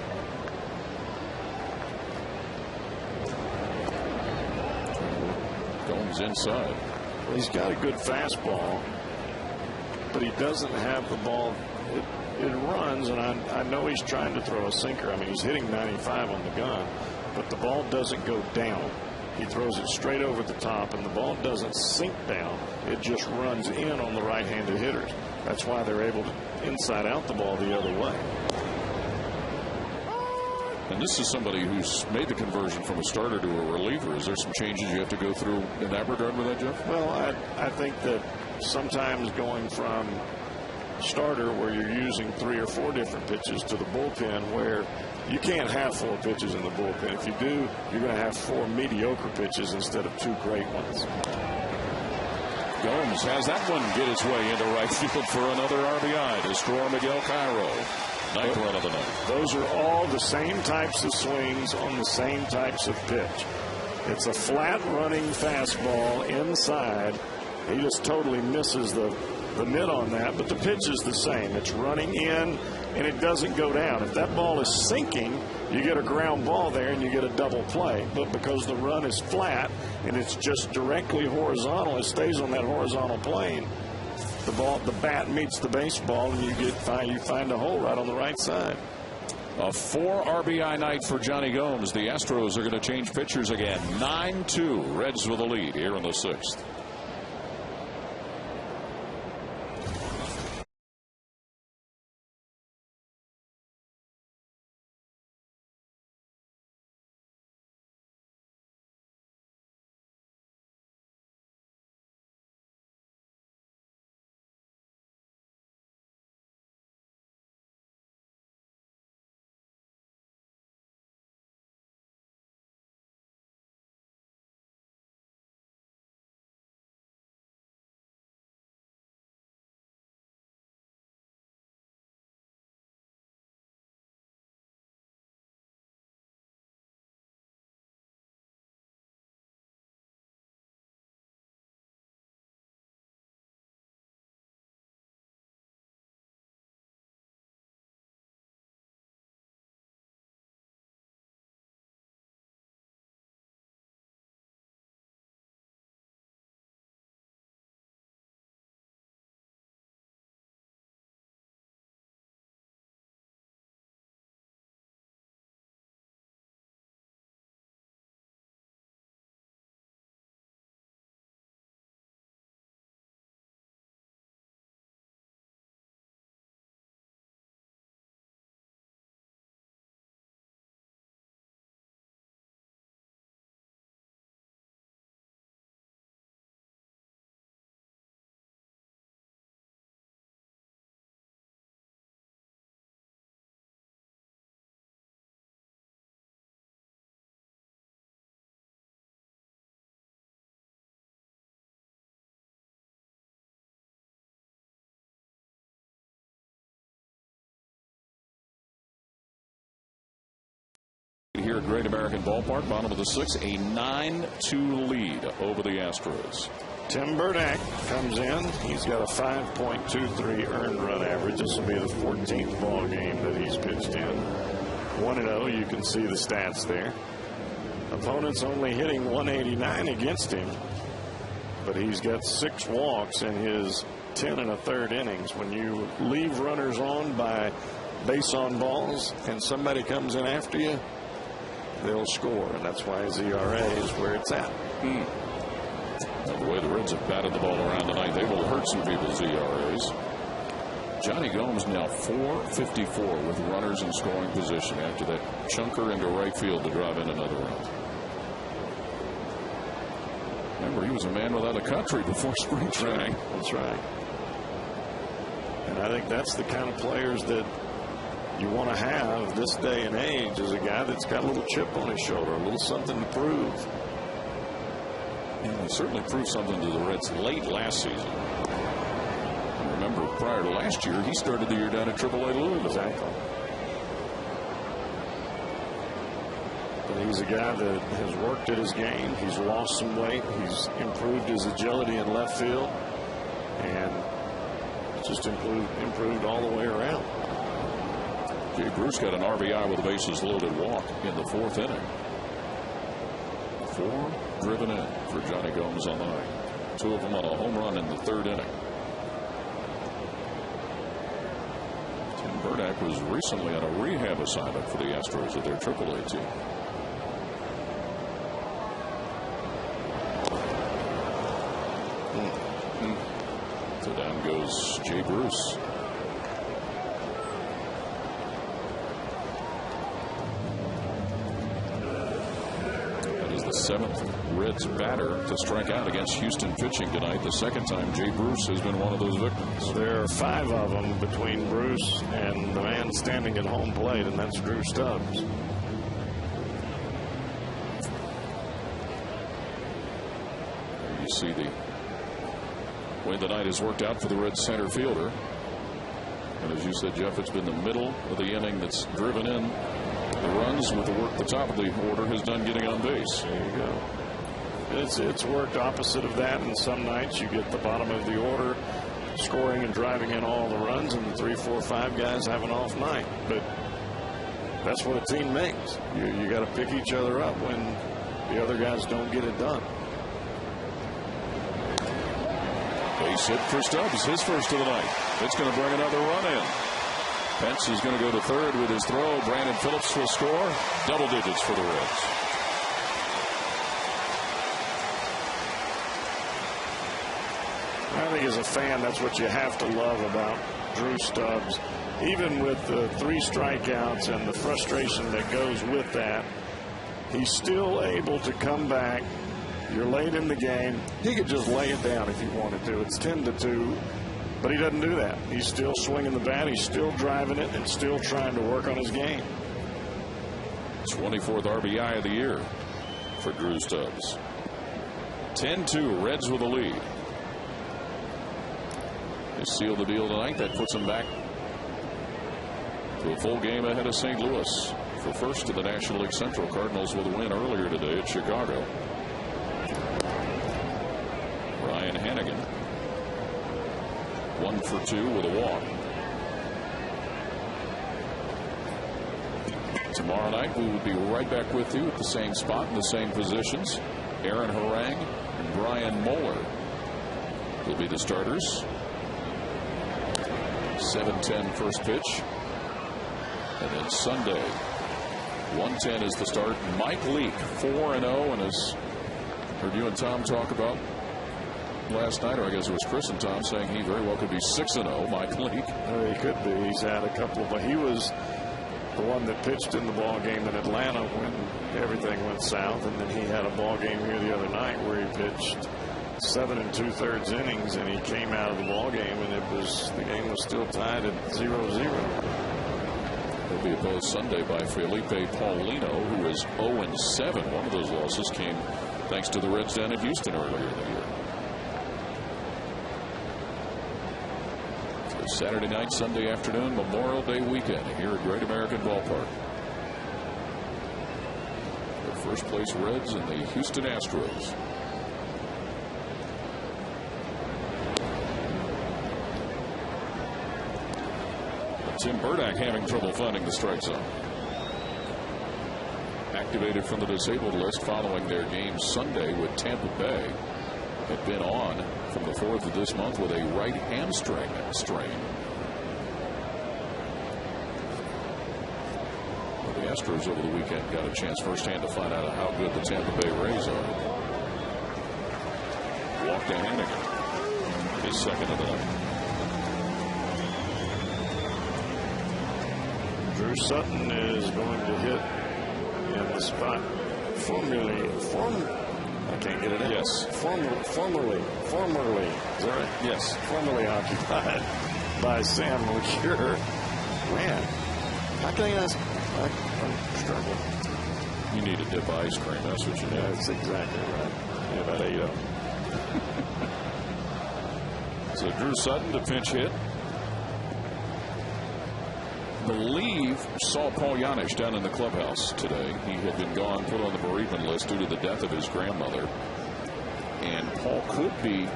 Gomes inside. Well, he's got a good fastball, but he doesn't have the ball. It runs, and I know he's trying to throw a sinker. I mean, he's hitting 95 on the gun, but the ball doesn't go down. He throws it straight over the top, and the ball doesn't sink down. It just runs in on the right-handed hitters. That's why they're able to inside out the ball the other way. And this is somebody who's made the conversion from a starter to a reliever. Is there some changes you have to go through in that regard with that, Jeff? Well, I think that sometimes going from starter where you're using 3 or 4 different pitches to the bullpen where you can't have 4 pitches in the bullpen. If you do, you're going to have 4 mediocre pitches instead of 2 great ones. Gomes has that one get its way into right field for another RBI. Destroy Miguel Cairo. 9th run of the night. Those are all the same types of swings on the same types of pitch. It's a flat running fastball inside. He just totally misses the mitt on that, but the pitch is the same. It's running in, and it doesn't go down. If that ball is sinking, you get a ground ball there, and you get a double play. But because the run is flat, and it's just directly horizontal, it stays on that horizontal plane. The bat meets the baseball, and you find a hole right on the right side. A 4 RBI night for Johnny Gomes. The Astros are going to change pitchers again. 9-2. Reds with a lead here in the 6th. Here at Great American Ballpark, bottom of the 6th, a 9-2 lead over the Astros. Tim Burdack comes in. He's got a 5.23 earned run average. This will be the 14th ball game that he's pitched in. 1-0. You can see the stats there. Opponent's only hitting 189 against him, but he's got 6 walks in his 10 1/3 innings. When you leave runners on by base on balls and somebody comes in after you, they'll score, and that's why his ERA is where it's at. The way the Reds have batted the ball around tonight, they will hurt some people's ERAs. Johnny Gomes now .454 with runners in scoring position after that chunker into right field to drive in another run. Remember, he was a man without a country before spring training. That's right. And I think that's the kind of players that you want to have this day and age, is a guy that's got a little chip on his shoulder, a little something to prove. And he certainly proved something to the Reds late last season. And remember, prior to last year, he started the year down at AAA Louisville. Exactly. But he's a guy that has worked at his game. He's lost some weight. He's improved his agility in left field, and just improved all the way around. Jay Bruce got an RBI with a bases loaded walk in the 4th inning. 4 driven in for Johnny Gomes on the night. 2 of them on a home run in the 3rd inning. Tim Burdack was recently on a rehab assignment for the Astros at their AAA team. So down goes Jay Bruce. The 7th Reds batter to strike out against Houston pitching tonight. The 2nd time Jay Bruce has been one of those victims. There are 5 of them between Bruce and the man standing at home plate, and that's Drew Stubbs. You see the way the night has worked out for the Reds center fielder. And as you said, Jeff, it's been the middle of the inning that's driven in the runs, with the work the top of the order has done getting on base. There you go. It's worked opposite of that, and some nights you get the bottom of the order scoring and driving in all the runs, and the 3, 4, 5 guys have an off night. But that's what a team makes. You got to pick each other up when the other guys don't get it done. Base hit for Stubbs, his first of the night. It's going to bring another run in. Pence is going to go to 3rd with his throw. Brandon Phillips will score. Double digits for the Reds. I think as a fan, that's what you have to love about Drew Stubbs. Even with the 3 strikeouts and the frustration that goes with that, he's still able to come back. You're late in the game. He could just lay it down if he wanted to. It's 10-2. But he doesn't do that. He's still swinging the bat. He's still driving it and still trying to work on his game. 24th RBI of the year for Drew Stubbs. 10-2, Reds with a lead. They seal the deal tonight. That puts them back to a full game ahead of St. Louis for first to the National League Central. Cardinals with a win earlier today at Chicago. Ryan Hannigan, 1 for 2 with a walk. Tomorrow night we will be right back with you at the same spot in the same positions. Aaron Harang and Brian Moeller will be the starters. 7:10 first pitch. And then Sunday, 1:10 is the start. Mike Leake, 4-0, and as heard you and Tom talk about last night, or I guess it was Chris and Tom, saying he very well could be 6-0. Mike Leake. He could be. He's had a couple, but he was the one that pitched in the ball game in Atlanta when everything went south, and then he had a ball game here the other night where he pitched 7 2/3 innings, and he came out of the ball game, and the game was still tied at 0-0. He'll be opposed Sunday by Felipe Paulino, who is 0-7. One of those losses came thanks to the Reds down in Houston earlier in the year. So Saturday night, Sunday afternoon, Memorial Day weekend here at Great American Ballpark. First place Reds and the Houston Astros. Tim Burdack having trouble finding the strike zone. Activated from the disabled list following their game Sunday with Tampa Bay. Had been on from the 4th of this month with a right hamstring strain. Well, the Astros over the weekend got a chance firsthand to find out how good the Tampa Bay Rays are. Walk to Hannigan. His second of the night. Drew Sutton is going to hit in the spot I can't get it in. Yes. Formerly. Is that right? Yes. Formerly occupied by Sam LeCure. Man, how can I'm struggling. You need a dip of ice cream. That's what you need. That's exactly right. Yeah, about 8 of them. So Drew Sutton to pinch hit. Believe saw Paul Yanish down in the clubhouse today. He had been gone, put on the bereavement list due to the death of his grandmother. And Paul could be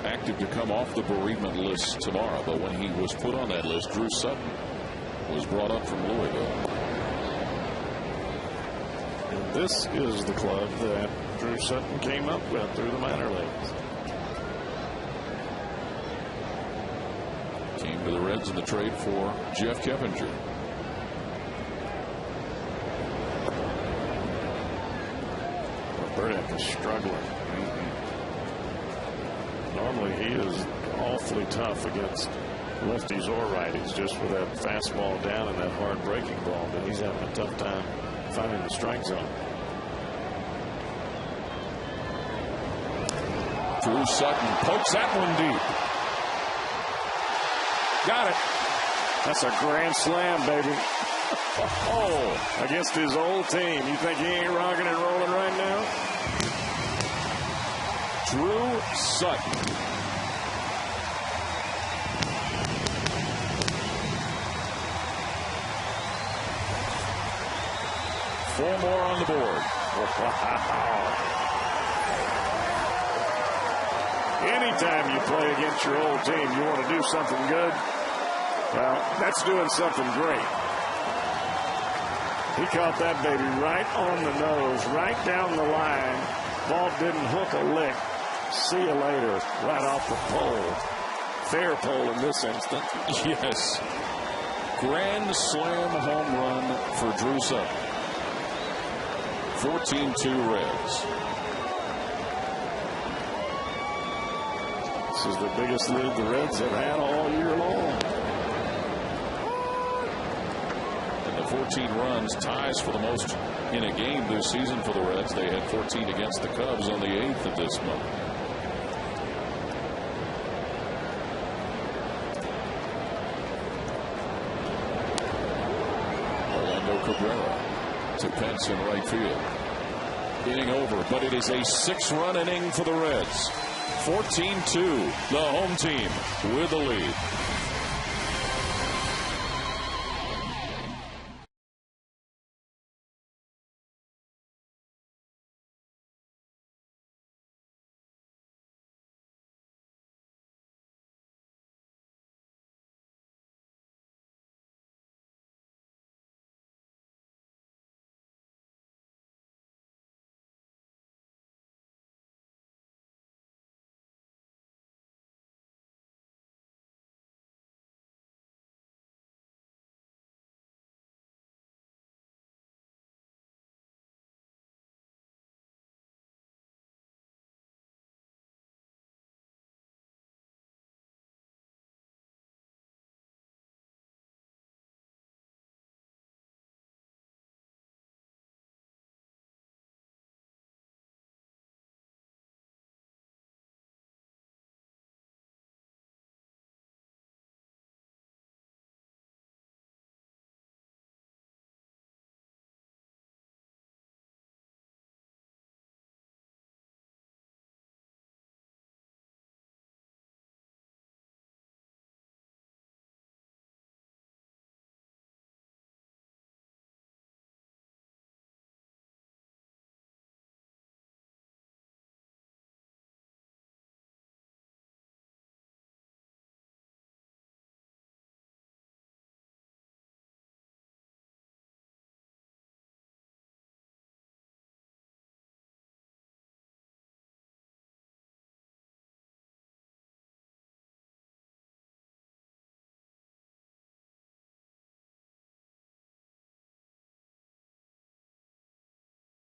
active to come off the bereavement list tomorrow. But when he was put on that list, Drew Sutton was brought up from Louisville. And this is the club that Drew Sutton came up with through the minor leagues. Came to the Reds in the trade for Jeff Keppinger. Burdick is struggling. Normally he is awfully tough against lefties or righties, just with that fastball down and that hard breaking ball, but he's having a tough time finding the strike zone. Drew Sutton pokes that one deep. Got it. That's a grand slam, baby. Oh, against his old team. You think he ain't rocking and rolling right now? Drew Sutton. Four more on the board. Wow. Anytime you play against your old team, you want to do something good. Well, that's doing something great. He caught that baby right on the nose, right down the line. Ball didn't hook a lick. See you later, right off the pole. Fair pole in this instant. Yes. Grand slam home run for Drew Sutton. 14-2 Reds. This is the biggest lead the Reds have had all year long. And the 14 runs ties for the most in a game this season for the Reds. They had 14 against the Cubs on the 8th of this month. Orlando Cabrera to Pence in right field. Inning over, but it is a 6-run inning for the Reds. 14-2, the home team with the lead.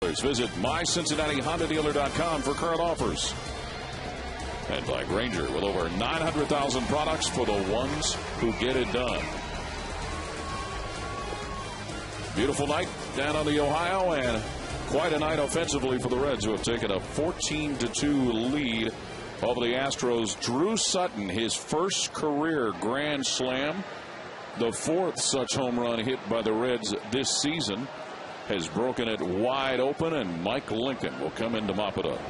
others. Visit mycincinnatihondadealer.com for current offers. And by Grainger, with over 900,000 products for the ones who get it done. Beautiful night down on the Ohio, and quite a night offensively for the Reds, who have taken a 14-2 lead over the Astros. Drew Sutton, his first career grand slam, the fourth such home run hit by the Reds this season, has broken it wide open, and Mike Lincoln will come in to mop it up.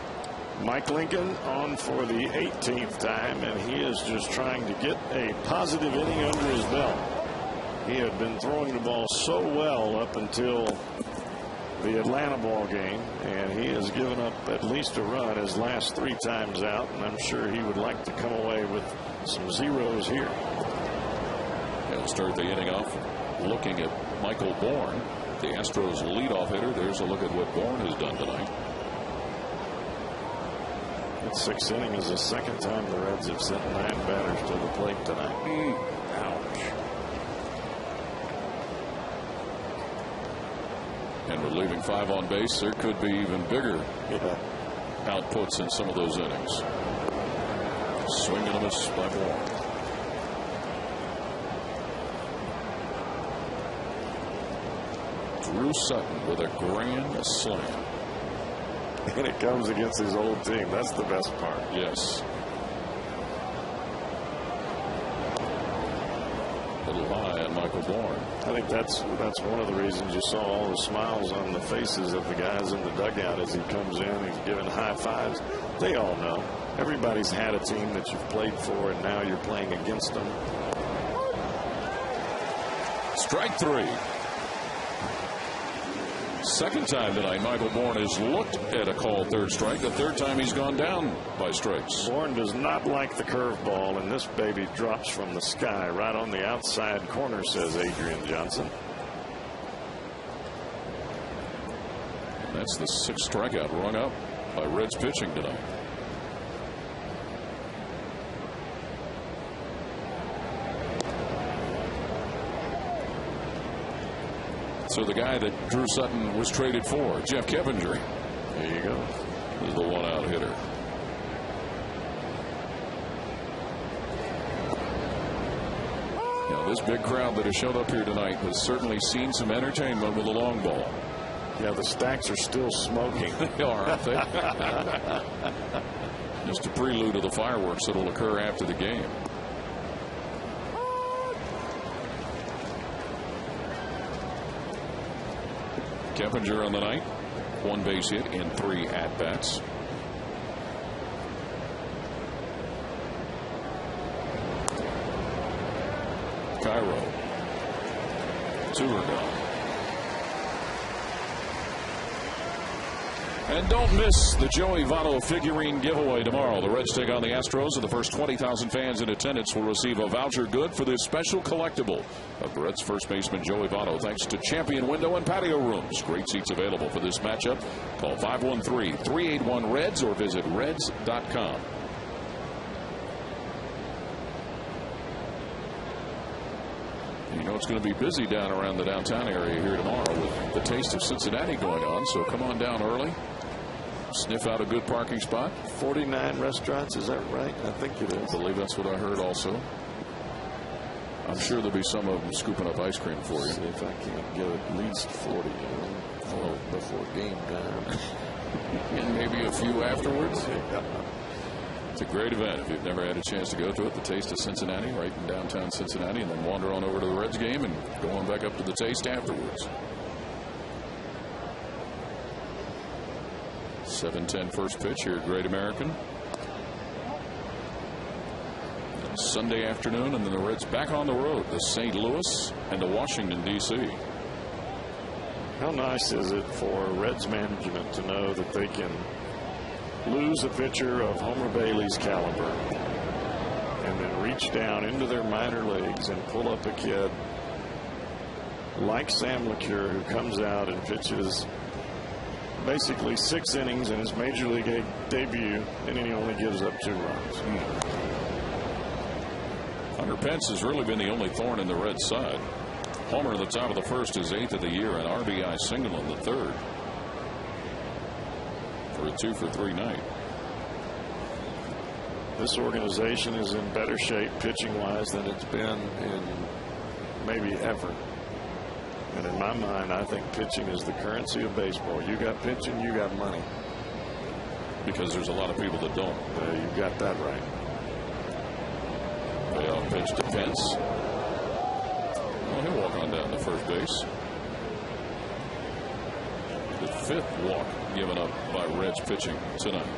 Mike Lincoln on for the 18th time, and he is just trying to get a positive inning under his belt. He had been throwing the ball so well up until the Atlanta ball game, and he has given up at least a run his last 3 times out, and I'm sure he would like to come away with some zeros here. He'll start the inning off looking at Michael Bourne, the Astros leadoff hitter. There's a look at what Bourne has done tonight. That 6th inning is the second time the Reds have sent 9 batters to the plate tonight. Ouch. And we're leaving 5 on base. There could be even bigger outputs in some of those innings. Swing and a miss by Bourne. Drew Sutton with a grand slam. And it comes against his old team. That's the best part. Yes. A little high on Michael Bourne. I think that's one of the reasons you saw all the smiles on the faces of the guys in the dugout as he comes in. He's giving high fives. They all know. Everybody's had a team that you've played for, and now you're playing against them. Strike 3. Second time tonight, Michael Bourne has looked at a called third strike. The third time he's gone down by strikes. Bourne does not like the curveball, and this baby drops from the sky right on the outside corner, says Adrian Johnson. And that's the 6th strikeout rung up by Reds pitching tonight. So the guy that Drew Sutton was traded for, Jeff Keppinger, there you go, is the one-out hitter. Now, this big crowd that has showed up here tonight has certainly seen some entertainment with the long ball. Yeah, the stacks are still smoking. They are, aren't they? Just a prelude to the fireworks that will occur after the game. Keppinger on the night, 1 base hit in 3 at-bats. Cairo, 2 are gone. And don't miss the Joey Votto figurine giveaway tomorrow. The Reds take on the Astros, and the first 20,000 fans in attendance will receive a voucher good for this special collectible of Reds first baseman Joey Votto, thanks to Champion Window and Patio Rooms. Great seats available for this matchup. Call 513-381-REDS or visit reds.com. You know it's going to be busy down around the downtown area here tomorrow with the Taste of Cincinnati going on, so come on down early. Sniff out a good parking spot. 49 restaurants, is that right? I think it is. I believe that's what I heard also. I'm sure there'll be some of them scooping up ice cream for you. See if I can't get at least 40 before game time. And maybe a few afterwards. It's a great event. If you've never had a chance to go to it, the Taste of Cincinnati, right in downtown Cincinnati, and then wander on over to the Reds game and go on back up to the Taste afterwards. 7:10 first pitch here at Great American. Sunday afternoon, and then the Reds back on the road to St. Louis and to Washington, D.C. How nice is it for Reds management to know that they can lose a pitcher of Homer Bailey's caliber and then reach down into their minor leagues and pull up a kid like Sam LeCure, who comes out and pitches basically 6 innings in his major league debut, and then he only gives up 2 runs. Hunter Pence has really been the only thorn in the Reds' side. Homer, that's out of the first, is 8th of the year, an RBI single in the 3rd. for a 2-for-3 night. This organization is in better shape pitching-wise than it's been in maybe ever. And in my mind, I think pitching is the currency of baseball. You got pitching, you got money. Because there's a lot of people that don't. You got that right. Payoff pitch to Pence. Well, he'll walk on down to first base. The 5th walk given up by Reds pitching tonight.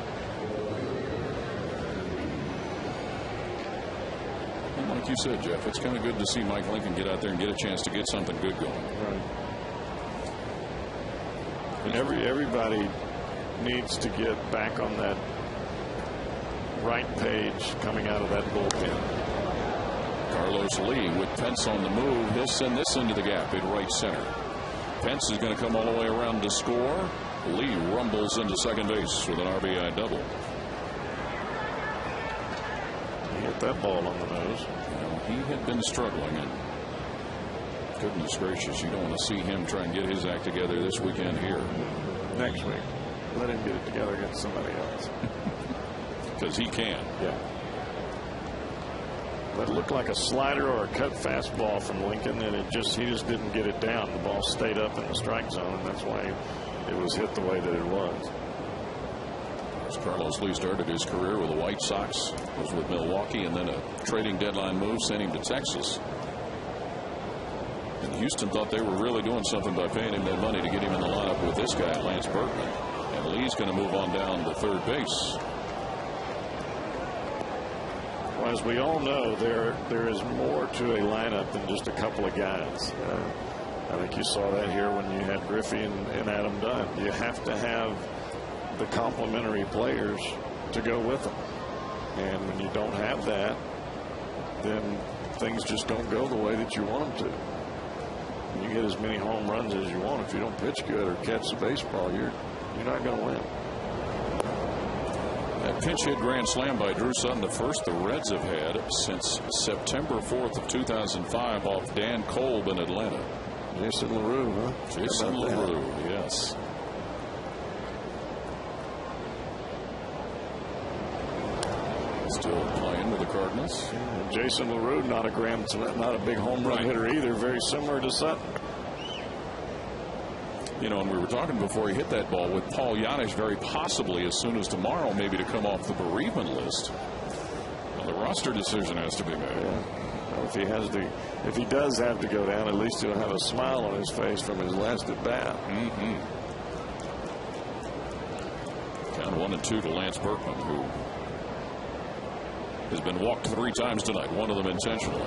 And like you said, Jeff, it's kind of good to see Mike Lincoln get out there and get a chance to get something good going. Right. And everybody needs to get back on that right page coming out of that bullpen. Carlos Lee with Pence on the move. He'll send this into the gap in right center. Pence is going to come all the way around to score. Lee rumbles into second base with an RBI double. He hit that ball on the nose. Well, he had been struggling, and goodness gracious, you don't want to see him try and get his act together this weekend here. Next week. Let him get it together against somebody else. Because he can. Yeah. That looked like a slider or a cut fastball from Lincoln, and he just didn't get it down. The ball stayed up in the strike zone, and that's why it was hit the way that it was. As Carlos Lee started his career with the White Sox, was with Milwaukee, and then a trading deadline move sent him to Texas. And Houston thought they were really doing something by paying him that money to get him in the lineup with this guy, Lance Berkman. And Lee's going to move on down to third base. Well, as we all know, there is more to a lineup than just a couple of guys. I think you saw that here when you had Griffey and Adam Dunn. You have to have the complementary players to go with them. And when you don't have that, then things just don't go the way that you want them to. You get as many home runs as you want. If you don't pitch good or catch the baseball, you're not going to win. That pinch hit grand slam by Drew Sutton, the first the Reds have had since September 4th of 2005 off Dan Kolb in Atlanta. Jason LaRue, huh? Jason LaRue, yes. Still playing with the Cardinals. Yeah, Jason LaRue, not a big home run hitter either. Very similar to Sutton. You know, and we were talking before he hit that ball with Paul Yanish very possibly as soon as tomorrow maybe to come off the bereavement list. Well, the roster decision has to be made. Yeah. Well, if he does have to go down, at least he'll have a smile on his face from his last at bat. Count 1-2 to Lance Berkman, who has been walked 3 times tonight, one of them intentionally.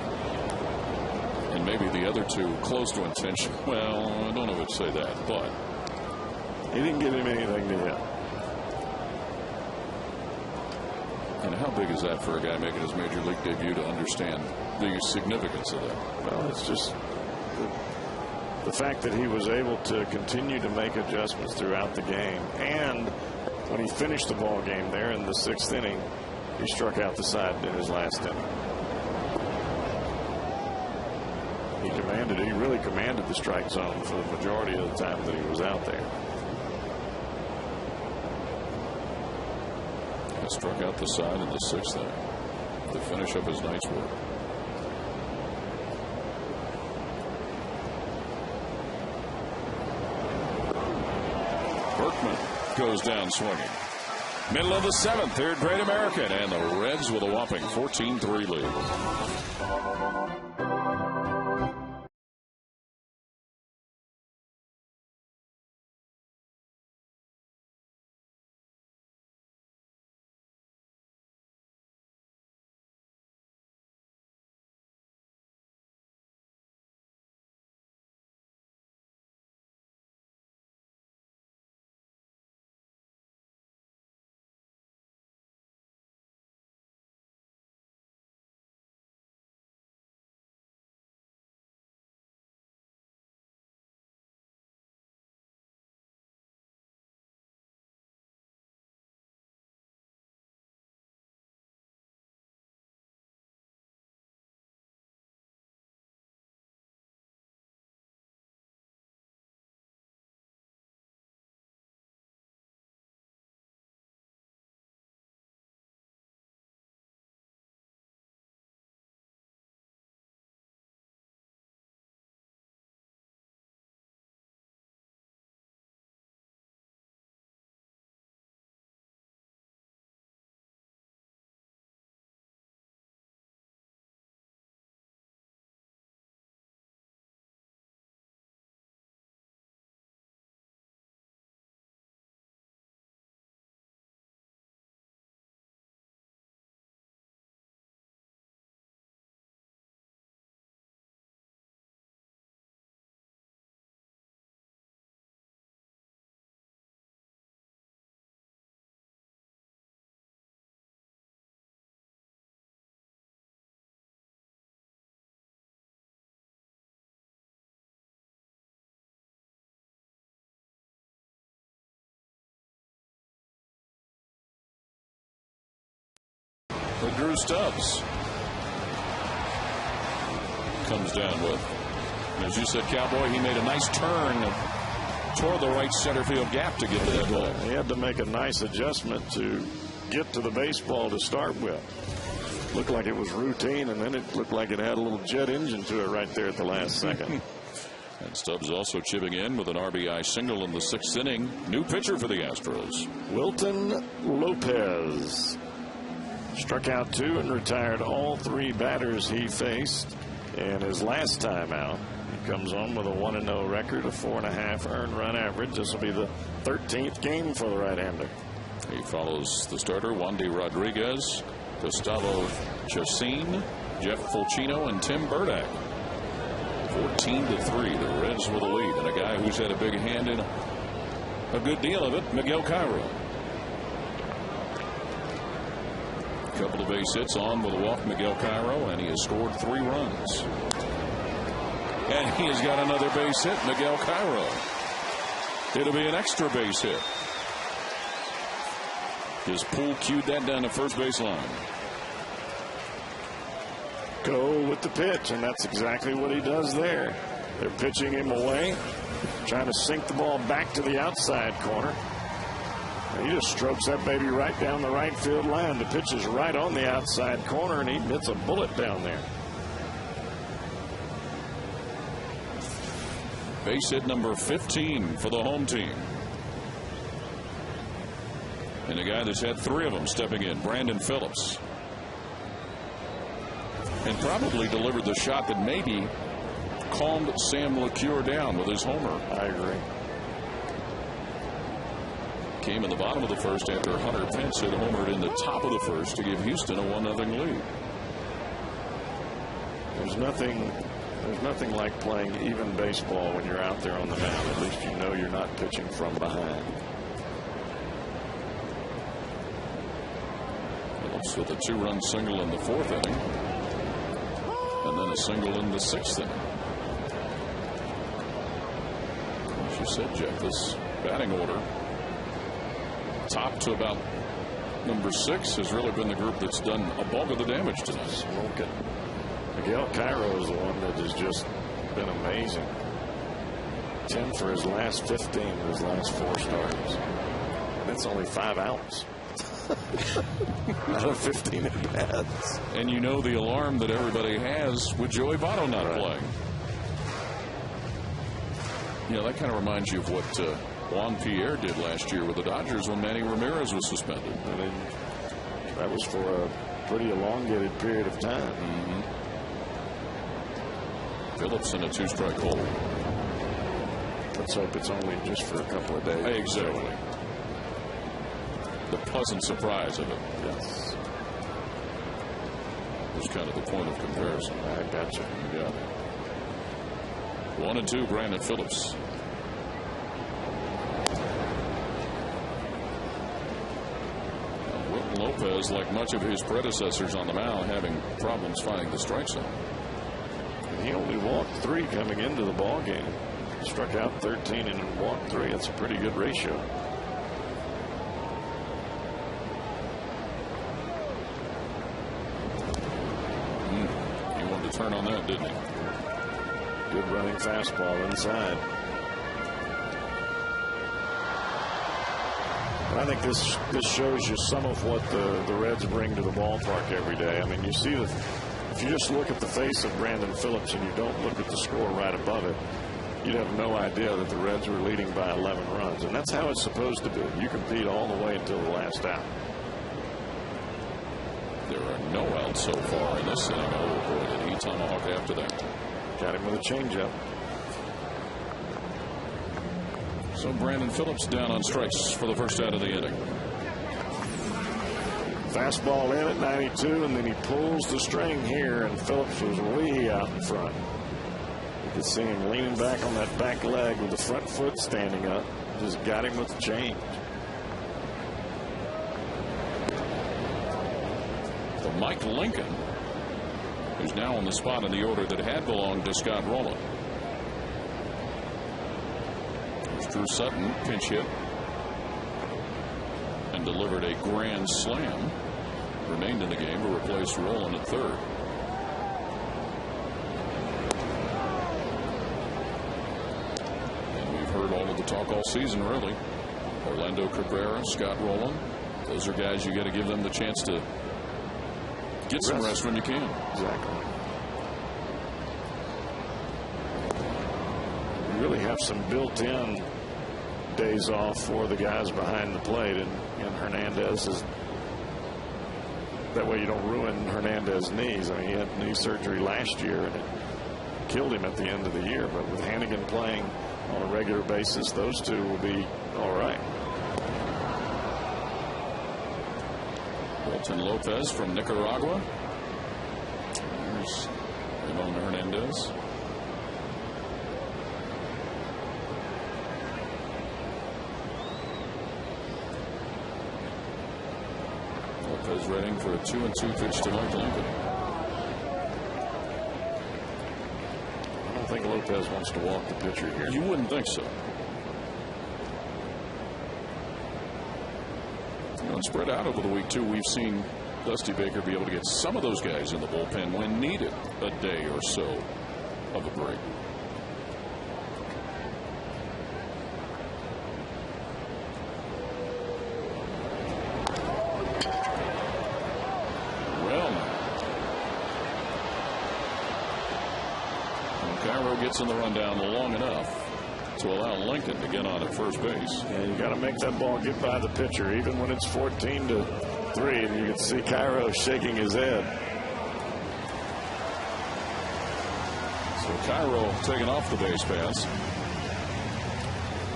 And maybe the other 2 close to intention. Well, I don't know if I'd say that, but he didn't give him anything to hit. And how big is that for a guy making his major league debut to understand the significance of that? Well, it's just the fact that he was able to continue to make adjustments throughout the game. And when he finished the ball game there in the 6th inning, he struck out the side in his last inning. He really commanded the strike zone for the majority of the time that he was out there. He struck out the side in the 6th inning to finish up his night's work. Berkman goes down swinging. Middle of the 7th, 3rd Great American, and the Reds with a whopping 14-3 lead. But Drew Stubbs comes down with. And as you said, Cowboy, he made a nice turn toward the right center field gap to get to that ball. He had to make a nice adjustment to get to the baseball to start with. Looked like it was routine, and then it looked like it had a little jet engine to it right there at the last second. And Stubbs also chipping in with an RBI single in the 6th inning. New pitcher for the Astros. Wilton Lopez struck out 2 and retired all 3 batters he faced. And his last time out, he comes on with a 1-0 record, a 4.5 earned run average. This will be the 13th game for the right-hander. He follows the starter, Wandy Rodriguez, Gustavo Chacin, Jeff Fulcino, and Tim Burdack. 14-3, the Reds with a lead, and a guy who's had a big hand in a good deal of it, Miguel Cairo. A couple of base hits on with a walk, Miguel Cairo, and he has scored 3 runs. And he has got another base hit, Miguel Cairo. It'll be an extra base hit. His pull cued that down the first base line. Go with the pitch, and that's exactly what he does there. They're pitching him away, trying to sink the ball back to the outside corner. And he just strokes that baby right down the right field line. The pitch is right on the outside corner, and he hits a bullet down there. Base hit number 15 for the home team. And a guy that's had 3 of them stepping in, Brandon Phillips. And probably delivered the shot that maybe calmed Sam LeCure down with his homer. I agree. Came in the bottom of the first after Hunter Pence had homered in the top of the first to give Houston a 1-0 lead. There's nothing like playing even baseball when you're out there on the mound. At least you know you're not pitching from behind. Phillips with a 2-run single in the 4th inning. And then a single in the 6th inning. As you said, Jeff, this batting order, top to about number 6, has really been the group that's done a bulk of the damage tonight. Smoking. Miguel Cairo is the one that has just been amazing. 10 for his last 15 of his last 4 starts. That's only 5 outs. Out of 15 at bats. And you know the alarm that everybody has with Joey Votto not playing. You know, that kind of reminds you of what Juan Pierre did last year with the Dodgers when Manny Ramirez was suspended. I mean, that was for a pretty elongated period of time. Phillips in a 2-strike hole. Let's hope it's only just for a couple of days. Exactly. The pleasant surprise of it. Yes. Was kind of the point of comparison. I got you. Yeah. 1-2, Brandon Phillips. Wilton Lopez, like much of his predecessors on the mound, having problems finding the strike zone. And he only walked 3 coming into the ball game. Struck out 13 and walked 3. That's a pretty good ratio. He wanted to turn on that, didn't he? Good running fastball inside. I think this shows you some of what the Reds bring to the ballpark every day. I mean, you see if you just look at the face of Brandon Phillips and you don't look at the score right above it, you'd have no idea that the Reds were leading by 11 runs. And that's how it's supposed to be. You compete all the way until the last out. There are no outs so far in this inning. Oh, boy, did he tomahawk after that. Got him with a changeup. So Brandon Phillips down on strikes for the first out of the inning. Fastball in at 92, and then he pulls the string here, and Phillips was way out in front. You could see him leaning back on that back leg with the front foot standing up. Just got him with the change. For Mike Lincoln, who's now on the spot in the order that had belonged to Scott Rowland. Drew Sutton pinch hit and delivered a grand slam. remained in the game to replace Roland at third. And we've heard all of the talk all season, really. Orlando Cabrera, Scott Rowland. Those are guys you got to give them the chance to get some rest when you can. Exactly. You really have some built-in days off for the guys behind the plate, and Hernandez is that way you don't ruin Hernandez's knees. I mean, he had knee surgery last year and it killed him at the end of the year, but with Hannigan playing on a regular basis, those two will be all right. Walton Lopez from Nicaragua. There's Ramon Hernandez. Lopez ready for a 2-2 pitch to Mike Lincoln. I don't think Lopez wants to walk the pitcher here. You wouldn't think so. And spread out over the week, too, we've seen Dusty Baker be able to get some of those guys in the bullpen when needed, a day or so of a break. Well, Cairo gets in the rundown long enough to allow Lincoln to get on at first base. Yeah, you got to make that ball get by the pitcher, even when it's 14-3, and you can see Cairo shaking his head. So Cairo taking off the base pass.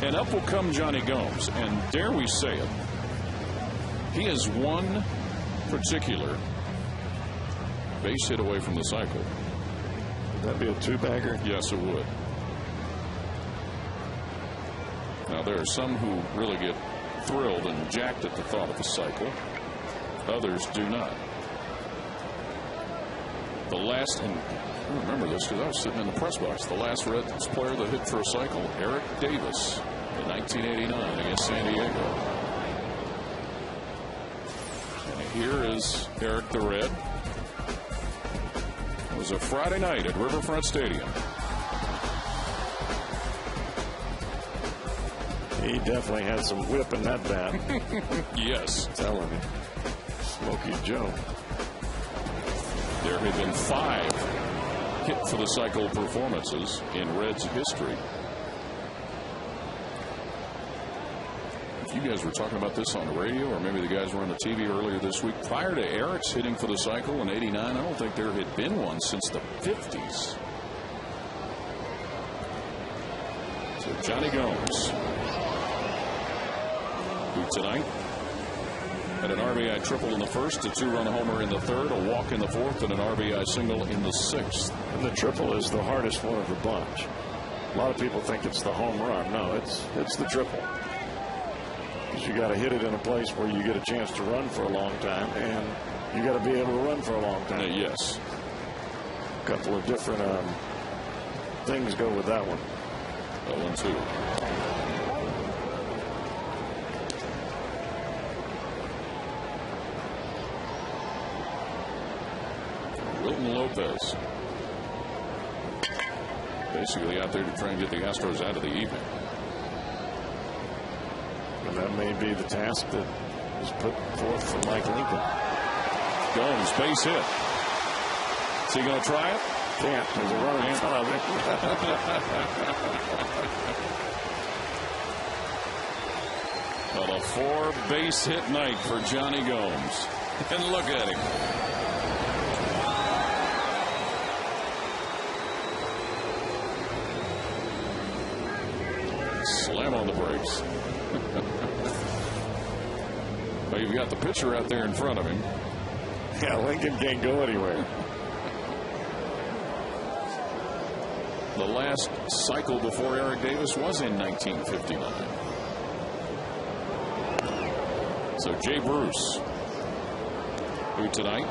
And up will come Johnny Gomes, and dare we say it, he is one particular base hit away from the cycle. Would that be a two-bagger? Yes, it would. Now, there are some who really get thrilled and jacked at the thought of the cycle. Others do not. The last, and I remember this because I was sitting in the press box, the last Reds player that hit for a cycle, Eric Davis, in 1989 against San Diego. And here is Eric the Red. It was a Friday night at Riverfront Stadium. He definitely had some whip in that bat. Yes. I'm telling you. Smokey Joe. There have been 5 hit for the cycle performances in Reds history. If you guys were talking about this on the radio, or maybe the guys were on the TV earlier this week, prior to Eric's hitting for the cycle in '89, I don't think there had been one since the 50s. So Johnny Gomes, who tonight had an RBI triple in the first, a 2-run homer in the third, a walk in the fourth, and an RBI single in the sixth. And the triple is the hardest one of the bunch. A lot of people think it's the home run. No, it's the triple. Because you got to hit it in a place where you get a chance to run for a long time, and you got to be able to run for a long time. Yes. A couple of different things go with that one. 0-2. Wilton Lopez basically out there to try and get the Astros out of the evening. And that may be the task that was put forth for Mike Lincoln. Gomes, base hit. Is he going to try it? Can't. There's a runner in front of him. Well, a 4-base hit night for Johnny Gomes. And look at him. Slam on the brakes. Well, you've got the pitcher out there in front of him. Yeah, Lincoln can't go anywhere. The last cycle before Eric Davis was in 1959. So Jay Bruce, who tonight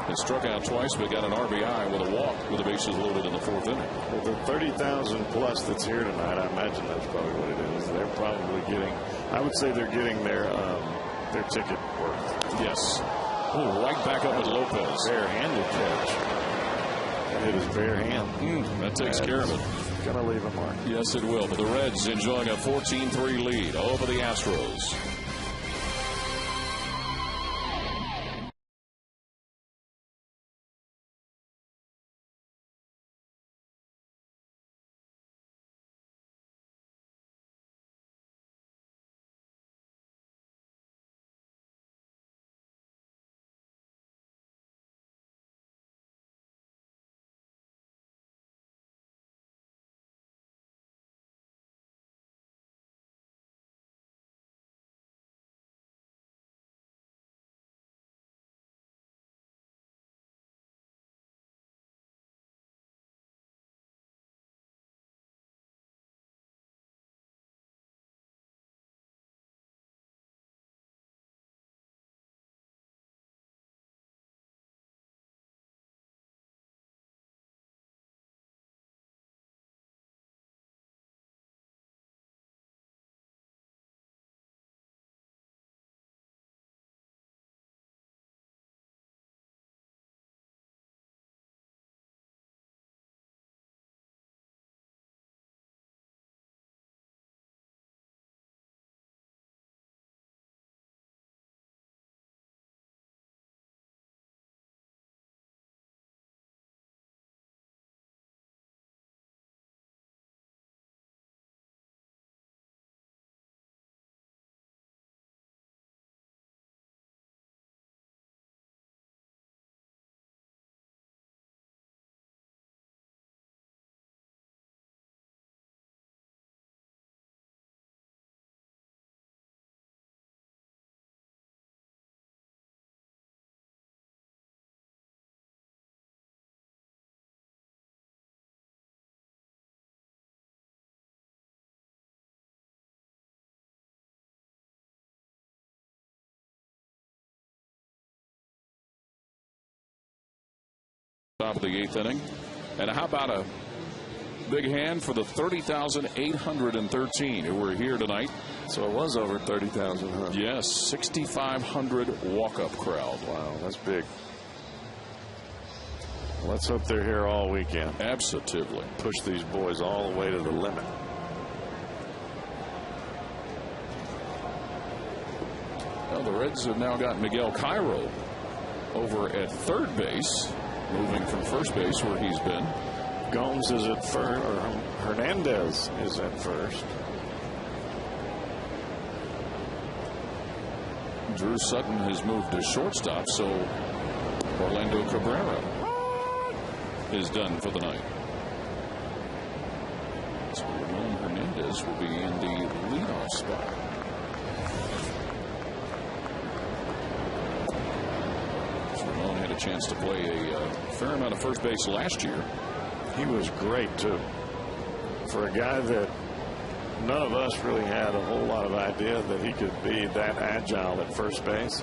has struck out twice but got an RBI with a walk with the bases loaded in the fourth inning. Well, the 30,000 plus that's here tonight, I imagine that's probably what it is. They're probably getting, I would say they're getting their their ticket worth. Yes. Oh, right back up at Lopez. Bare-handed catch. And it is bare hand. That takes care of it. Going to leave a mark. Yes, it will. But the Reds enjoying a 14-3 lead over the Astros. Top of the 8th inning. And how about a big hand for the 30,813 who were here tonight? So it was over 30,000, huh? Yes, 6,500 walk-up crowd. Wow, that's big. Let's hope they're here all weekend. Absolutely. Push these boys all the way to the limit. Well, the Reds have now got Miguel Cairo over at third base, moving from first base where he's been. Gomes is at first, or Hernandez is at first. Drew Sutton has moved to shortstop, so Orlando Cabrera is done for the night. So Ramon Hernandez will be in the leadoff spot. Ramon had a chance to play a fair amount of first base last year. He was great, too. For a guy that none of us really had a whole lot of idea that he could be that agile at first base.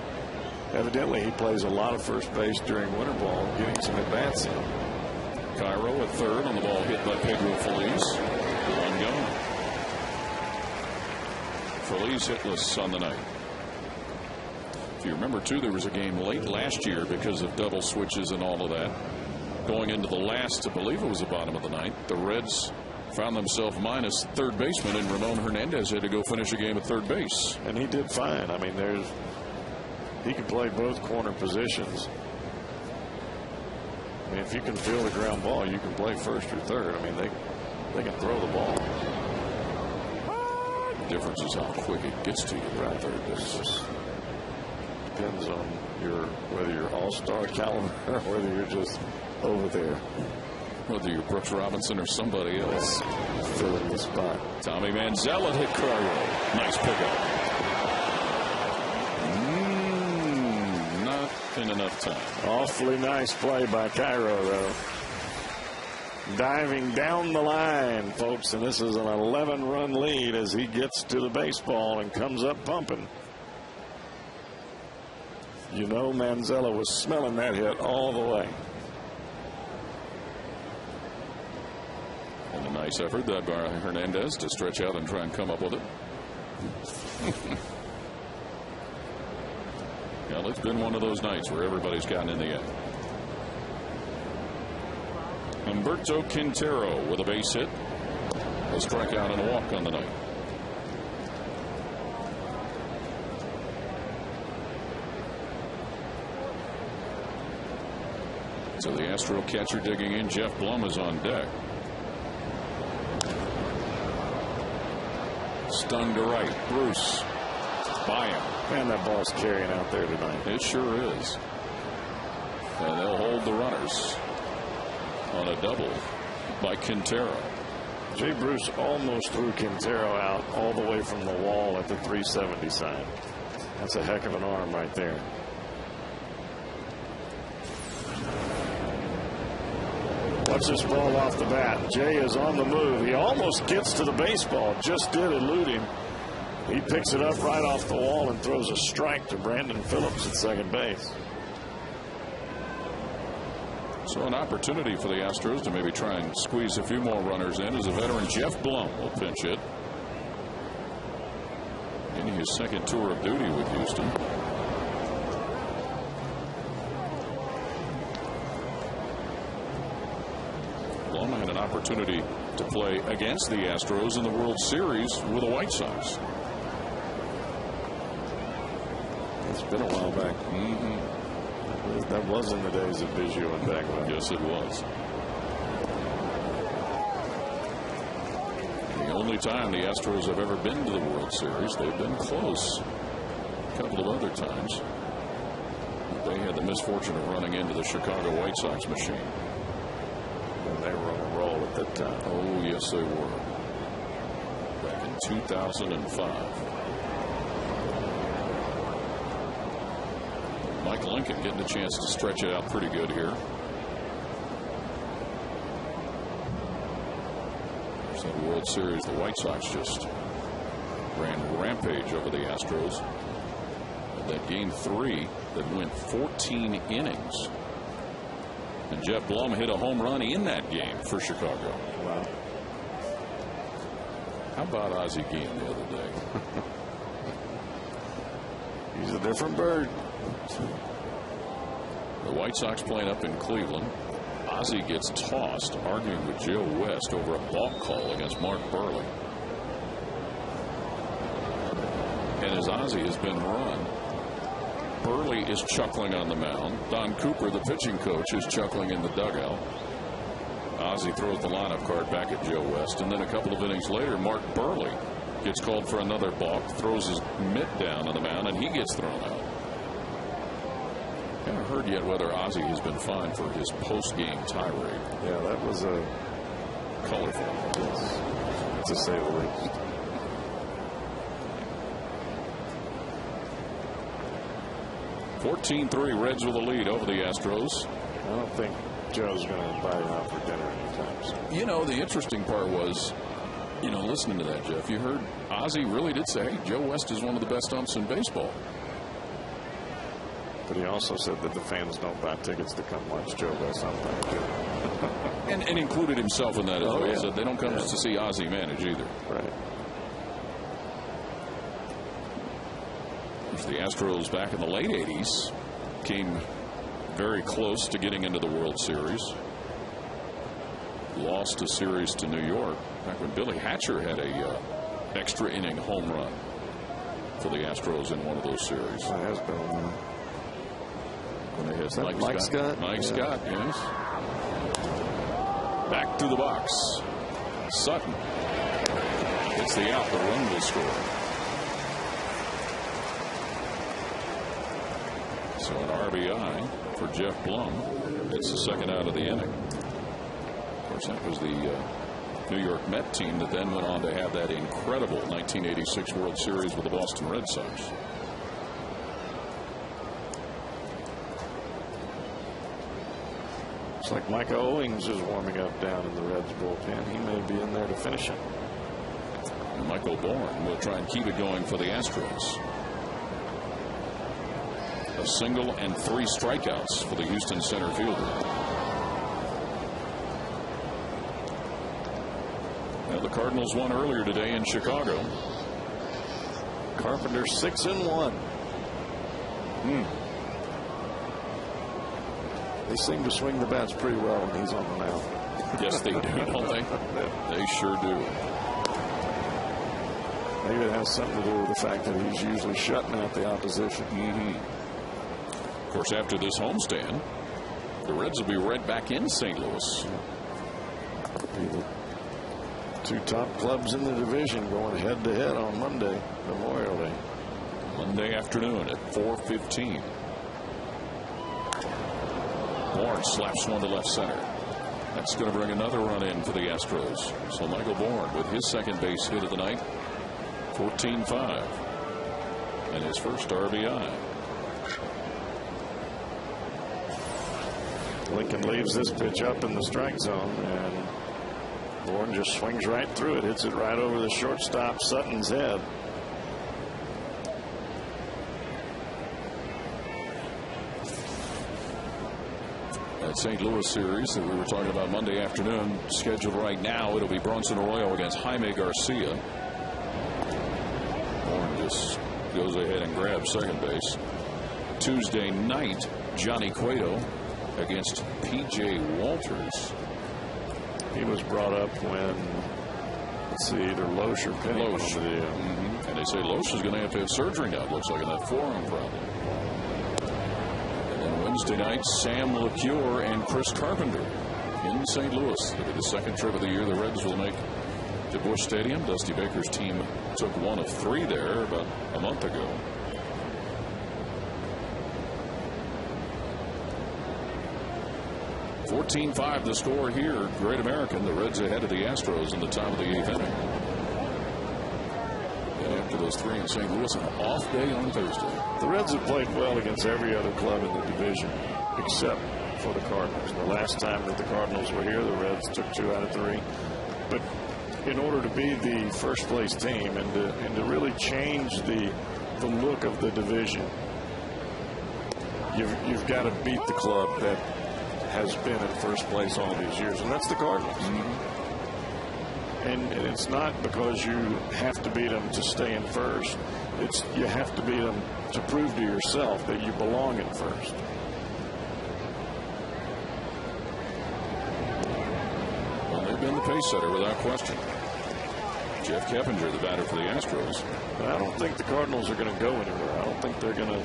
Evidently, he plays a lot of first base during winter ball, getting some at-bats in. Cairo at third on the ball hit by Pedro Feliz. One gone. Feliz hitless on the night. If you remember, too, there was a game late last year because of double switches and all of that. Going into the last, I believe it was the bottom of the ninth, the Reds found themselves minus third baseman, and Ramon Hernandez had to go finish a game at third base. And he did fine. I mean, he can play both corner positions. I mean, if you can feel the ground ball, you can play first or third. I mean, they can throw the ball. The difference is how quick it gets to you right there. It depends on whether you're all-star caliber or whether you're just over there. Whether you're Brooks Robinson or somebody else filling the spot. Tommy Manziel hit Cairo. Nice pickup. Not in enough time. Awfully nice play by Cairo, though. Diving down the line, folks, and this is an 11-run lead as he gets to the baseball and comes up pumping. You know, Manziel was smelling that hit all the way. And a nice effort by Hernandez to stretch out and try and come up with it. Well, it's been one of those nights where everybody's gotten in the act. Humberto Quintero with a base hit, a strikeout and a walk on the night. So the Astro catcher digging in. Jeff Blum is on deck. Stung to right. Bruce by him. Man, that ball's carrying out there tonight. It sure is. And they'll hold the runners on a double by Quintero. Jay Bruce almost threw Quintero out all the way from the wall at the 370 sign. That's a heck of an arm right there. Watch this ball off the bat. Jay is on the move. He almost gets to the baseball. Just did elude him. He picks it up right off the wall and throws a strike to Brandon Phillips at second base. So an opportunity for the Astros to maybe try and squeeze a few more runners in as a veteran Jeff Blum will pinch hit in his second tour of duty with Houston. Blum had an opportunity to play against the Astros in the World Series with the White Sox. It's been a while back. That was in the days of Biggio and Bagwell. Yes, it was. The only time the Astros have ever been to the World Series, they've been close a couple of other times. They had the misfortune of running into the Chicago White Sox machine. And they were on a roll at that time. Oh, yes, they were. Back in 2005. Mike Lincoln getting a chance to stretch it out pretty good here. So the World Series, the White Sox just ran rampage over the Astros. That game 3 that went 14 innings. And Jeff Blum hit a home run in that game for Chicago. Wow. How about Ozzie Guillen the other day? He's a different bird. The White Sox playing up in Cleveland. Ozzie gets tossed, arguing with Joe West over a balk call against Mark Burley. And as Ozzie has been run, Burley is chuckling on the mound. Don Cooper, the pitching coach, is chuckling in the dugout. Ozzie throws the lineup card back at Joe West, and then a couple of innings later, Mark Burley gets called for another balk, throws his mitt down on the mound, and he gets thrown out. Haven't heard yet whether Ozzie has been fined for his post-game tirade. Yeah, that was a colorful, yes, to say the least. $14-3 Reds with a lead over the Astros. I don't think Joe's going to invite him out for dinner anytime soon. You know, the interesting part was, you know, listening to that, Jeff, you heard Ozzie really did say, hey, Joe West is one of the best umps in baseball. But he also said that the fans don't buy tickets to come watch Joe West ump. and included himself in that as well. Yeah. Said they don't come to see Ozzie manage either. Right. The Astros back in the late 80s came very close to getting into the World Series. Lost a series to New York back when Billy Hatcher had a extra inning home run for the Astros in one of those series. That has been a while. When they hit Mike Scott? Mike Scott, yes. Back to the box. Sutton hits the out. The run will score. So an RBI for Jeff Blum. It's the second out of the inning. Of course, that was the New York Met team that then went on to have that incredible 1986 World Series with the Boston Red Sox. Looks like Micah Owings is warming up down in the Reds bullpen. He may be in there to finish it. And Michael Bourne will try and keep it going for the Astros. A single and 3 strikeouts for the Houston center fielder. Now the Cardinals won earlier today in Chicago. Carpenter 6-1. They seem to swing the bats pretty well when he's on the mound. Yes, they do, don't they? They sure do. Maybe it has something to do with the fact that he's usually shutting out the opposition. Of course, after this homestand, the Reds will be right back in St. Louis. Be the two top clubs in the division going head-to-head on Monday, Memorial Day. Monday afternoon at 4:15. Bourne slaps one to left center. That's going to bring another run in for the Astros. So Michael Bourne with his second base hit of the night. 14-5. And his first RBI. Lincoln leaves this pitch up in the strike zone, and Bourne just swings right through it, hits it right over the shortstop Sutton's head. That St. Louis series that we were talking about Monday afternoon, scheduled right now, it'll be Bronson Arroyo against Jaime Garcia. Bourne just goes ahead and grabs second base. Tuesday night, Johnny Cueto against P.J. Walters. He was brought up when, let's see, either Loesch or Penny. Loesch. And they say Loesch is going to have surgery now, it looks like, in that forearm problem. And then Wednesday night, Sam LeCure and Chris Carpenter in St. Louis. It'll be the second trip of the year the Reds will make to Busch Stadium. Dusty Baker's team took one of three there about a month ago. .14-5 the score here. Great American. The Reds ahead of the Astros in the top of the 8th inning. And after those three in St. Louis, an off day on Thursday. The Reds have played well against every other club in the division except for the Cardinals. The last time that the Cardinals were here, the Reds took 2 out of 3. But in order to be the first place team and to really change the look of the division, you've got to beat the club that has been in first place all these years, and that's the Cardinals. And it's not because you have to beat them to stay in first. It's you have to beat them to prove to yourself that you belong in first. Well, they've been the pace setter without question. Jeff Keppinger, the batter for the Astros. But I don't think the Cardinals are going to go anywhere. I don't think they're going to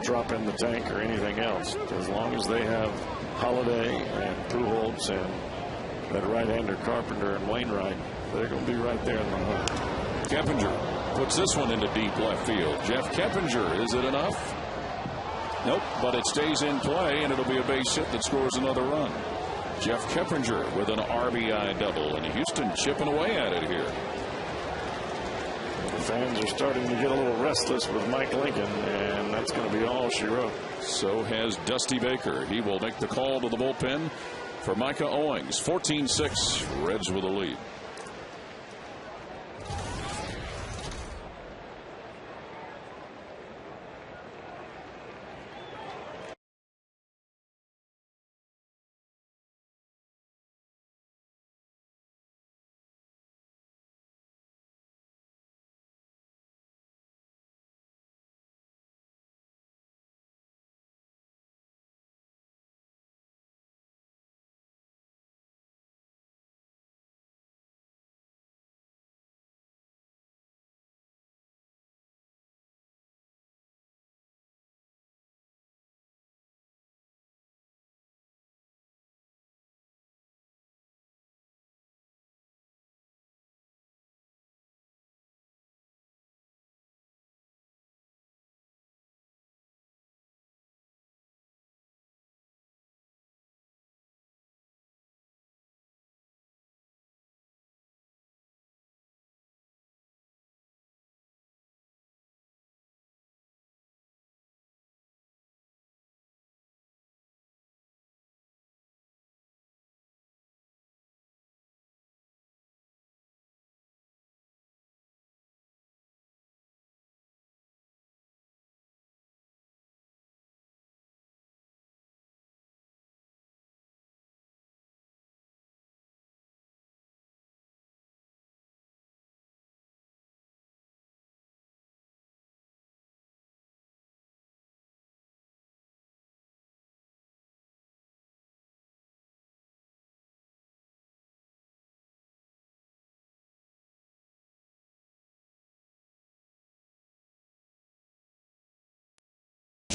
drop in the tank or anything else. As long as they have Holiday and Pujols and that right-hander Carpenter and Wainwright, they're going to be right there in the hunt. Keppinger puts this one into deep left field. Jeff Keppinger, is it enough? Nope, but it stays in play, and it'll be a base hit that scores another run. Jeff Keppinger with an RBI double, and Houston chipping away at it here. The fans are starting to get a little restless with Mike Lincoln, and that's going to be all she wrote. So has Dusty Baker. He will make the call to the bullpen for Micah Owings. 14-6, Reds with a lead.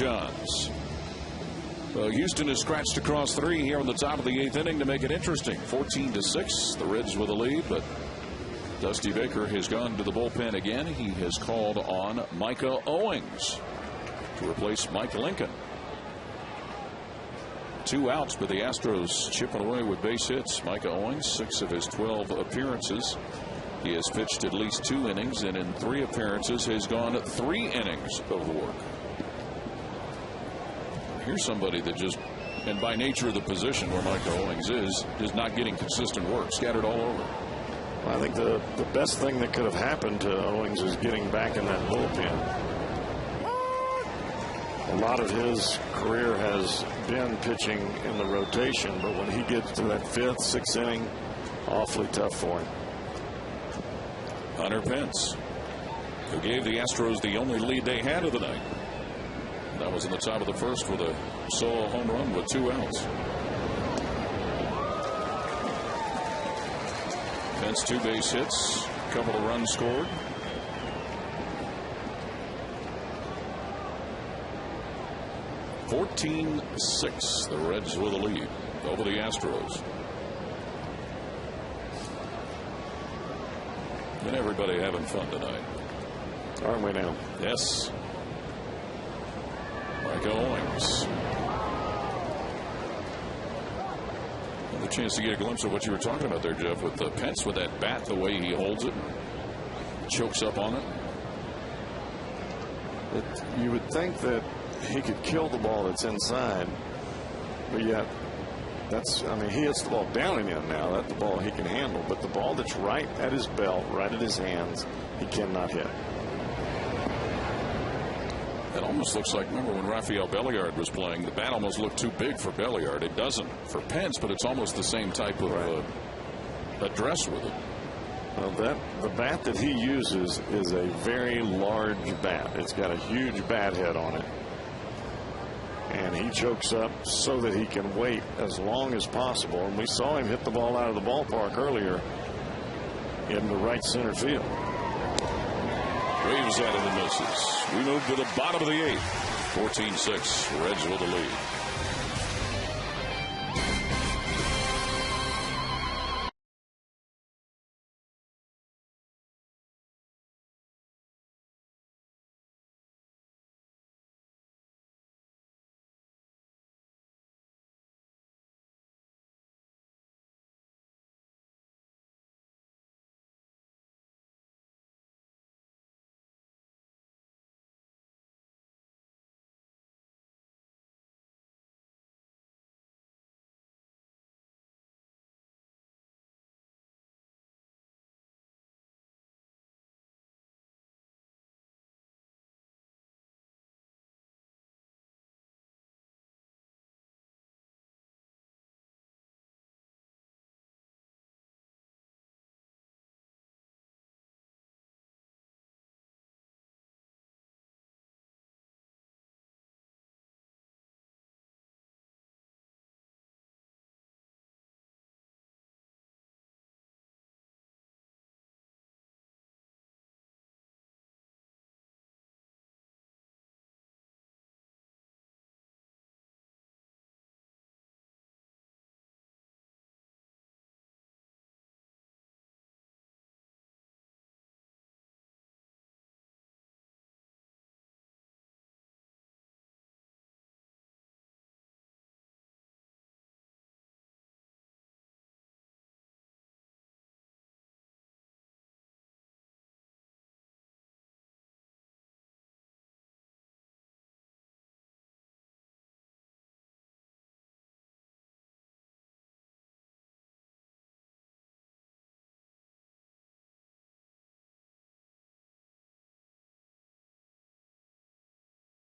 Johns. Well, Houston has scratched across 3 here on the top of the 8th inning to make it interesting. 14-6, the Reds with a lead, but Dusty Baker has gone to the bullpen again. He has called on Micah Owings to replace Mike Lincoln. 2 outs, but the Astros chipping away with base hits. Micah Owings, 6 of his 12 appearances. He has pitched at least 2 innings, and in 3 appearances has gone 3 innings of work. Here's somebody that just, and by nature of the position where Micah Owings is not getting consistent work, scattered all over. I think the best thing that could have happened to Owings is getting back in that bullpen. A lot of his career has been pitching in the rotation, but when he gets to that 5th, 6th inning, awfully tough for him. Hunter Pence, who gave the Astros the only lead they had of the night. That was in the top of the 1st with a solo home run with 2 outs. Pence 2 base hits, a couple of runs scored. (14-6), the Reds with a lead over the Astros. And everybody having fun tonight, aren't we now? Yes. Micah Owings. The chance to get a glimpse of what you were talking about there, Jeff, with Pence with that bat, the way he holds it, chokes up on it. You would think that he could kill the ball that's inside, but yet he hits the ball down and in now. That's the ball he can handle, but the ball that's right at his belt, right at his hands, he cannot hit. It almost looks like, remember when Rafael Belliard was playing, the bat almost looked too big for Belliard. It doesn't for Pence, but it's almost the same type of address with it. Well, the bat that he uses is a very large bat. It's got a huge bat head on it, and he chokes up so that he can wait as long as possible. And we saw him hit the ball out of the ballpark earlier into right center field. Waves at it and misses. We move to the bottom of the 8th. 14-6, Reds with the lead.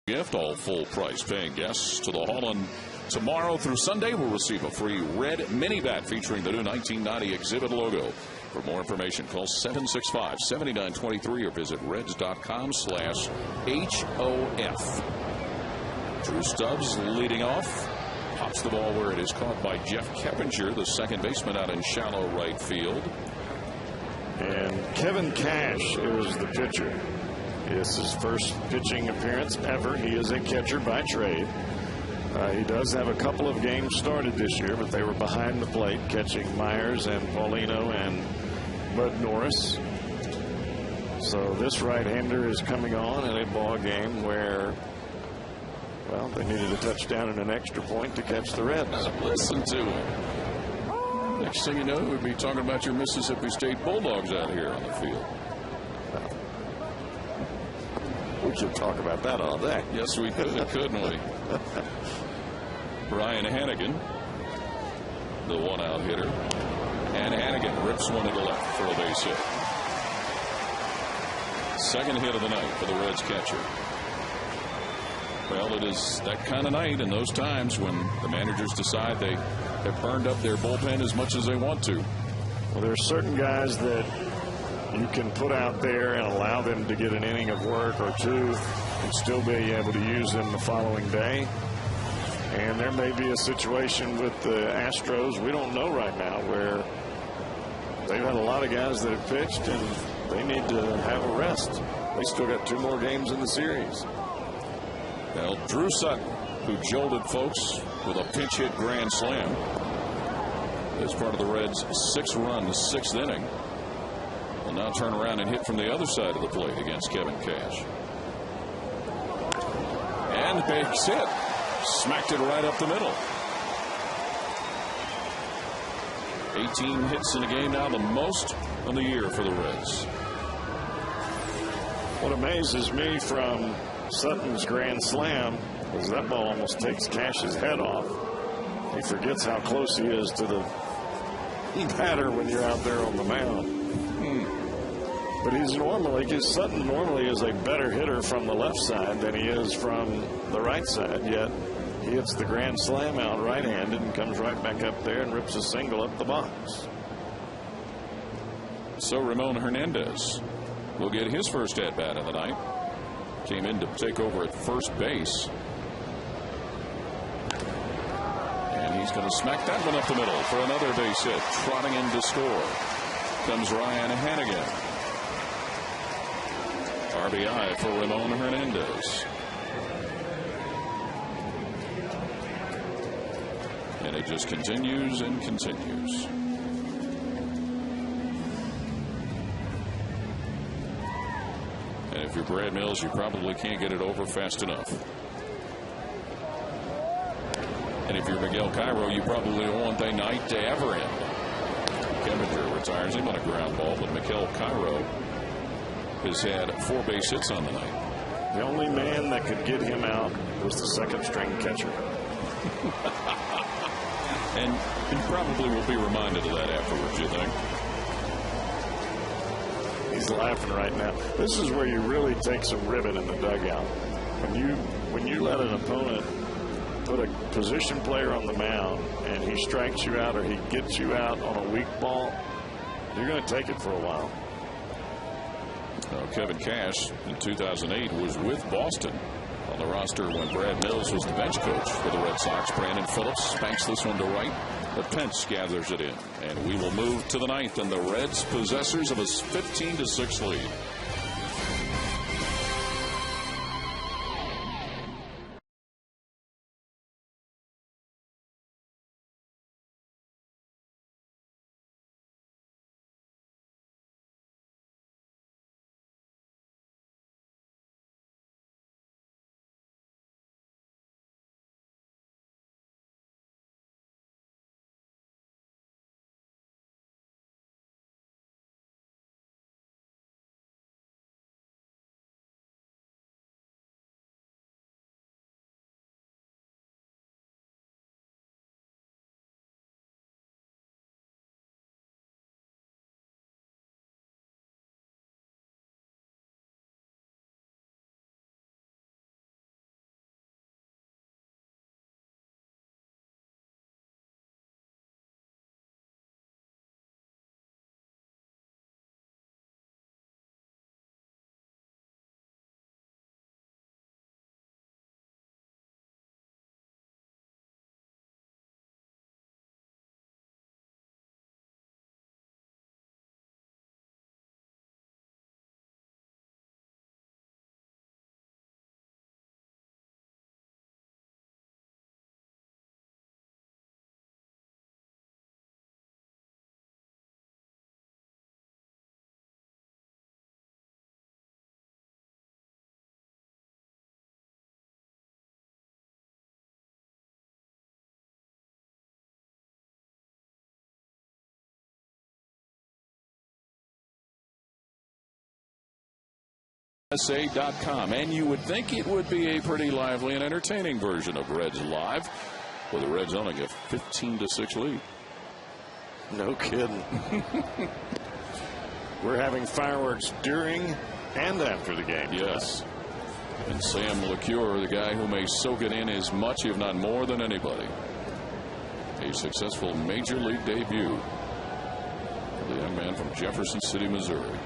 Gift, all full price paying guests to the Holland tomorrow through Sunday will receive a free red mini bat featuring the new 1990 exhibit logo. For more information, call 765-7923 or visit reds.com/HOF. Drew Stubbs leading off. Pops the ball where it is caught by Jeff Keppinger, the second baseman, out in shallow right field. And Kevin Cash is the pitcher. It's his first pitching appearance ever. He is a catcher by trade. He does have a couple of games started this year, but they were behind the plate, catching Myers and Paulino and Bud Norris. So this right-hander is coming on in a ball game where, well, they needed a touchdown and an extra point to catch the Reds. Listen to him. Next thing you know, we'd be talking about your Mississippi State Bulldogs out here on the field. We could talk about that all day. Yes, we could, couldn't we? Brian Hannigan, the one-out hitter. And Hannigan rips one to the left for a base hit. Second hit of the night for the Reds catcher. Well, it is that kind of night and those times when the managers decide they have burned up their bullpen as much as they want to. Well, there are certain guys that you can put out there and allow them to get an inning of work or two and still be able to use them the following day. And there may be a situation with the Astros, we don't know right now, where they've had a lot of guys that have pitched and they need to have a rest. They still got 2 more games in the series. Well, Drew Sutton, who jolted folks with a pinch hit grand slam as part of the Reds' 6-run 6th inning, will now turn around and hit from the other side of the plate against Kevin Cash. And base hit. Smacked it right up the middle. 18 hits in a game now, the most of the year for the Reds. What amazes me from Sutton's grand slam is that ball almost takes Cash's head off. He forgets how close he is to the batter when you're out there on the mound. But he's normally, because Sutton normally is a better hitter from the left side than he is from the right side, yet he hits the grand slam out right-handed and comes right back up there and rips a single up the box. So Ramon Hernandez will get his first at-bat of the night. Came in to take over at first base. And he's going to smack that one up the middle for another base hit. Trotting in to score comes Ryan Hannigan. RBI for Ramon Hernandez. And it just continues and continues. And if you're Brad Mills, you probably can't get it over fast enough. And if you're Miguel Cairo, you probably don't want that night to ever end. Kemminger retires him on a ground ball, but Miguel Cairo has had 4 base hits on the night. The only man that could get him out was the second string catcher. And he probably will be reminded of that afterwards, you think? He's laughing right now. This is where you really take some ribbon in the dugout. When you let an opponent put a position player on the mound and he strikes you out or he gets you out on a weak ball, you're going to take it for a while. Kevin Cash in 2008 was with Boston on the roster when Brad Mills was the bench coach for the Red Sox. Brandon Phillips banks this one to right, but Pence gathers it in. And we will move to the 9th, and the Reds possessors of a 15-6 lead. USA.com. And you would think it would be a pretty lively and entertaining version of Reds Live, with the Reds only a 15-6 lead. No kidding. We're having fireworks during and after the game. Yes. And Sam LeCure, the guy who may soak it in as much, if not more, than anybody. A successful major league debut for the young man from Jefferson City, Missouri.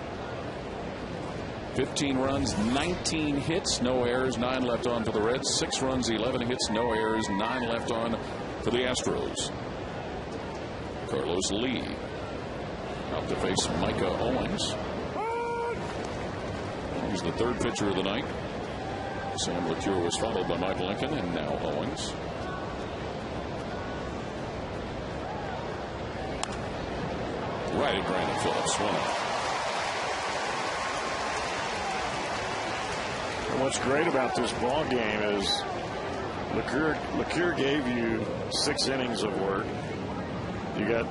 15 runs, 19 hits, no errors, 9 left on for the Reds. 6 runs, 11 hits, no errors, 9 left on for the Astros. Carlos Lee out to face Micah Owens. He's the third pitcher of the night. Sam LeCure was followed by Mike Lincoln, and now Owens. Right at Brandon Phillips. 1 out. And what's great about this ball game is LeCure gave you 6 innings of work. You got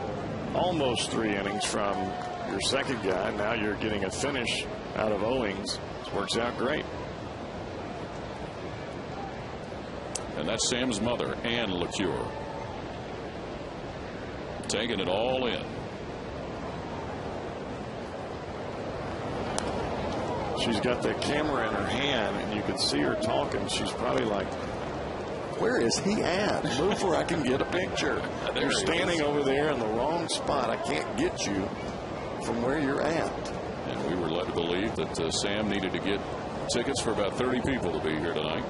almost 3 innings from your second guy. Now you're getting a finish out of Owens. This works out great. And that's Sam's mother, Ann LeCure, taking it all in. She's got the camera in her hand, and you can see her talking. She's probably like, where is he at? Move where I can get a picture. You're standing over there in the wrong spot. I can't get you from where you're at. And we were led to believe that Sam needed to get tickets for about 30 people to be here tonight.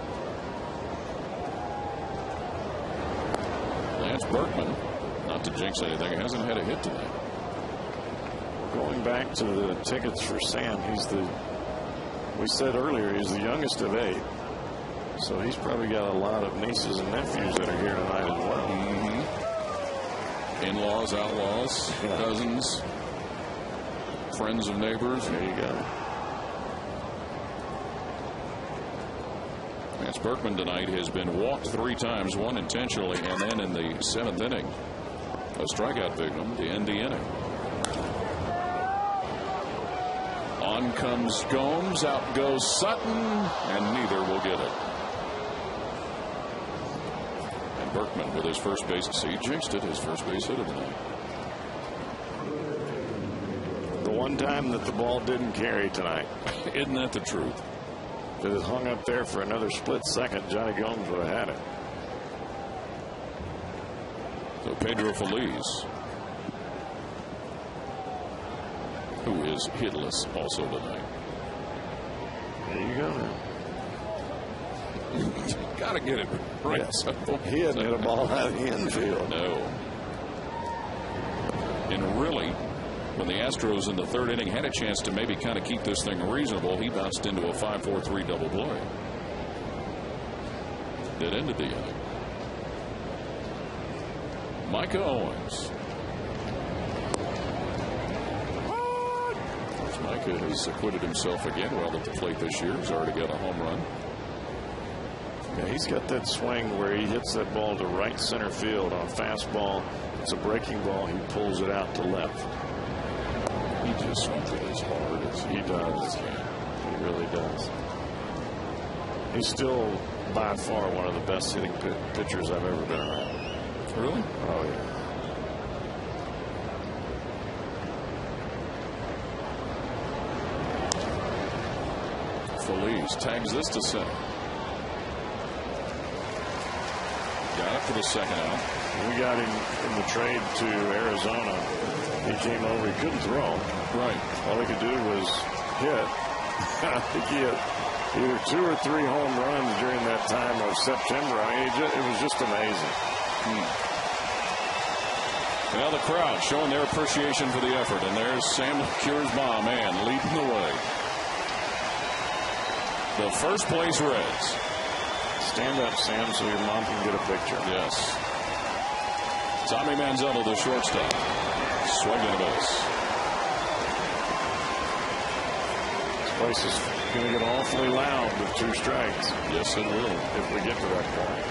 Lance Berkman, not to jinx anything, hasn't had a hit tonight. Going back to the tickets for Sam, we said earlier, he's the youngest of 8. So he's probably got a lot of nieces and nephews that are here tonight as well. Mm-hmm. In-laws, outlaws, cousins, friends of neighbors. There you go. Lance Berkman tonight has been walked 3 times, 1 intentionally, and then in the 7th inning, a strikeout victim to end the inning. On comes Gomes, out goes Sutton, and neither will get it. And Berkman with his first base, he jinxed it, his first base hit of the night. The one time that the ball didn't carry tonight. Isn't that the truth? If it had hung up there for another split second, Johnny Gomes would have had it. So Pedro Feliz, who is hitless also tonight. There you go now. Got to get it right. Yes. So, he hadn't hit a ball out of the infield. No. And really, when the Astros in the 3rd inning had a chance to maybe kind of keep this thing reasonable, he bounced into a 5-4-3 double play that ended the inning. Micah Owens. Micah has acquitted himself again well at the plate this year. He's already got a home run. Yeah, he's got that swing where he hits that ball to right center field on a fastball. It's a breaking ball. He pulls it out to left. He just swings it as hard as he does. He really does. He's still by far one of the best hitting pitchers I've ever been around. Really? Oh, yeah. Feliz tags this to center. Got it for the 2nd out. We got him in the trade to Arizona. He came over. He couldn't throw. Right. All he could do was hit. I think he had either 2 or 3 home runs during that time of September. I mean, it was just amazing. Now the crowd showing their appreciation for the effort. And there's Sam LeCure's mom, Ann, leading the way. The first place Reds. Stand up, Sam, so your mom can get a picture. Yes. Tommy Manziel, the shortstop. Swing and a miss. This place is going to get awfully loud with 2 strikes. Yes, it will. If we get to that point.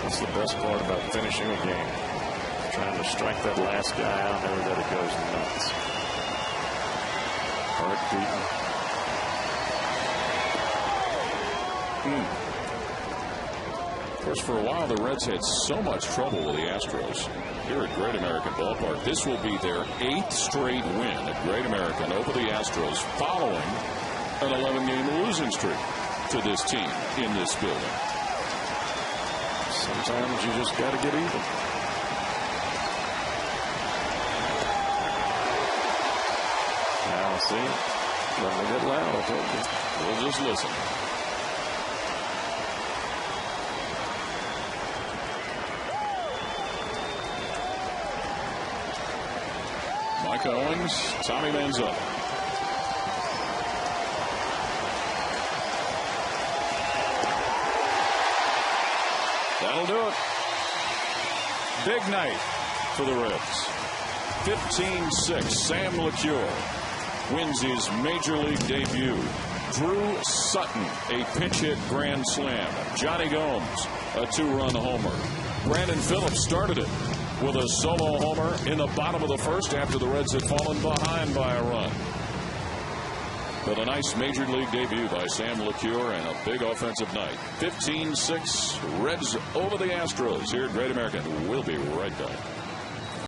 That's the best part about finishing a game. Trying to strike that last guy out, and everybody goes nuts. Heart beating. Of course, for a while, the Reds had so much trouble with the Astros here at Great American Ballpark. This will be their 8th straight win at Great American over the Astros following an 11-game losing streak to this team in this building. Sometimes you just got to get even. Now, see, when they get loud, I told you. We'll just listen. Mike Owens, Tommy Manziel. That'll do it. Big night for the Reds. 15-6. Sam LeCure wins his Major League debut. Drew Sutton, a pinch hit grand slam. Johnny Gomes, a 2-run homer. Brandon Phillips started it with a solo homer in the bottom of the first after the Reds had fallen behind by a run. But a nice Major League debut by Sam LeCure and a big offensive night. 15-6 Reds over the Astros here at Great American. We'll be right back.